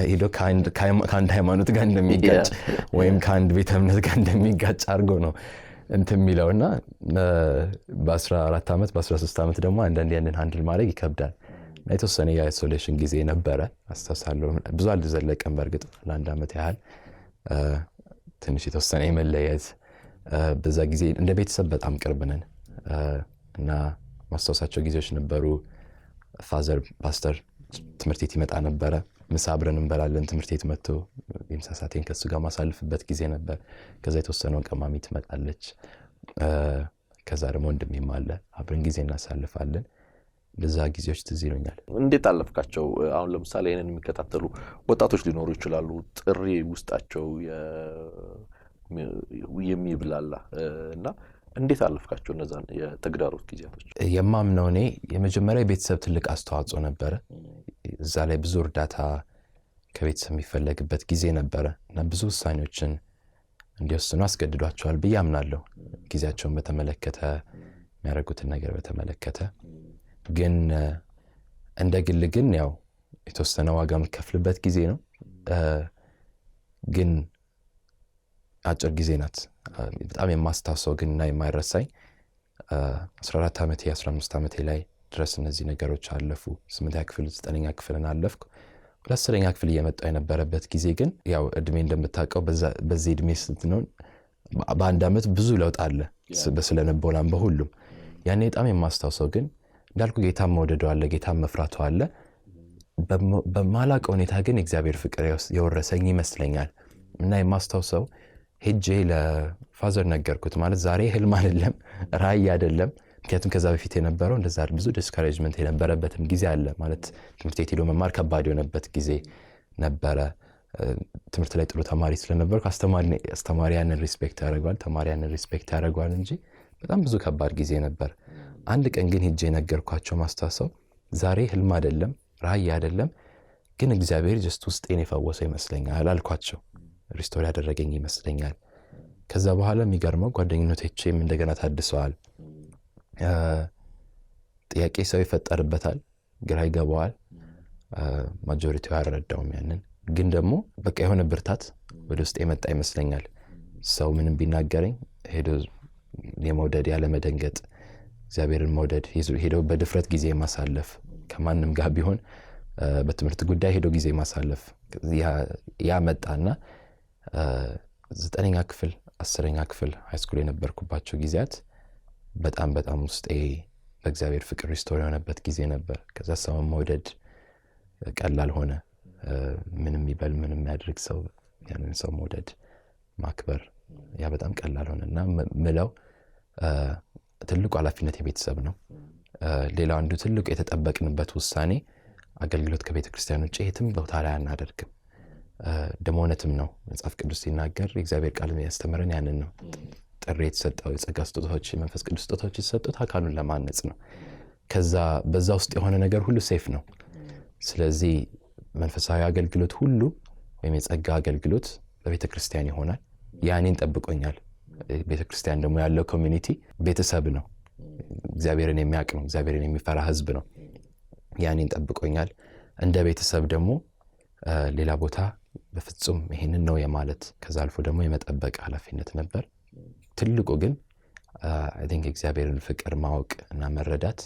ሄዶ ከአንድ ሃይማኖት ጋር እንደሚጋጭ ወይም ከአንድ ቤተ እምነት ጋር እንደሚጋጭ አድርጎ ነው እንትን የሚለውና በ14 ዓመት በ13 ዓመት ደግሞ አንዳንድ ያንን ሃንድል ማድረግ ይከብዳል እና የተወሰነ የአይሶሌሽን ጊዜ ነበረ አስተሳሰለሁ። ብዙ አልዘለቀም በእርግጥ ለአንድ ዓመት ያህል ትንሽ የተወሰነ የመለየት በዛ ጊዜ እንደ ቤተሰብ በጣም ቅርብ ነን እና ማስታወሳቸው ጊዜዎች ነበሩ። ፋዘር ፓስተር ትምህርት ቤት ይመጣ ነበረ፣ ምሳ አብረን እንበላለን። ትምህርት ቤት መጥቶ የምሳ ሰዓቴን ከሱ ጋር ማሳልፍበት ጊዜ ነበር። ከዛ የተወሰነው ቀማሚ ትመጣለች። ከዛ ደግሞ ወንድሜም አለ፣ አብረን ጊዜ እናሳልፋለን። ለዛ ጊዜዎች ትዝ ይሉኛል። እንዴት አለፍካቸው? አሁን ለምሳሌ እኔን የሚከታተሉ ወጣቶች ሊኖሩ ይችላሉ። ጥሪ ውስጣቸው የሚብላላ እና እንዴት አለፍካቸው እነዛን የተግዳሮት ጊዜያቶች? የማምነው እኔ የመጀመሪያ ቤተሰብ ትልቅ አስተዋጽኦ ነበረ። እዛ ላይ ብዙ እርዳታ ከቤተሰብ የሚፈለግበት ጊዜ ነበረ እና ብዙ ውሳኔዎችን እንዲወስኑ አስገድዷቸዋል ብዬ አምናለሁ። ጊዜያቸውን በተመለከተ የሚያደርጉትን ነገር በተመለከተ ግን እንደ ግል ግን ያው የተወሰነ ዋጋ የምከፍልበት ጊዜ ነው። ግን አጭር ጊዜ ናት። በጣም የማስታውሰው ግን እና የማይረሳኝ 14 ዓመቴ 15 ዓመቴ ላይ ድረስ እነዚህ ነገሮች አለፉ። 8ኛ ክፍል 9ኛ ክፍልን አለፍኩ። ወደ 10ኛ ክፍል እየመጣሁ የነበረበት ጊዜ ግን ያው እድሜ እንደምታውቀው በዚህ እድሜ ስትሆን በአንድ ዓመት ብዙ ለውጥ አለ በስለንቦናም በሁሉም። ያኔ በጣም የማስታውሰው ግን እንዳልኩ ጌታን መውደዱ አለ፣ ጌታን መፍራቱ አለ። በማላውቀው ሁኔታ ግን እግዚአብሔር ፍቅር የወረሰኝ ይመስለኛል እና የማስታውሰው ሄጄ ለፋዘር ነገርኩት። ማለት ዛሬ ህልም አይደለም ራእይ አይደለም። ምክንያቱም ከዛ በፊት የነበረው እንደዛ ብዙ ዲስካሬጅመንት የነበረበትም ጊዜ አለ። ማለት ትምህርት ቤት ሄዶ መማር ከባድ የሆነበት ጊዜ ነበረ። ትምህርት ላይ ጥሩ ተማሪ ስለነበርኩ አስተማሪ ያንን ሪስፔክት ያደርገዋል፣ ተማሪ ያንን ሪስፔክት ያደርገዋል እንጂ በጣም ብዙ ከባድ ጊዜ ነበር። አንድ ቀን ግን ሄጄ ነገርኳቸው። ማስታወሰው ዛሬ ህልም አይደለም ራእይ አይደለም፣ ግን እግዚአብሔር ጀስት ውስጤን የፈወሰው ይመስለኛል አልኳቸው። ሪስቶር ያደረገኝ ይመስለኛል። ከዛ በኋላ የሚገርመው ጓደኝነቶቼም እንደገና ታድሰዋል። ጥያቄ ሰው ይፈጠርበታል፣ ግራ ይገባዋል። ማጆሪቲው አልረዳውም ያንን። ግን ደግሞ በቃ የሆነ ብርታት ወደ ውስጥ የመጣ ይመስለኛል። ሰው ምንም ቢናገረኝ ሄዶ የመውደድ ያለመደንገጥ፣ እግዚአብሔርን መውደድ፣ ሄዶ በድፍረት ጊዜ ማሳለፍ፣ ከማንም ጋር ቢሆን በትምህርት ጉዳይ ሄዶ ጊዜ ማሳለፍ ያ መጣና 9ኛ ክፍል 10ኛ ክፍል ሃይስኩል የነበርኩባቸው ጊዜያት በጣም በጣም ውስጤ በእግዚአብሔር ፍቅር ሪስቶር የሆነበት ጊዜ ነበር። ከዛ ሰውን መውደድ ቀላል ሆነ። ምንም ይበል ምንም ያድርግ ሰው ያንን ሰው መውደድ ማክበር ያ በጣም ቀላል ሆነና ምለው ትልቁ ኃላፊነት የቤተሰብ ነው። ሌላው አንዱ ትልቁ የተጠበቅንበት ውሳኔ አገልግሎት ከቤተ ክርስቲያን ውጪ የትም ቦታ ላይ አናደርግም። ደሞ እውነትም ነው። መጽሐፍ ቅዱስ ሲናገር የእግዚአብሔር ቃል ያስተምረን ያንን ነው። ጥሪ የተሰጠው የጸጋ ስጦታዎች የመንፈስ ቅዱስ ስጦታዎች የተሰጡት አካሉን ለማነጽ ነው። ከዛ በዛ ውስጥ የሆነ ነገር ሁሉ ሴፍ ነው። ስለዚህ መንፈሳዊ አገልግሎት ሁሉ ወይም የጸጋ አገልግሎት በቤተ ክርስቲያን ይሆናል። ያኔን ጠብቆኛል። ቤተ ክርስቲያን ደግሞ ያለው ኮሚኒቲ ቤተሰብ ነው። እግዚአብሔርን የሚያውቅ ነው። እግዚአብሔርን የሚፈራ ህዝብ ነው። ያኔን ጠብቆኛል። እንደ ቤተሰብ ደግሞ ሌላ ቦታ በፍጹም ይሄንን ነው የማለት ከዛ አልፎ ደግሞ የመጠበቅ ኃላፊነት ነበር። ትልቁ ግን አይ ቲንክ እግዚአብሔርን ፍቅር ማወቅ እና መረዳት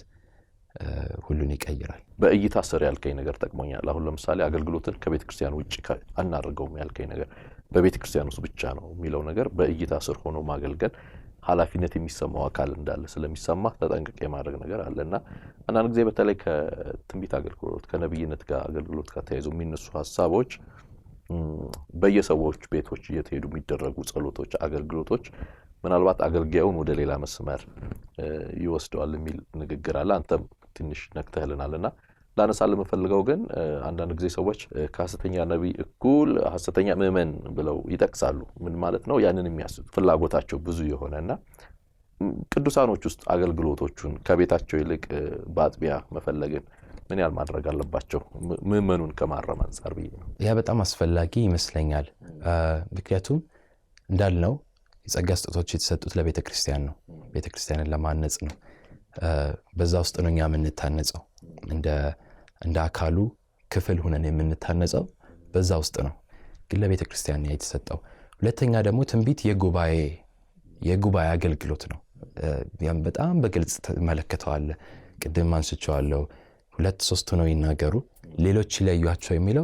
ሁሉን ይቀይራል። በእይታ ስር ያልከኝ ነገር ጠቅሞኛል። አሁን ለምሳሌ አገልግሎትን ከቤተ ክርስቲያን ውጪ አናደርገውም ያልከኝ ነገር በቤተ ክርስቲያን ውስጥ ብቻ ነው የሚለው ነገር በእይታ ስር ሆኖ ማገልገል ኃላፊነት የሚሰማው አካል እንዳለ ስለሚሰማ ተጠንቅቄ ማድረግ ነገር አለና አንዳንድ ጊዜ በተለይ ከትንቢት አገልግሎት ከነብይነት ጋር አገልግሎት ጋር ተያይዞ የሚነሱ ሐሳቦች በየሰዎች ቤቶች እየተሄዱ የሚደረጉ ጸሎቶች፣ አገልግሎቶች ምናልባት አገልጋዩን ወደ ሌላ መስመር ይወስደዋል የሚል ንግግር አለ። አንተም ትንሽ ነክተህልናልና ላነሳልህ የምፈልገው ግን አንዳንድ ጊዜ ሰዎች ከሐሰተኛ ነቢይ እኩል ሐሰተኛ ምእመን ብለው ይጠቅሳሉ። ምን ማለት ነው? ያንን የሚያስቡ ፍላጎታቸው ብዙ የሆነና ቅዱሳኖች ውስጥ አገልግሎቶቹን ከቤታቸው ይልቅ በአጥቢያ መፈለግን ምን ያህል ማድረግ አለባቸው ምእመኑን ከማረም አንጻር ብዬ ነው። ያ በጣም አስፈላጊ ይመስለኛል። ምክንያቱም እንዳልነው የጸጋ ስጦታዎች የተሰጡት ለቤተ ክርስቲያን ነው፣ ቤተ ክርስቲያንን ለማነጽ ነው። በዛ ውስጥ ነው እኛ የምንታነጸው፣ እንደ አካሉ ክፍል ሆነን የምንታነጸው በዛ ውስጥ ነው። ግን ለቤተ ክርስቲያን ያ የተሰጠው። ሁለተኛ ደግሞ ትንቢት የጉባኤ አገልግሎት ነው። ያም በጣም በግልጽ ተመለከተዋለህ። ቅድም አንስቼዋለሁ። 2-3 ሆነው ይናገሩ ሌሎች ይለዩአቸው የሚለው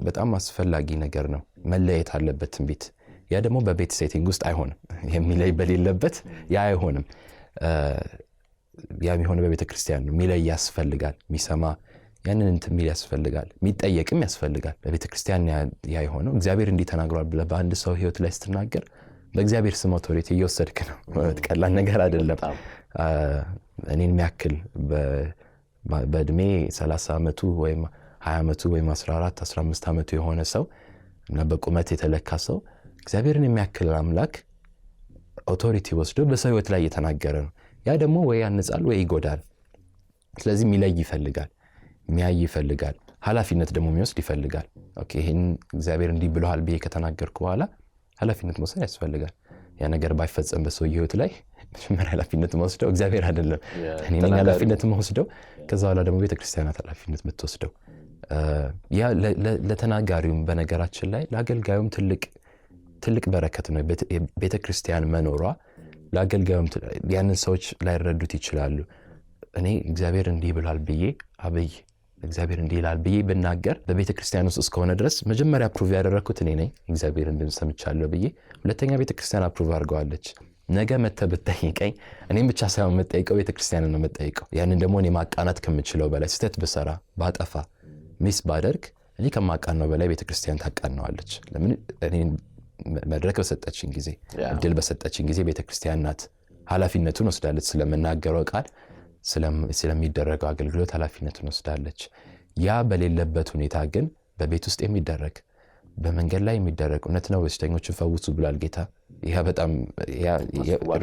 በጣም አስፈላጊ ነገር ነው። መለየት አለበት ትንቢት። ያ ደግሞ በቤት ሴቲንግ ውስጥ አይሆንም። የሚለይ በሌለበት ያ አይሆንም። ያ የሚሆነው በቤተ ክርስቲያን ነው። የሚለይ ያስፈልጋል። የሚሰማ ያንን የሚል ያስፈልጋል። የሚጠየቅም ያስፈልጋል። በቤተ ክርስቲያን ያ የሆነው እግዚአብሔር እንዲህ ተናግሯል ብለህ በአንድ ሰው ሕይወት ላይ ስትናገር በእግዚአብሔር ስም አውቶሪቲ እየወሰድክ ነው። ቀላል ነገር አይደለም። እኔን የሚያክል በእድሜ 30 ዓመቱ ወይም 20 ዓመቱ ወይም 14-15 ዓመቱ የሆነ ሰው እና በቁመት የተለካ ሰው እግዚአብሔርን የሚያክል አምላክ አውቶሪቲ ወስዶ በሰው ሕይወት ላይ እየተናገረ ነው። ያ ደግሞ ወይ ያንጻል ወይ ይጎዳል። ስለዚህ የሚለይ ይፈልጋል፣ የሚያይ ይፈልጋል፣ ኃላፊነት ደግሞ የሚወስድ ይፈልጋል። ኦኬ ይሄን እግዚአብሔር እንዲህ ብለዋል ብዬ ከተናገርኩ በኋላ ኃላፊነት መውሰድ ያስፈልጋል። ያ ነገር ባይፈጸም በሰው ሕይወት ላይ መጀመሪያ ኃላፊነት ወስደው እግዚአብሔር አይደለም እኔ ነኝ ኃላፊነት ወስደው፣ ከዛ በኋላ ደግሞ ቤተክርስቲያናት ኃላፊነት የምትወስደው። ያ ለተናጋሪውም በነገራችን ላይ ለአገልጋዩም ትልቅ በረከት ነው። ቤተክርስቲያን መኖሯ ለአገልጋዩም ያንን ሰዎች ላይረዱት ይችላሉ። እኔ እግዚአብሔር እንዲህ ብሏል ብዬ እግዚአብሔር እንዲህ ይላል ብዬ ብናገር በቤተክርስቲያን ውስጥ እስከሆነ ድረስ መጀመሪያ አፕሩቭ ያደረኩት እኔ ነኝ እግዚአብሔር እንደምሰምቻለሁ ብዬ፣ ሁለተኛ ቤተክርስቲያን አፕሩቭ አድርገዋለች። ነገ መተህ ብትጠይቀኝ እኔም ብቻ ሳይሆን የምጠይቀው ቤተክርስቲያንን ነው የምጠይቀው። ያንን ደግሞ እኔ ማቃናት ከምችለው በላይ ስህተት ብሰራ ባጠፋ ሚስ ባደርግ እኔ ከማቃናው በላይ ቤተክርስቲያን ታቃናዋለች። ለምን እኔ መድረክ በሰጠችኝ ጊዜ እድል በሰጠችኝ ጊዜ ቤተክርስቲያን ናት ኃላፊነቱን ወስዳለች። ስለምናገረው ቃል ስለሚደረገው አገልግሎት ኃላፊነቱን ወስዳለች። ያ በሌለበት ሁኔታ ግን በቤት ውስጥ የሚደረግ በመንገድ ላይ የሚደረግ እውነት ነው በሽተኞችን ፈውሱ ብሏል ጌታ። ይሄ በጣም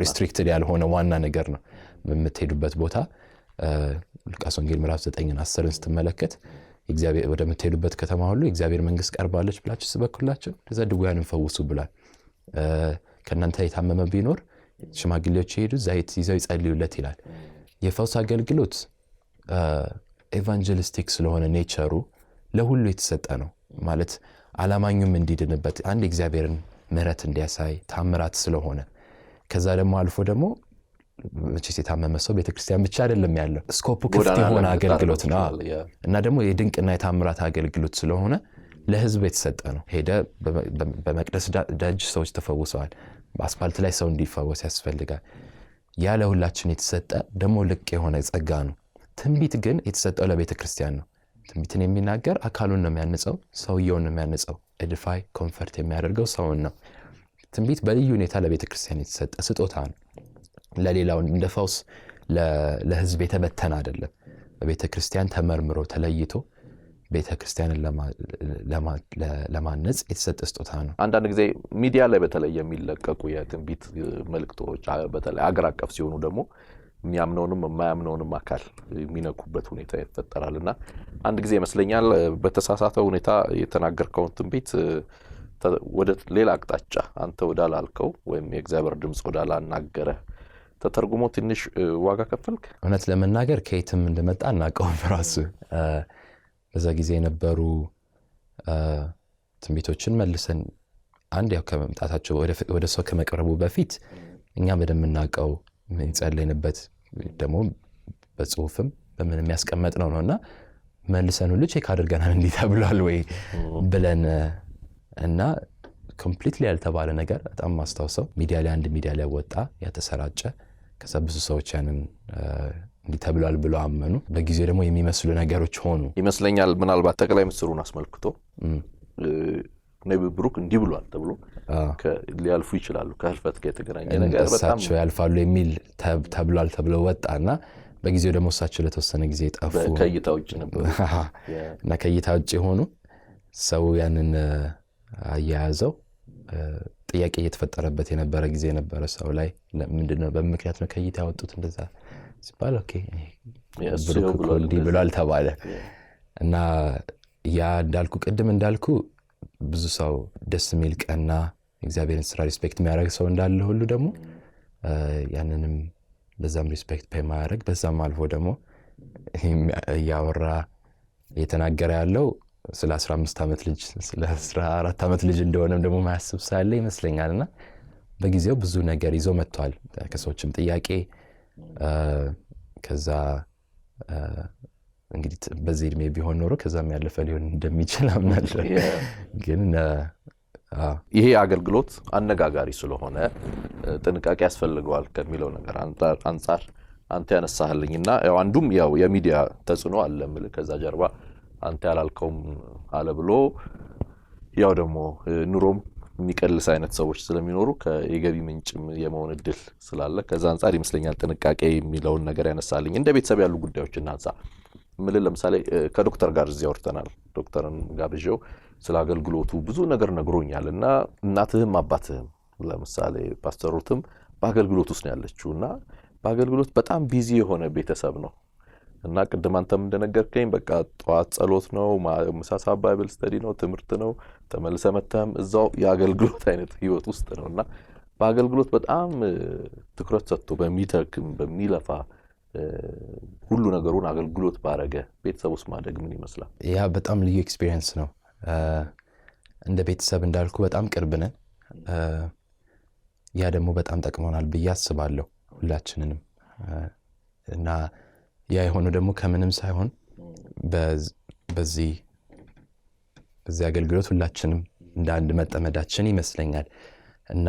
ሪስትሪክትድ ያልሆነ ዋና ነገር ነው። በምትሄዱበት ቦታ ሉቃስ ወንጌል ምዕራፍ 9-10 ስትመለከት እግዚአብሔር ወደምትሄዱበት ከተማ ሁሉ የእግዚአብሔር መንግስት ቀርባለች ብላችሁ ስበኩላቸው ከዛ ድውያንን ፈውሱ ብሏል። ከእናንተ የታመመ ቢኖር ሽማግሌዎች ይሄዱ ዘይት ይዘው ይጸልዩለት ይላል። የፈውስ አገልግሎት ኤቫንጀሊስቲክ ስለሆነ ኔቸሩ ለሁሉ የተሰጠ ነው። ማለት አላማኙም እንዲድንበት አንድ እግዚአብሔርን ምሕረት እንዲያሳይ ታምራት ስለሆነ፣ ከዛ ደግሞ አልፎ ደግሞ መቼስ የታመመ ሰው ቤተክርስቲያን ብቻ አይደለም ያለው፣ ስኮፑ ክፍት የሆነ አገልግሎት ነው እና ደግሞ የድንቅና የታምራት አገልግሎት ስለሆነ ለህዝብ የተሰጠ ነው። ሄደ በመቅደስ ደጅ ሰዎች ተፈውሰዋል። በአስፋልት ላይ ሰው እንዲፈወስ ያስፈልጋል። ያ ለሁላችን የተሰጠ ደግሞ ልቅ የሆነ ጸጋ ነው። ትንቢት ግን የተሰጠው ለቤተ ክርስቲያን ነው። ትንቢትን የሚናገር አካሉን ነው የሚያንጸው፣ ሰውየውን ነው የሚያንጸው። ኤዲፋይ ኮንፈርት የሚያደርገው ሰውን ነው። ትንቢት በልዩ ሁኔታ ለቤተ ክርስቲያን የተሰጠ ስጦታ ነው። ለሌላው እንደ ፈውስ ለህዝብ የተበተነ አይደለም። በቤተ ክርስቲያን ተመርምሮ ተለይቶ ቤተ ክርስቲያንን ለማነጽ የተሰጠ ስጦታ ነው። አንዳንድ ጊዜ ሚዲያ ላይ በተለይ የሚለቀቁ የትንቢት መልእክቶች በተለይ አገር አቀፍ ሲሆኑ ደግሞ የሚያምነውንም የማያምነውንም አካል የሚነኩበት ሁኔታ ይፈጠራልና አንድ ጊዜ ይመስለኛል በተሳሳተ ሁኔታ የተናገርከውን ትንቢት ወደ ሌላ አቅጣጫ አንተ ወዳላልከው ወይም የእግዚአብሔር ድምጽ ወዳላናገረ ተተርጉሞ ትንሽ ዋጋ ከፈልክ። እውነት ለመናገር ከየትም እንደመጣ እናውቀውም ራሱ በዛ ጊዜ የነበሩ ትንቢቶችን መልሰን አንድ ያው ከመምጣታቸው ወደ ሰው ከመቅረቡ በፊት እኛ በደንብ እናውቀው እንጸልይበት ደግሞ በጽሁፍም በምን የሚያስቀምጥ ነውና መልሰን ሁሉ ቼክ አድርገናል እንዲህ ተብሏል ወይ ብለን እና ኮምፕሊትሊ ያልተባለ ነገር በጣም ማስታወሰው ሚዲያ ላይ ወጣ ያተሰራጨ ከዛ ብዙ ሰዎች ያንን እንዲህ ተብሏል ብለው አመኑ። በጊዜው ደግሞ የሚመስሉ ነገሮች ሆኑ ይመስለኛል። ምናልባት ጠቅላይ ሚኒስትሩን አስመልክቶ ነብይ ብሩክ እንዲህ ብሏል ተብሎ ሊያልፉ ይችላሉ። ከህልፈት ጋር የተገናኘ ነገር በጣም እሳቸው ያልፋሉ የሚል ተብሏል ተብሎ ወጣና በጊዜው ደግሞ እሳቸው ለተወሰነ ጊዜ ጠፉ። ከእይታ ውጭ ነበሩ እና ከእይታ ውጭ ሆኑ። ሰው ያንን አያያዘው ጥያቄ እየተፈጠረበት የነበረ ጊዜ ነበረ ሰው ላይ ምንድነው በምክንያት ነው ከእይታ ያወጡት እንደዛ ሲባል ኦኬ ብሩክ እንዲህ ብሏል ተባለ። እና ያ ቅድም እንዳልኩ ብዙ ሰው ደስ የሚል ቀና እግዚአብሔርን ስራ ሪስፔክት የሚያደርግ ሰው እንዳለ ሁሉ ደግሞ ያንንም በዛም ሪስፔክት የማያደርግ በዛም አልፎ ደግሞ እያወራ እየተናገረ ያለው ስለ 15 ዓመት ልጅ ስለ 14 ዓመት ልጅ እንደሆነም ደግሞ ማያስብ ሳለ ይመስለኛልና በጊዜው ብዙ ነገር ይዞ መጥቷል። ከሰዎችም ጥያቄ ከዛ እንግዲህ በዚህ እድሜ ቢሆን ኖሮ ከዛም ያለፈ ሊሆን እንደሚችል አምናለሁ። ግን ይሄ አገልግሎት አነጋጋሪ ስለሆነ ጥንቃቄ ያስፈልገዋል ከሚለው ነገር አንፃር አንተ ያነሳህልኝና ያው አንዱም ያው የሚዲያ ተጽዕኖ አለ ማለት ከዛ ጀርባ አንተ ያላልከውም አለ ብሎ ያው ደግሞ ኑሮም የሚቀልስ አይነት ሰዎች ስለሚኖሩ ከየገቢ ምንጭም የመሆን እድል ስላለ ከዛ አንፃር ይመስለኛል ጥንቃቄ የሚለውን ነገር ያነሳልኝ። እንደ ቤተሰብ ያሉ ጉዳዮችን እናንሳ። ምን ለምሳሌ ከዶክተር ጋር እዚህ አውርተናል። ዶክተርን ጋብዤው ስለ አገልግሎቱ ብዙ ነገር ነግሮኛልና እናትህም አባትህም ለምሳሌ ፓስተር ሩትም በአገልግሎት ውስጥ ነው ያለችውና በአገልግሎት በጣም ቢዚ የሆነ ቤተሰብ ነው እና ቅድም አንተም እንደነገርከኝ በቃ ጧት ጸሎት ነው፣ ምሳ ሰዓት ባይብል ስተዲ ነው፣ ትምህርት ነው፣ ተመልሰ መተም እዛው የአገልግሎት አይነት ህይወት ውስጥ ነውና በአገልግሎት በጣም ትኩረት ሰጥቶ በሚተክም በሚለፋ ሁሉ ነገሩን አገልግሎት ባረገ ቤተሰብ ውስጥ ማደግ ምን ይመስላል? ያ በጣም ልዩ ኤክስፒሪየንስ ነው። እንደ ቤተሰብ እንዳልኩ በጣም ቅርብ ነን። ያ ደግሞ በጣም ጠቅሞናል ብዬ አስባለሁ ሁላችንንም። እና ያ የሆነው ደግሞ ከምንም ሳይሆን በዚህ አገልግሎት ሁላችንም እንደ አንድ መጠመዳችን ይመስለኛል። እና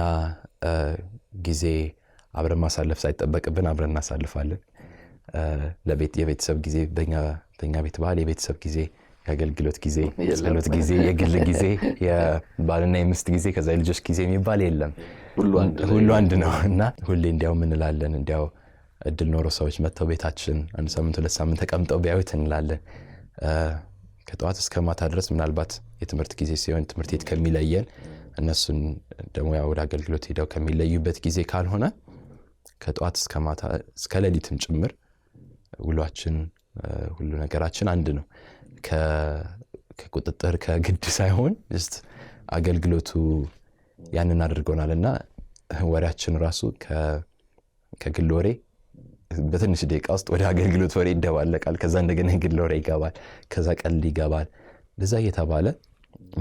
ጊዜ አብረን ማሳለፍ ሳይጠበቅብን አብረን እናሳልፋለን። የቤተሰብ ጊዜ በእኛ ቤት ባህል የቤተሰብ ጊዜ፣ የአገልግሎት ጊዜ፣ የጸሎት ጊዜ፣ የግል ጊዜ፣ የባልና የሚስት ጊዜ ከዛ የልጆች ጊዜ የሚባል የለም። ሁሉ አንድ ነው። እና ሁሌ እንዲያው ምን እንላለን እንዲያው እድል ኖሮ ሰዎች መጥተው ቤታችን አንድ ሳምንት 2 ሳምንት ተቀምጠው ቢያዩት እንላለን። ከጠዋት እስከ ማታ ድረስ ምናልባት የትምህርት ጊዜ ሲሆን ትምህርት ቤት ከሚለየን እነሱን ደግሞ ያው ወደ አገልግሎት ሄደው ከሚለዩበት ጊዜ ካልሆነ ከጠዋት እስከ ማታ እስከ ሌሊትም ጭምር ውሏችን ሁሉ ነገራችን አንድ ነው። ከቁጥጥር ከግድ ሳይሆን just አገልግሎቱ ያንን አድርጎናልና ወሬያችን ራሱ ከግል ወሬ በትንሽ ደቂቃ ውስጥ ወደ አገልግሎት ወሬ ይደባለቃል። ከዛ እንደገና የግል ወሬ ይገባል፣ ከዛ ቀልድ ይገባል። ለዛ እየተባለ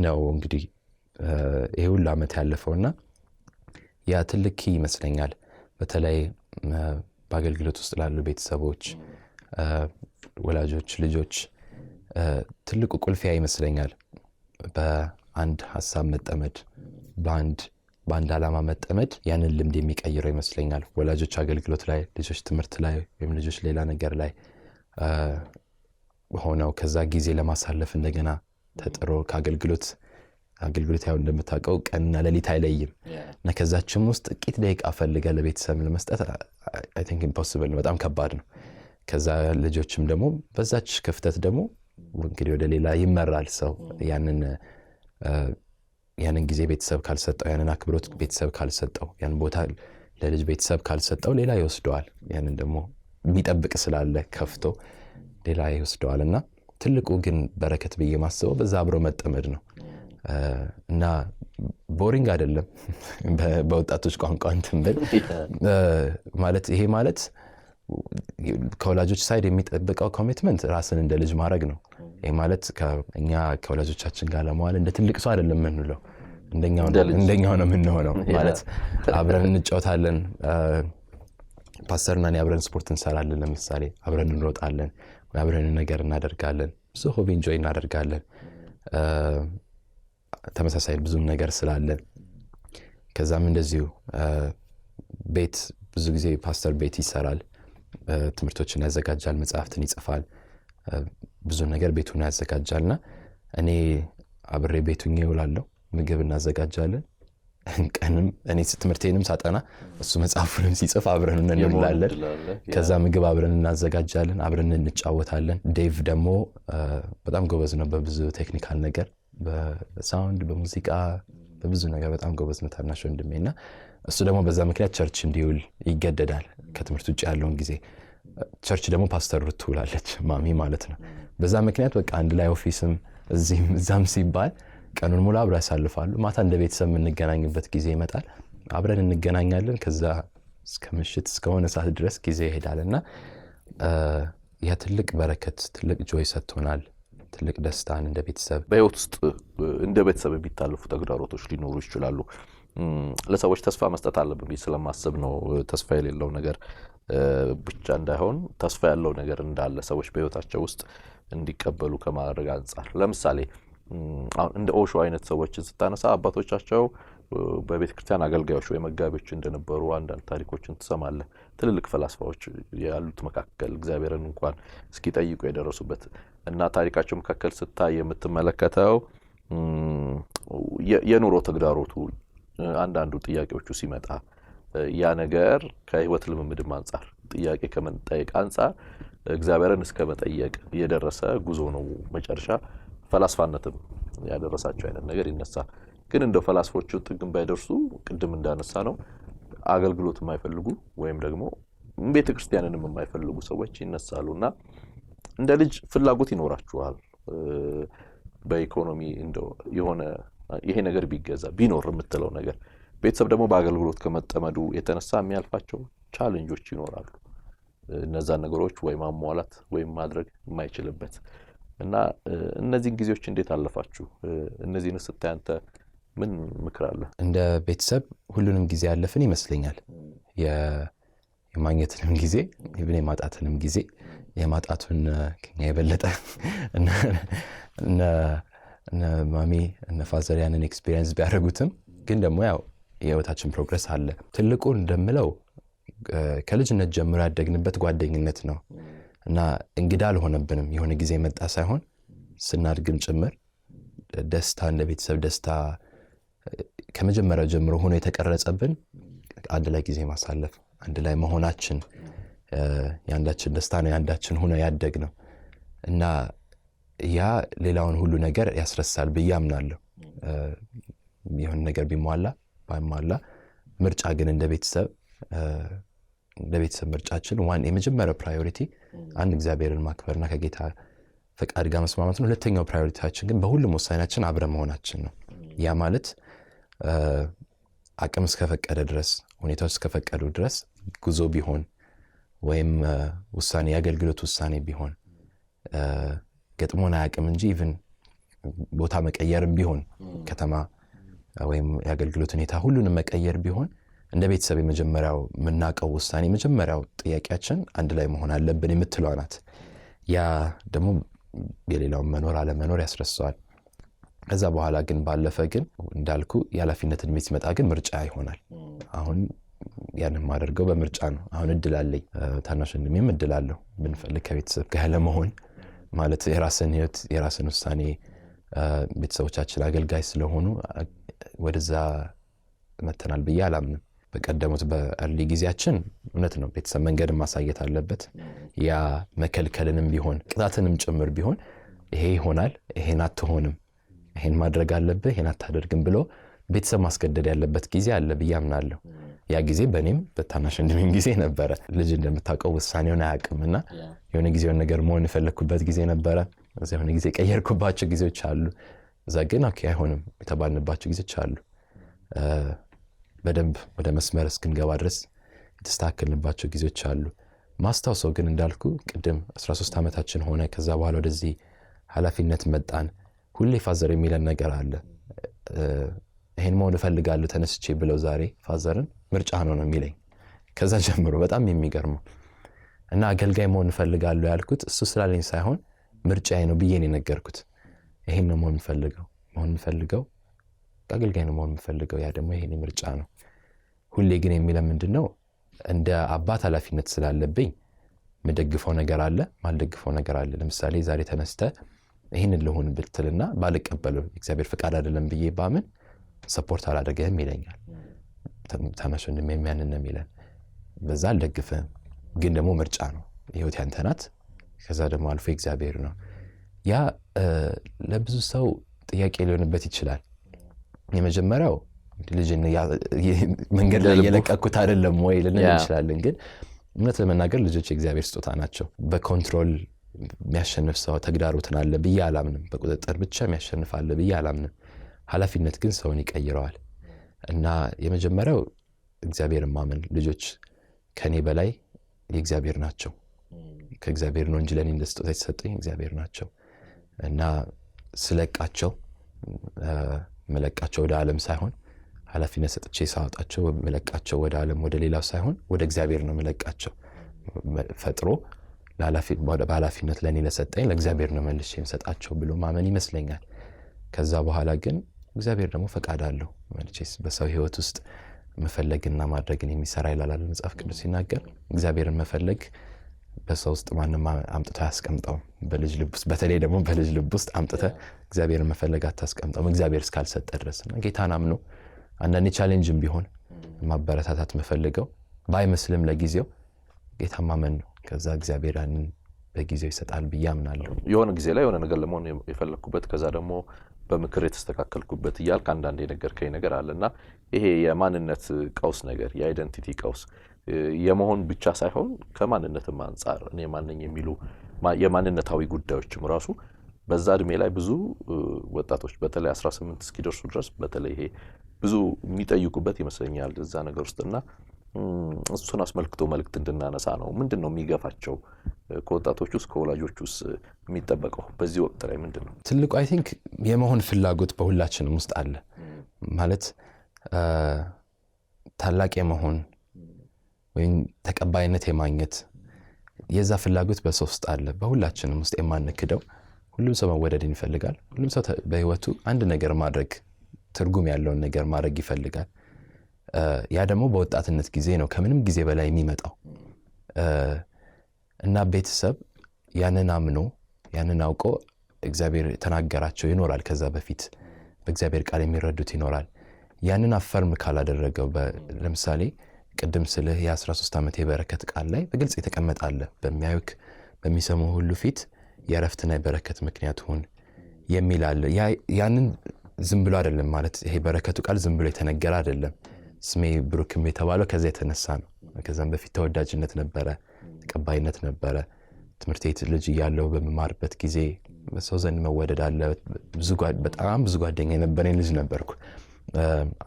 ነው እንግዲህ ይሄ ሁሉ ዓመት ያለፈውና ያ ትልቅ ይመስለኛል። በተለይ በአገልግሎት ውስጥ ላሉ ቤተሰቦች፣ ወላጆች፣ ልጆች ትልቁ ቁልፊያ ይመስለኛል በአንድ ሐሳብ መጠመድ፣ በአንድ ዓላማ መጠመድ ያንን ልምድ የሚቀይረው ይመስለኛል። ወላጆች አገልግሎት ላይ፣ ልጆች ትምህርት ላይ ወይም ልጆች ሌላ ነገር ላይ ሆነው ከዛ ጊዜ ለማሳለፍ እንደገና ተጥሮ ከአገልግሎት ያው እንደምታውቀው ቀንና ሌሊት አይለይም እና ከዛችም ውስጥ ጥቂት ደቂቃ ፈልገ ለቤተሰብ ለመስጠት I think impossible ነው፣ በጣም ከባድ ነው። ከዛ ልጆችም ደግሞ በዛች ክፍተት ደግሞ እንግዲህ ወደ ሌላ ይመራል ሰው። ያንን ጊዜ ቤተሰብ ካልሰጠው፣ ያንን አክብሮት ቤተሰብ ካልሰጠው፣ ያን ቦታ ለልጅ ቤተሰብ ካልሰጠው ሌላ ይወስደዋል። ያንን ደግሞ የሚጠብቅ ስላለ ከፍቶ ሌላ ይወስደዋልና ትልቁ ግን በረከት ብዬ ማስበው በዛ አብሮ መጠመድ ነው። እና ቦሪንግ አይደለም በወጣቶች ቋንቋ እንትንብል ማለት ይሄ ማለት ከወላጆች ሳይድ የሚጠብቀው ኮሚትመንት ራስን እንደ ልጅ ማድረግ ነው። ይሄ ማለት እኛ ከወላጆቻችን ጋር ለመዋል እንደ ትልቅ ሰው አይደለም የምንውለው፣ እንደኛው ነው የምንሆነው። ማለት አብረን እንጫወታለን፣ ፓስተርና እኔ አብረን ስፖርት እንሰራለን። ለምሳሌ አብረን እንሮጣለን፣ አብረን ነገር እናደርጋለን፣ ብዙ ሆቢ ኢንጆይ እናደርጋለን። ተመሳሳይ ብዙም ነገር ስላለን ከዛም እንደዚሁ ቤት ብዙ ጊዜ ፓስተር ቤት ይሰራል፣ ትምህርቶችን ያዘጋጃል፣ መጽሐፍትን ይጽፋል፣ ብዙ ነገር ቤቱን ያዘጋጃልና እኔ አብሬ ቤቱን ይውላለሁ። ምግብ እናዘጋጃለን። ቀንም እኔ ትምህርቴንም ሳጠና እሱ መጽሐፉንም ሲጽፍ አብረን እንላለን። ከዛ ምግብ አብረን እናዘጋጃለን፣ አብረን እንጫወታለን። ዴቭ ደግሞ በጣም ጎበዝ ነው በብዙ ቴክኒካል ነገር፣ በሳውንድ፣ በሙዚቃ፣ በብዙ ነገር በጣም ጎበዝ ነው ታናሽ ወንድሜና እሱ ደግሞ በዛ ምክንያት ቸርች እንዲውል ይገደዳል ከትምህርት ውጭ ያለውን ጊዜ። ቸርች ደግሞ ፓስተር ትውላለች ማሚ ማለት ነው። በዛ ምክንያት በቃ አንድ ላይ ኦፊስም እዚህም እዛም ሲባል ቀኑን ሙሉ አብረን ያሳልፋሉ። ማታ እንደ ቤተሰብ የምንገናኝበት ጊዜ ይመጣል፣ አብረን እንገናኛለን። ከዛ እስከ ምሽት እስከሆነ ሰዓት ድረስ ጊዜ ይሄዳልና ያ ትልቅ በረከት ትልቅ ጆይ ሰጥቶናል፣ ትልቅ ደስታን እንደ ቤተሰብ። በህይወት ውስጥ እንደ ቤተሰብ የሚታለፉ ተግዳሮቶች ሊኖሩ ይችላሉ። ለሰዎች ተስፋ መስጠት አለብን ብዬ ስለማስብ ነው። ተስፋ የሌለው ነገር ብቻ እንዳይሆን ተስፋ ያለው ነገር እንዳለ ሰዎች በህይወታቸው ውስጥ እንዲቀበሉ ከማድረግ አንጻር ለምሳሌ አሁን እንደ ኦሾ አይነት ሰዎችን ስታነሳ አባቶቻቸው በቤተ ክርስቲያን አገልጋዮች ወይ መጋቢዎች እንደነበሩ አንዳንድ ታሪኮችን ትሰማለህ። ትልልቅ ፈላስፋዎች ያሉት መካከል እግዚአብሔርን እንኳን እስኪጠይቁ የደረሱበት እና ታሪካቸው መካከል ስታይ የምትመለከተው የኑሮ ተግዳሮቱ አንዳንዱ ጥያቄዎቹ ሲመጣ ያ ነገር ከህይወት ልምምድም አንጻር ጥያቄ ከመጠየቅ አንጻር እግዚአብሔርን እስከ መጠየቅ የደረሰ ጉዞ ነው። መጨረሻ ፈላስፋነትም ያደረሳቸው አይነት ነገር ይነሳል። ግን እንደው ፈላስፎቹ ጥግም ባይደርሱ ቅድም እንዳነሳ ነው አገልግሎት የማይፈልጉ ወይም ደግሞ ቤተክርስቲያንንም የማይፈልጉ ሰዎች ይነሳሉና እንደ ልጅ ፍላጎት ይኖራቸዋል በኢኮኖሚ እንደው የሆነ ይሄ ነገር ቢገዛ ቢኖር የምትለው ነገር። ቤተሰብ ደግሞ በአገልግሎት ከመጠመዱ የተነሳ የሚያልፋቸው ቻሌንጆች ይኖራሉ። እነዛን ነገሮች ወይ ማሟላት ወይም ማድረግ የማይችልበት እና እነዚህን ጊዜዎች እንዴት አለፋችሁ? እነዚህን ስታይ አንተ ምን ምክር አለ? እንደ ቤተሰብ ሁሉንም ጊዜ ያለፍን ይመስለኛል። የማግኘትንም ጊዜ ይብኔ ማጣትንም ጊዜ የማጣቱን ከኛ የበለጠ እና ማሚ እና ፋዘር ያንን ኤክስፒሪየንስ ቢያደርጉትም ግን ደግሞ ያው የህይወታችን ፕሮግረስ አለ። ትልቁ እንደምለው ከልጅነት ጀምሮ ያደግንበት ጓደኝነት ነው እና እንግዳ አልሆነብንም። የሆነ ጊዜ መጣ ሳይሆን ስናድግም ጭምር ደስታ እንደ ቤተሰብ ደስታ ከመጀመሪያው ጀምሮ ሆኖ የተቀረጸብን አንድ ላይ ጊዜ ማሳለፍ፣ አንድ ላይ መሆናችን ያንዳችን ደስታ ነው፣ ያንዳችን ሆኖ ያደግ ነው እና ያ ሌላውን ሁሉ ነገር ያስረሳል ብዬ አምናለሁ። የሆነ ነገር ቢሟላ ባይሟላ ምርጫ ግን እንደ ቤተሰብ ምርጫችን የመጀመሪያው ፕራዮሪቲ አንድ እግዚአብሔርን ማክበርና ከጌታ ፈቃድ ጋር መስማማት ነው። ሁለተኛው ፕራዮሪቲያችን ግን በሁሉም ውሳኔያችን አብረ መሆናችን ነው። ያ ማለት አቅም እስከፈቀደ ድረስ ሁኔታዎች እስከፈቀዱ ድረስ ጉዞ ቢሆን ወይም ውሳኔ የአገልግሎት ውሳኔ ቢሆን ገጥሞን አያውቅም እንጂ ኢቭን ቦታ መቀየርም ቢሆን ከተማ ወይም የአገልግሎት ሁኔታ ሁሉንም መቀየር ቢሆን እንደ ቤተሰብ የመጀመሪያው የምናውቀው ውሳኔ የመጀመሪያው ጥያቄያችን አንድ ላይ መሆን አለብን የምትለው ናት። ያ ደግሞ የሌላውን መኖር አለመኖር ያስረሳዋል። ከዛ በኋላ ግን ባለፈ ግን እንዳልኩ የኃላፊነት እድሜ ሲመጣ ግን ምርጫ ይሆናል። አሁን ያንን ማደርገው በምርጫ ነው። አሁን እድል አለኝ፣ ታናሽ ወንድሜም እድል አለው ብንፈልግ ከቤተሰብ ጋር ለመሆን ማለት የራስን ህይወት የራስን ውሳኔ ቤተሰቦቻችን አገልጋይ ስለሆኑ ወደዛ መተናል ብዬ አላምንም። በቀደሙት በአርሊ ጊዜያችን እውነት ነው ቤተሰብ መንገድ ማሳየት አለበት። ያ መከልከልንም ቢሆን ቅጣትንም ጭምር ቢሆን ይሄ ይሆናል፣ ይሄን አትሆንም፣ ይሄን ማድረግ አለብህ፣ ይሄን አታደርግም ብሎ ቤተሰብ ማስገደድ ያለበት ጊዜ አለ ብዬ አምናለሁ። ያ ጊዜ በእኔም በታናሽ ወንድሜም ጊዜ ነበረ። ልጅ እንደምታውቀው ውሳኔውን አያውቅምና የሆነ ጊዜውን ነገር መሆን የፈለግኩበት ጊዜ ነበረ። እዛ የሆነ ጊዜ ቀየርኩባቸው ጊዜዎች አሉ። እዛ ግን ኦኬ አይሆንም የተባልንባቸው ጊዜዎች አሉ። በደንብ ወደ መስመር እስክንገባ ድረስ የተስተካከልንባቸው ጊዜዎች አሉ። ማስታወሰው ግን እንዳልኩ ቅድም 13 ዓመታችን ሆነ። ከዛ በኋላ ወደዚህ ኃላፊነት መጣን። ሁሌ ፋዘር የሚለን ነገር አለ። ይሄን መሆን እፈልጋለሁ ተነስቼ ብለው ዛሬ ፋዘርን ምርጫ ነው የሚለኝ። ከዛ ጀምሮ በጣም የሚገርመው እና አገልጋይ መሆን እፈልጋለሁ ያልኩት እሱ ስላለኝ ሳይሆን ምርጫዬ ነው ብዬ ነው የነገርኩት። ይሄን ነው መሆን ፈልገው አገልጋይ ነው መሆን ፈልገው። ያ ደግሞ ይሄን ምርጫ ነው። ሁሌ ግን የሚለን ምንድነው እንደ አባት ኃላፊነት ስላለብኝ መደግፈው ነገር አለ፣ ማልደግፈው ነገር አለ። ለምሳሌ ዛሬ ተነስተ ይሄን ልሆን ብትልና ባልቀበለው እግዚአብሔር ፍቃድ አይደለም ብዬ ባምን ሰፖርት አላደረገህም ይለኛል። ታናሽ ወንድሜ የሚያንን ነው የሚለን። በዛ አልደግፍህም፣ ግን ደግሞ ምርጫ ነው፣ ህይወት ያንተ ናት። ከዛ ደግሞ አልፎ እግዚአብሔር ነው። ያ ለብዙ ሰው ጥያቄ ሊሆንበት ይችላል። የመጀመሪያው ልጅን መንገድ ላይ የለቀኩት አይደለም ወይ ልንል እንችላለን። ግን እውነት ለመናገር ልጆች የእግዚአብሔር ስጦታ ናቸው። በኮንትሮል የሚያሸንፍ ሰው ተግዳሮትን አለ ብዬ አላምንም። በቁጥጥር ብቻ የሚያሸንፍ አለ ብዬ አላምንም። ኃላፊነት ግን ሰውን ይቀይረዋል። እና የመጀመሪያው እግዚአብሔርን ማመን። ልጆች ከኔ በላይ የእግዚአብሔር ናቸው። ከእግዚአብሔር ነው እንጂ ለኔ እንደ ስጦታ የተሰጠኝ እግዚአብሔር ናቸው። እና ስለቃቸው መለቃቸው ወደ ዓለም ሳይሆን ኃላፊነት ሰጥቼ ሳወጣቸው መለቃቸው ወደ ዓለም ወደ ሌላው ሳይሆን ወደ እግዚአብሔር ነው መለቃቸው። ፈጥሮ በኃላፊነት ለኔ ለሰጠኝ ለእግዚአብሔር ነው መልሼ የምሰጣቸው ብሎ ማመን ይመስለኛል። ከዛ በኋላ ግን እግዚአብሔር ደግሞ ፈቃድ አለው። መልቼስ በሰው ህይወት ውስጥ መፈለግና ማድረግን የሚሰራ ይላል መጽሐፍ ቅዱስ ሲናገር። እግዚአብሔርን መፈለግ በሰው ውስጥ ማንም አምጥቶ አያስቀምጠውም። በልጅ ልብ ውስጥ በተለይ ደግሞ በልጅ ልብ ውስጥ አምጥተህ እግዚአብሔርን መፈለግ አታስቀምጠውም፣ እግዚአብሔር እስካልሰጠ ድረስ። እና ጌታን አምኖ አንዳንዴ ቻሌንጅም ቢሆን ማበረታታት መፈልገው ባይመስልም ለጊዜው ጌታ ማመን ነው። ከዛ እግዚአብሔር ያንን በጊዜው ይሰጣል ብዬ አምናለሁ። የሆነ ጊዜ ላይ የሆነ ነገር ለመሆን የፈለኩበት ከዛ ደግሞ በምክር የተስተካከልኩበት እያልክ አንዳንዴ የነገርከኝ ነገር አለና ይሄ የማንነት ቀውስ ነገር የአይደንቲቲ ቀውስ የመሆን ብቻ ሳይሆን ከማንነትም አንጻር እኔ ማንነኝ የሚሉ የማንነታዊ ጉዳዮችም ራሱ በዛ እድሜ ላይ ብዙ ወጣቶች በተለይ 18 እስኪደርሱ ድረስ በተለይ ይሄ ብዙ የሚጠይቁበት ይመስለኛል እዛ ነገር ውስጥና እሱን አስመልክቶ መልእክት እንድናነሳ ነው። ምንድነው የሚገፋቸው ከወጣቶች ውስጥ ከወላጆች ውስጥ የሚጠበቀው በዚህ ወቅት ላይ ምንድነው? ትልቁ አይ ቲንክ የመሆን ፍላጎት በሁላችንም ውስጥ አለ። ማለት ታላቅ የመሆን ወይም ተቀባይነት የማግኘት የዛ ፍላጎት በሰው ውስጥ አለ፣ በሁላችንም ውስጥ የማንክደው። ሁሉም ሰው መወደድን ይፈልጋል። ሁሉም ሰው በህይወቱ አንድ ነገር ማድረግ ትርጉም ያለውን ነገር ማድረግ ይፈልጋል። ያ ደግሞ በወጣትነት ጊዜ ነው ከምንም ጊዜ በላይ የሚመጣው። እና ቤተሰብ ያንን አምኖ ያንን አውቆ እግዚአብሔር ተናገራቸው ይኖራል። ከዛ በፊት በእግዚአብሔር ቃል የሚረዱት ይኖራል። ያንን አፈርም ካላደረገው ለምሳሌ ቅድም ስልህ የ13 ዓመት የበረከት ቃል ላይ በግልጽ የተቀመጣለ በሚያዩክ በሚሰሙ ሁሉ ፊት የረፍትና የበረከት ምክንያት ሁን የሚል አለ። ያንን ዝም ብሎ አይደለም ማለት ይሄ በረከቱ ቃል ዝም ብሎ የተነገረ አይደለም። ስሜ ብሩክም የተባለው ከዛ የተነሳ ነው። ከዛም በፊት ተወዳጅነት ነበረ፣ ተቀባይነት ነበረ። ትምህርት ቤት ልጅ እያለሁ በመማርበት ጊዜ በሰው ዘንድ መወደድ አለ። በጣም ብዙ ጓደኛ የነበረኝ ልጅ ነበርኩ።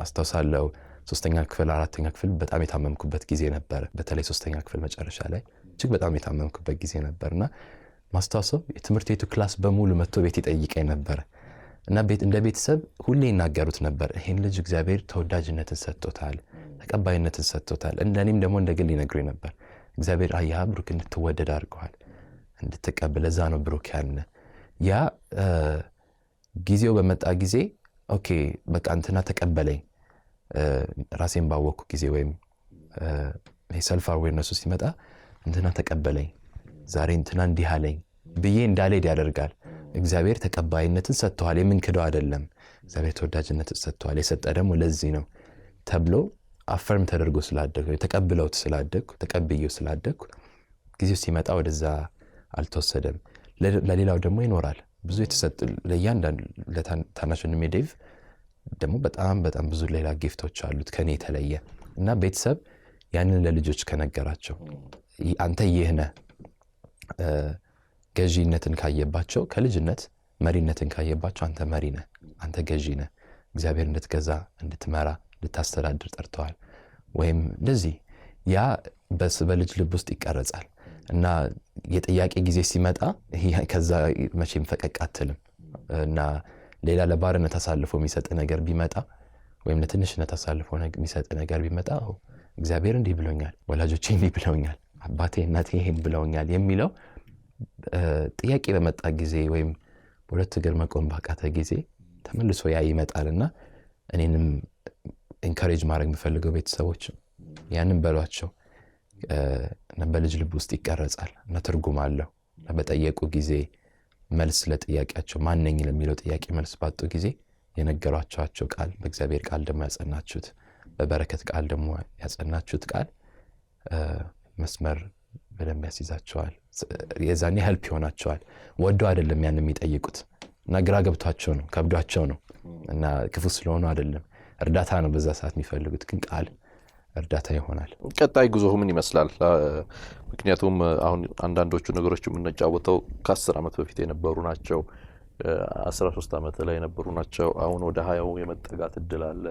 አስታውሳለሁ 3ኛ ክፍል 4ኛ ክፍል በጣም የታመምኩበት ጊዜ ነበር። በተለይ 3ኛ ክፍል መጨረሻ ላይ እጅግ በጣም የታመምኩበት ጊዜ ነበርና ማስታወሰው የትምህርት ቤቱ ክላስ በሙሉ መጥቶ ቤት ይጠይቀኝ ነበር እና እንደ ቤተሰብ ሁሌ ይናገሩት ነበር። ይሄን ልጅ እግዚአብሔር ተወዳጅነትን ሰጥቶታል፣ ተቀባይነትን ሰጥቶታል። እንደኔም ደግሞ እንደግል ይነግሩኝ ነበር። እግዚአብሔር አያ ብሩክ እንድትወደድ አድርገዋል፣ እንድትቀበል። ለዛ ነው ብሩክ ያልነ። ያ ጊዜው በመጣ ጊዜ ኦኬ በቃ እንትና ተቀበለኝ ራሴን ባወቅኩ ጊዜ ወይም ሰልፍ አዌርነሱ ሲመጣ እንትና ተቀበለኝ፣ ዛሬ እንትና እንዲህ አለኝ ብዬ እንዳልሄድ ያደርጋል። እግዚአብሔር ተቀባይነትን ሰጥቷል፣ የምንክደው አይደለም። እግዚአብሔር ተወዳጅነትን ሰጥቷል፣ የሰጠ ደግሞ ለዚህ ነው ተብሎ አፈርም ተደርጎ ስላደግኩ ተቀብለውት ስላደግኩ ተቀብዬው ስላደግኩ ጊዜው ሲመጣ ወደዛ አልተወሰደም። ለሌላው ደግሞ ይኖራል ብዙ የተሰጠ ለእያንዳንዱ ለታናሽ ወንድሜ ዴቭ ደግሞ በጣም በጣም ብዙ ሌላ ጊፍቶች አሉት ከኔ የተለየ እና ቤተሰብ ያንን ለልጆች ከነገራቸው አንተ ይህ ነህ ገዢነትን ካየባቸው ከልጅነት መሪነትን ካየባቸው አንተ መሪ ነህ፣ አንተ ገዢ ነህ፣ እግዚአብሔር እንድትገዛ እንድትመራ እንድታስተዳድር ጠርተዋል ወይም እንደዚህ ያ በልጅ ልብ ውስጥ ይቀረጻል እና የጥያቄ ጊዜ ሲመጣ ከዛ መቼም ፈቀቅ አትልም እና ሌላ ለባርነት አሳልፎ የሚሰጥ ነገር ቢመጣ ወይም ለትንሽነት አሳልፎ የሚሰጥ ነገር ቢመጣ እግዚአብሔር እንዲህ ብሎኛል፣ ወላጆቼ እንዲህ ብለውኛል፣ አባቴ እናቴ ይሄን ብለውኛል የሚለው ጥያቄ በመጣ ጊዜ ወይም በሁለት እግር መቆም ባቃተ ጊዜ ተመልሶ ያ ይመጣልና እኔንም ኢንካሬጅ ማድረግ የምፈልገው ቤተሰቦች ያንን በሏቸው። በልጅ ልብ ውስጥ ይቀረጻል እና ትርጉም አለው። በጠየቁ ጊዜ መልስ ለጥያቄያቸው ማንነኝ ለሚለው ጥያቄ መልስ ባጡ ጊዜ የነገሯቸው ቃል በእግዚአብሔር ቃል ደግሞ ያጸናችሁት በበረከት ቃል ደግሞ ያጸናችሁት ቃል መስመር በደንብ ያስይዛቸዋል። የዛኔ ሄልፕ ይሆናቸዋል። ወዶ አይደለም ያን የሚጠይቁት እና ግራ ገብቷቸው ነው ከብዷቸው ነው እና ክፉ ስለሆኑ አይደለም እርዳታ ነው በዛ ሰዓት የሚፈልጉት ግን ቃል እርዳታ ይሆናል። ቀጣይ ጉዞህ ምን ይመስላል? ምክንያቱም አሁን አንዳንዶቹ ነገሮች የምንጫወተው ከ10 ዓመት በፊት የነበሩ ናቸው 13 ዓመት ላይ የነበሩ ናቸው። አሁን ወደ 20 የመጠጋት እድል አለ።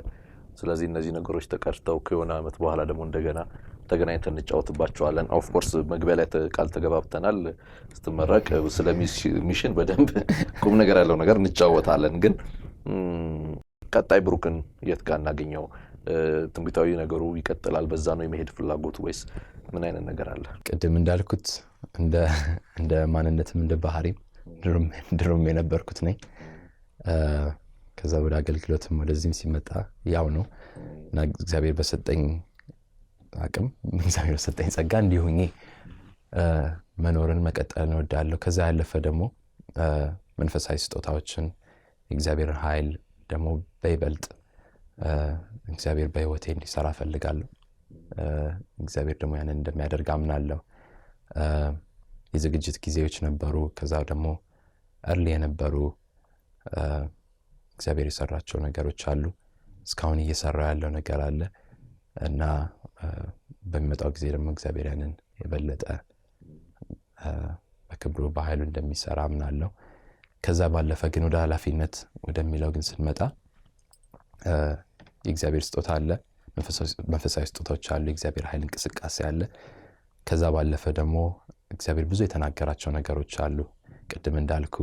ስለዚህ እነዚህ ነገሮች ተቀርተው ከሆነ ዓመት በኋላ ደግሞ እንደገና ተገናኝተን እንጫወትባቸዋለን። ኦፍ ኮርስ መግቢያ ላይ ቃል ተገባብተናል ስትመረቅ ስለ ሚሽን በደንብ ቁም ነገር ያለው ነገር እንጫወታለን። ግን ቀጣይ ብሩክን የት ጋር እናገኘው? ትንቢታዊ ነገሩ ይቀጥላል? በዛ ነው የመሄድ ፍላጎቱ ወይስ ምን አይነት ነገር አለ? ቅድም እንዳልኩት እንደ ማንነትም እንደ ባህሪም ድሮም የነበርኩት ነኝ። ከዛ ወደ አገልግሎትም ወደዚህም ሲመጣ ያው ነው እና እግዚአብሔር በሰጠኝ አቅም እግዚአብሔር በሰጠኝ ጸጋ እንዲሁኝ መኖርን መቀጠልን እወዳለሁ። ከዛ ያለፈ ደግሞ መንፈሳዊ ስጦታዎችን የእግዚአብሔርን ኃይል ደግሞ በይበልጥ እግዚአብሔር በህይወቴ እንዲሰራ ፈልጋለሁ። እግዚአብሔር ደግሞ ያንን እንደሚያደርግ አምናለሁ። የዝግጅት ጊዜዎች ነበሩ። ከዛ ደግሞ እርሊ የነበሩ እግዚአብሔር የሰራቸው ነገሮች አሉ። እስካሁን እየሰራ ያለው ነገር አለ እና በሚመጣው ጊዜ ደግሞ እግዚአብሔር ያንን የበለጠ በክብሩ በኃይሉ እንደሚሰራ አምናለሁ። ከዛ ባለፈ ግን ወደ ኃላፊነት ወደሚለው ግን ስንመጣ የእግዚአብሔር ስጦታ አለ፣ መንፈሳዊ ስጦታዎች አሉ፣ የእግዚአብሔር ኃይል እንቅስቃሴ አለ። ከዛ ባለፈ ደግሞ እግዚአብሔር ብዙ የተናገራቸው ነገሮች አሉ። ቅድም እንዳልኩ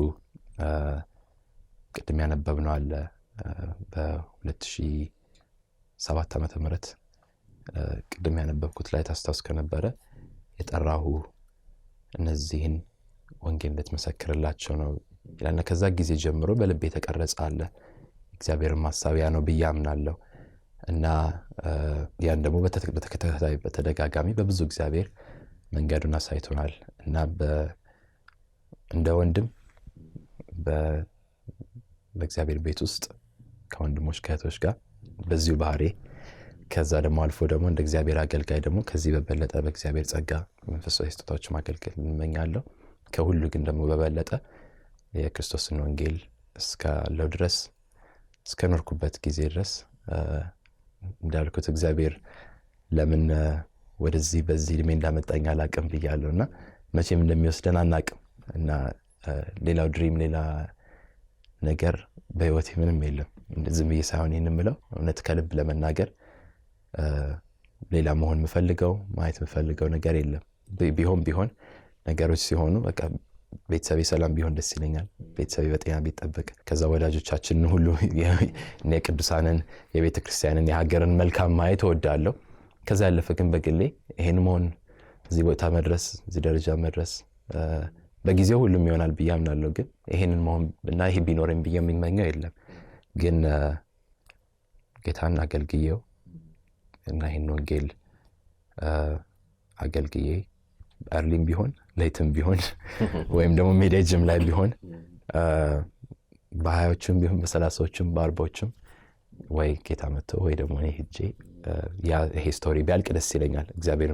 ቅድም ያነበብነው አለ በ2007 ዓመተ ምህረት ቅድም ያነበብኩት ላይ ታስታውስ ከነበረ የጠራሁ እነዚህን ወንጌል እንድትመሰክርላቸው ነው ይላልና ከዛ ጊዜ ጀምሮ በልቤ የተቀረጸ አለ። እግዚአብሔርን ማሳቢያ ነው ብዬ አምናለሁ እና ያን ደግሞ በተከታታይ በተደጋጋሚ በብዙ እግዚአብሔር መንገዱን አሳይቶናል እና እንደ ወንድም በእግዚአብሔር ቤት ውስጥ ከወንድሞች ከእህቶች ጋር በዚሁ ባህሪ ከዛ ደግሞ አልፎ ደግሞ እንደ እግዚአብሔር አገልጋይ ደግሞ ከዚህ በበለጠ በእግዚአብሔር ጸጋ መንፈሳዊ ስጦታዎች ማገልገል እመኛለሁ። ከሁሉ ግን ደግሞ በበለጠ የክርስቶስን ወንጌል እስካለው ድረስ እስከ ኖርኩበት ጊዜ ድረስ እንዳልኩት እግዚአብሔር ለምን ወደዚህ በዚህ እድሜ እንዳመጣኝ አላቅም ብያለሁና መቼም እንደሚወስደን አናቅም እና ሌላው ድሪም ሌላ ነገር በህይወቴ ምንም የለም። ዝም ብዬ ሳይሆን ይህን የምለው እውነት ከልብ ለመናገር ሌላ መሆን የምፈልገው ማየት የምፈልገው ነገር የለም። ቢሆን ነገሮች ሲሆኑ በቃ ቤተሰቤ ሰላም ቢሆን ደስ ይለኛል። ቤተሰቤ በጤና ቢጠበቅ ከዛ ወዳጆቻችንን ሁሉ የቅዱሳንን የቤተ ክርስቲያንን የሀገርን መልካም ማየት እወዳለሁ። ከዛ ያለፈ ግን በግሌ ይሄን መሆን እዚህ ቦታ መድረስ እዚህ ደረጃ መድረስ በጊዜው ሁሉም ይሆናል ብዬ አምናለሁ። ግን ይሄንን መሆን እና ይሄ ቢኖርም ብዬ የምመኘው የለም። ግን ጌታን አገልግዬው እና ይሄን ወንጌል አገልግዬ አርሊም ቢሆን ሌትም ቢሆን ወይም ደግሞ ሜዴጅም ላይ ቢሆን በ20ዎችም ቢሆን በ30ዎችም በ40ዎችም ወይ ጌታ መጥቶ ወይ ደግሞ እኔ ሄጄ ይሄ ስቶሪ ቢያልቅ ደስ ይለኛል። እግዚአብሔር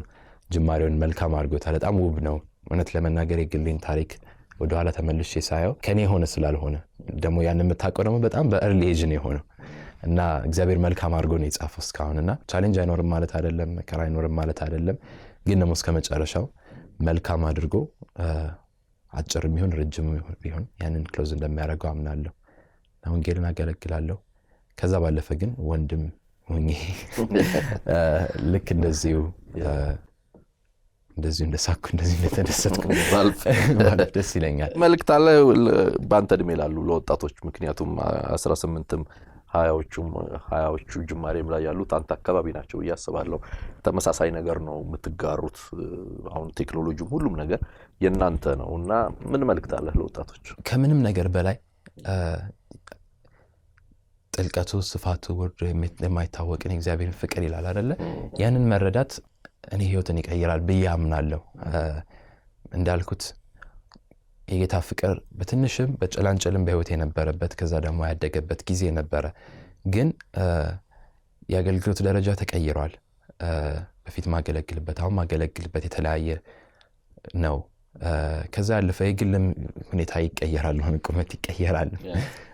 ጅማሬውን መልካም አድርጎታል። በጣም ውብ ነው። እውነት ለመናገር የግሌን ታሪክ ወደኋላ ተመልሼ ሳየው ከኔ የሆነ ስላልሆነ ደግሞ ያን የምታውቀው ደግሞ በጣም በእርሊ ኤጅ ነው የሆነው እና እግዚአብሔር መልካም አድርጎ ነው የጻፈው እስካሁንና ቻሌንጅ አይኖርም ማለት አይደለም፣ መከራ አይኖርም ማለት አይደለም። ግን ደግሞ እስከ መጨረሻው መልካም አድርጎ አጭርም ይሁን ረጅም ይሁን ያንን ክሎዝ እንደሚያደርገው አምናለሁ። ወንጌልን አገለግላለሁ። ከዛ ባለፈ ግን ወንድም ሆኜ ልክ እንደዚሁ እንደሳኩ እንደዚህ እንደተደሰትኩ ማለት ደስ ይለኛል። መልእክት አለ በአንተ እድሜ ላሉ ለወጣቶች? ምክንያቱም 18ም 20ዎቹ ጅማሬም ላይ ያሉት አንተ አካባቢ ናቸው እያስባለሁ። ተመሳሳይ ነገር ነው የምትጋሩት። አሁን ቴክኖሎጂም ሁሉም ነገር የናንተ ነውና ምን መልእክት አለ ለወጣቶች? ከምንም ነገር በላይ ጥልቀቱ ስፋቱ ወርዶ የማይታወቅን እግዚአብሔርን ፍቅር ይላል አይደለ? ያንን መረዳት እኔ ህይወትን ይቀይራል ብዬ አምናለሁ። እንዳልኩት የጌታ ፍቅር በትንሽም በጭላንጭልም በህይወት የነበረበት ከዛ ደግሞ ያደገበት ጊዜ ነበረ። ግን የአገልግሎት ደረጃ ተቀይሯል። በፊት ማገለግልበት አሁን ማገለግልበት የተለያየ ነው። ከዛ ያለፈ የግል ሁኔታ ይቀየራል፣ ቁመት ይቀየራል፣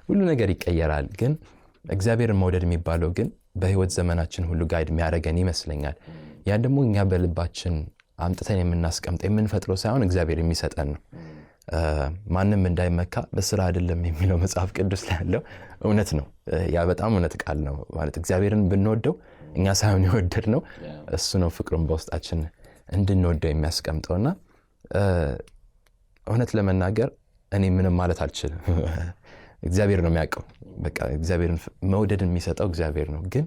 ሁሉ ነገር ይቀየራል። ግን እግዚአብሔርን መውደድ የሚባለው ግን በህይወት ዘመናችን ሁሉ ጋይድ የሚያደርገን ይመስለኛል። ያን ደግሞ እኛ በልባችን አምጥተን የምናስቀምጠው የምንፈጥረው ሳይሆን እግዚአብሔር የሚሰጠን ነው። ማንም እንዳይመካ በስራ አይደለም የሚለው መጽሐፍ ቅዱስ ላይ ያለው እውነት ነው። ያ በጣም እውነት ቃል ነው። ማለት እግዚአብሔርን ብንወደው እኛ ሳይሆን የወደድነው እሱ ነው ፍቅሩን በውስጣችን እንድንወደው የሚያስቀምጠውና እውነት ለመናገር እኔ ምንም ማለት አልችልም። እግዚአብሔር ነው የሚያውቀው። በቃ እግዚአብሔርን መውደድን የሚሰጠው እግዚአብሔር ነው። ግን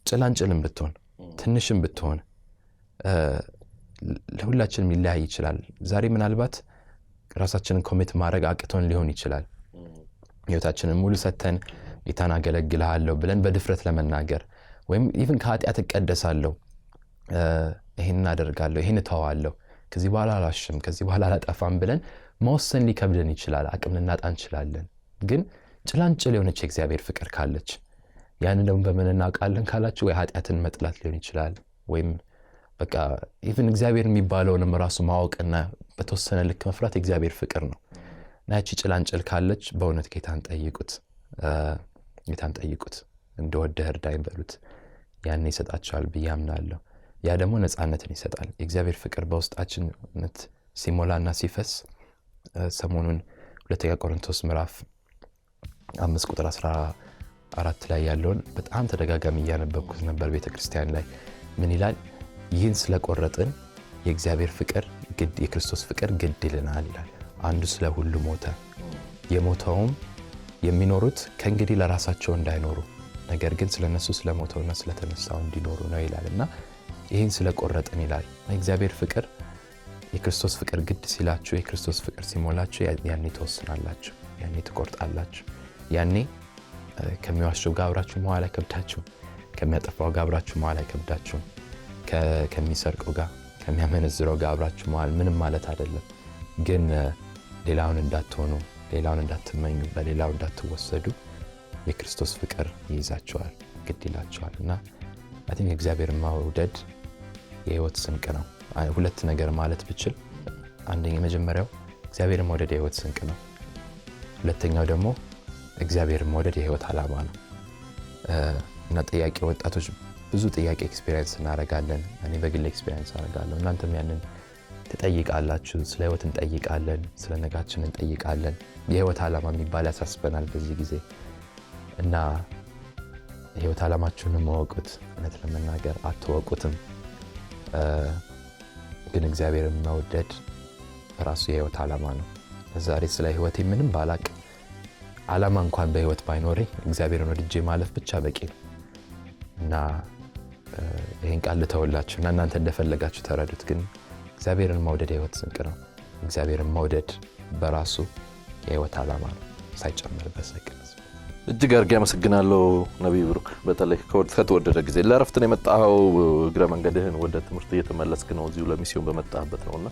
ጭላንጭልም ብትሆን ትንሽም ብትሆን ለሁላችንም ሊለያይ ይችላል። ዛሬ ምናልባት ራሳችንን ኮሚት ማድረግ አቅቶን ሊሆን ይችላል። ህይወታችንን ሙሉ ሰተን ጌታን አገለግልሃለሁ ብለን በድፍረት ለመናገር ወይም ኢቭን ከኃጢአት እቀደሳለሁ፣ ይሄን አደርጋለሁ፣ ይሄን እተዋለሁ፣ ከዚህ በኋላ አላሽም፣ ከዚህ በኋላ አላጠፋም ብለን መወሰን ሊከብደን ይችላል። አቅም ልናጣ እንችላለን። ግን ጭላንጭል የሆነች የእግዚአብሔር ፍቅር ካለች ያንን ደግሞ በምን እናውቃለን ካላችሁ ወይ ኃጢአትን መጥላት ሊሆን ይችላል ወይም በቃ ኢቭን እግዚአብሔር የሚባለውንም ራሱ ማወቅና በተወሰነ ልክ መፍራት የእግዚአብሔር ፍቅር ነው። ናቺ ጭላንጭል ካለች በእውነት ጌታን ጠይቁት፣ እንደወደህ እርዳኝ በሉት። ያን ይሰጣቸዋል ብዬ አምናለሁ። ያ ደግሞ ነፃነትን ይሰጣል። የእግዚአብሔር ፍቅር በውስጣችን ሲሞላና ሲፈስ ሰሞኑን 2 ቆሮንቶስ ምዕራፍ 5 ቁጥር 14 ላይ ያለውን በጣም ተደጋጋሚ እያነበብኩት ነበር ቤተክርስቲያን ላይ። ምን ይላል? ይህን ስለቆረጥን የእግዚአብሔር ፍቅር የክርስቶስ ፍቅር ግድ ይለናል ይላል። አንዱ ስለ ሁሉ ሞተ፣ የሞተውም የሚኖሩት ከእንግዲህ ለራሳቸው እንዳይኖሩ ነገር ግን ስለነሱ ስለሞተውና ስለተነሳው እንዲኖሩ ነው ይላልና ይህን ስለቆረጥን ይላል። የእግዚአብሔር ፍቅር የክርስቶስ ፍቅር ግድ ሲላችሁ፣ የክርስቶስ ፍቅር ሲሞላችሁ ያኔ ተወስናላችሁ፣ ያኔ ትቆርጣላችሁ። ያኔ ከሚዋሸው ጋር አብራችሁ መዋል አይከብዳችሁ፣ ከሚያጠፋው ጋር አብራችሁ መዋል አይከብዳችሁ፣ ከሚሰርቀው ጋር ከሚያመነዝረው ጋር አብራችሁ መዋል ምንም ማለት አይደለም። ግን ሌላውን እንዳትሆኑ፣ ሌላውን እንዳትመኙ፣ በሌላው እንዳትወሰዱ የክርስቶስ ፍቅር ይይዛችኋል፣ ግድ ይላችኋል። እና አይ ቲንክ እግዚአብሔር መውደድ የህይወት ስንቅ ነው። ሁለት ነገር ማለት ብችል፣ አንደኛ የመጀመሪያው እግዚአብሔር መውደድ የህይወት ስንቅ ነው። ሁለተኛው ደግሞ እግዚአብሔር መውደድ የህይወት ዓላማ ነው። እና ጥያቄ ወጣቶች ብዙ ጥያቄ ኤክስፒሪየንስ እናደርጋለን። እኔ በግል ኤክስፒሪየንስ አደርጋለሁ። እናንተም ያንን ትጠይቃላችሁ። ስለ ህይወት እንጠይቃለን፣ ስለ ነጋችን እንጠይቃለን። የህይወት ዓላማ የሚባል ያሳስበናል በዚህ ጊዜ እና የህይወት ዓላማችሁንም ማወቁት። እውነት ለመናገር አትወቁትም። ግን እግዚአብሔርን መውደድ በራሱ የህይወት ዓላማ ነው። ዛሬ ስለ ህይወቴ ምንም ባላቅ ዓላማ እንኳን በህይወት ባይኖረኝ እግዚአብሔርን ወድጄ ማለፍ ብቻ በቂ ነው እና ይህን ቃል ልተውላችሁ እና እናንተ እንደፈለጋችሁ ተረዱት። ግን እግዚአብሔርን መውደድ የህይወት ስንቅ ነው። እግዚአብሔርን መውደድ በራሱ የህይወት ዓላማ ነው፣ ሳይጨመርበት ሳይቀነስ። እጅግ አድርጌ አመሰግናለሁ ነቢይ ብሩክ። በተለይ ከተወደደ ጊዜ ለእረፍት ነው የመጣኸው። እግረ መንገድህን ወደ ትምህርት እየተመለስክ ነው፣ እዚሁ ለሚስዮን በመጣህበት ነውና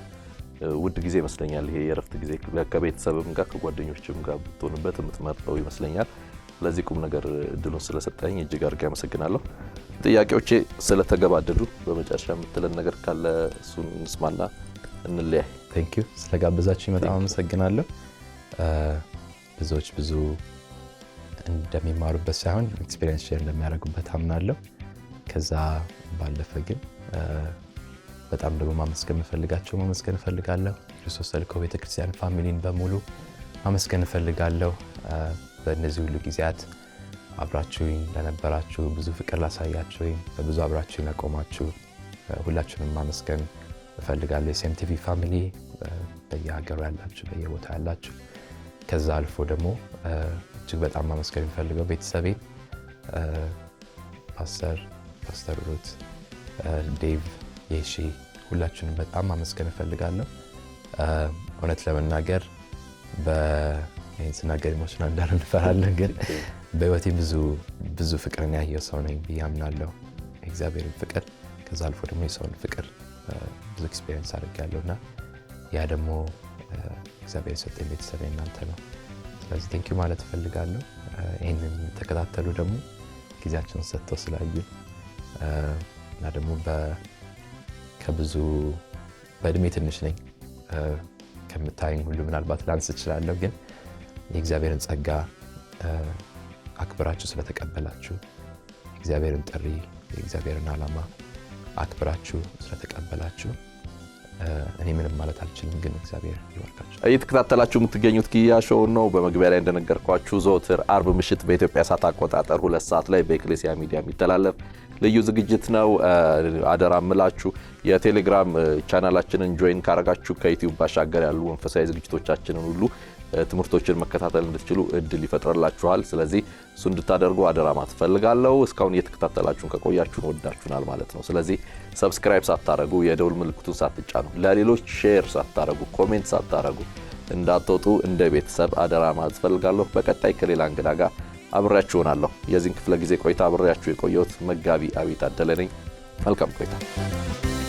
ውድ ጊዜ ይመስለኛል ይሄ የእረፍት ጊዜ። ከቤተሰብም ጋር ከጓደኞችም ጋር ብትሆንበት የምትመርጠው ይመስለኛል። ለዚህ ቁም ነገር እድሉን ስለሰጠኝ እጅግ አድርጌ አመሰግናለሁ። ጥያቄዎቼ ስለተገባደዱ በመጨረሻ የምትለን ነገር ካለ እሱን እንስማና እንለያይ። ቴንክ ዩ ስለጋበዛችሁኝ በጣም አመሰግናለሁ። ብዙዎች ብዙ እንደሚማሩበት ሳይሆን ኤክስፒሪየንስ ሼር እንደሚያደርጉበት አምናለሁ። ከዛ ባለፈ ግን በጣም ደግሞ ማመስገን እፈልጋለሁ። ክርስቶስ ተልእኮ ቤተክርስቲያን ፋሚሊን በሙሉ ማመስገን እፈልጋለሁ። በእነዚህ ሁሉ ጊዜያት አብራችሁኝ ለነበራችሁ፣ ብዙ ፍቅር ላሳያችሁኝ፣ በብዙ አብራችሁኝ ለቆማችሁ ሁላችሁንም ማመስገን እፈልጋለሁ። የሴምቲቪ ፋሚሊ በየሀገሩ ያላችሁ፣ በየቦታ ያላችሁ፣ ከዛ አልፎ ደግሞ እጅግ በጣም ማመስገን የሚፈልገው ቤተሰቤን ፓስተር ሩት፣ ዴቭ፣ የሺ ሁላችሁንም በጣም ማመስገን እፈልጋለሁ። እውነት ለመናገር ይህን ስናገር ኢሞሽናል እንዳልሆን እንፈራለን፣ ግን በህይወቴ ብዙ ፍቅርን ያየው ሰው ነኝ ብዬ አምናለሁ። የእግዚአብሔርን ፍቅር ከዛ አልፎ ደግሞ የሰውን ፍቅር ብዙ ኤክስፒሪየንስ አድርጌያለሁ እና ያ ደግሞ እግዚአብሔር የሰጠኝ ቤተሰብ እናንተ ነው። ስለዚህ ቴንኪው ማለት እፈልጋለሁ። ይህንን ተከታተሉ ደግሞ ጊዜያቸውን ሰጥተው ስላዩ እና ደግሞ ከብዙ በእድሜ ትንሽ ነኝ ከምታዩኝ ሁሉ ምናልባት ላንስ እችላለሁ፣ ግን የእግዚአብሔርን ጸጋ አክብራችሁ ስለተቀበላችሁ የእግዚአብሔርን ጥሪ የእግዚአብሔርን ዓላማ አክብራችሁ ስለተቀበላችሁ እኔ ምንም ማለት አልችልም፣ ግን እግዚአብሔር ይባርካችሁ። እየተከታተላችሁ የምትገኙት ኪያ ሾው ነው። በመግቢያ ላይ እንደነገርኳችሁ ዘወትር አርብ ምሽት በኢትዮጵያ ሰዓት አቆጣጠር 2 ሰዓት ላይ በኤክሌሲያ ሚዲያ የሚተላለፍ ልዩ ዝግጅት ነው። አደራ እምላችሁ የቴሌግራም ቻናላችንን ጆይን ካረጋችሁ ከዩቲዩብ ባሻገር ያሉ መንፈሳዊ ዝግጅቶቻችንን ሁሉ ትምህርቶችን መከታተል እንድትችሉ እድል ይፈጥርላችኋል። ስለዚህ እሱ እንድታደርጉ አደራ ማለት ፈልጋለሁ። እስካሁን እየተከታተላችሁን ከቆያችሁን ወዳችሁናል ማለት ነው። ስለዚህ ሰብስክራይብ ሳታረጉ የደውል ምልክቱን ሳትጫኑ ለሌሎች ሼር ሳታረጉ ኮሜንት ሳታረጉ እንዳትወጡ እንደ ቤተሰብ አደራ ማለት ፈልጋለሁ። በቀጣይ ከሌላ እንግዳ ጋር አብሬያችሁ ሆናለሁ። የዚህን ክፍለ ጊዜ ቆይታ አብሬያችሁ የቆየሁት መጋቢ አቤት አደለ ነኝ። መልካም ቆይታ።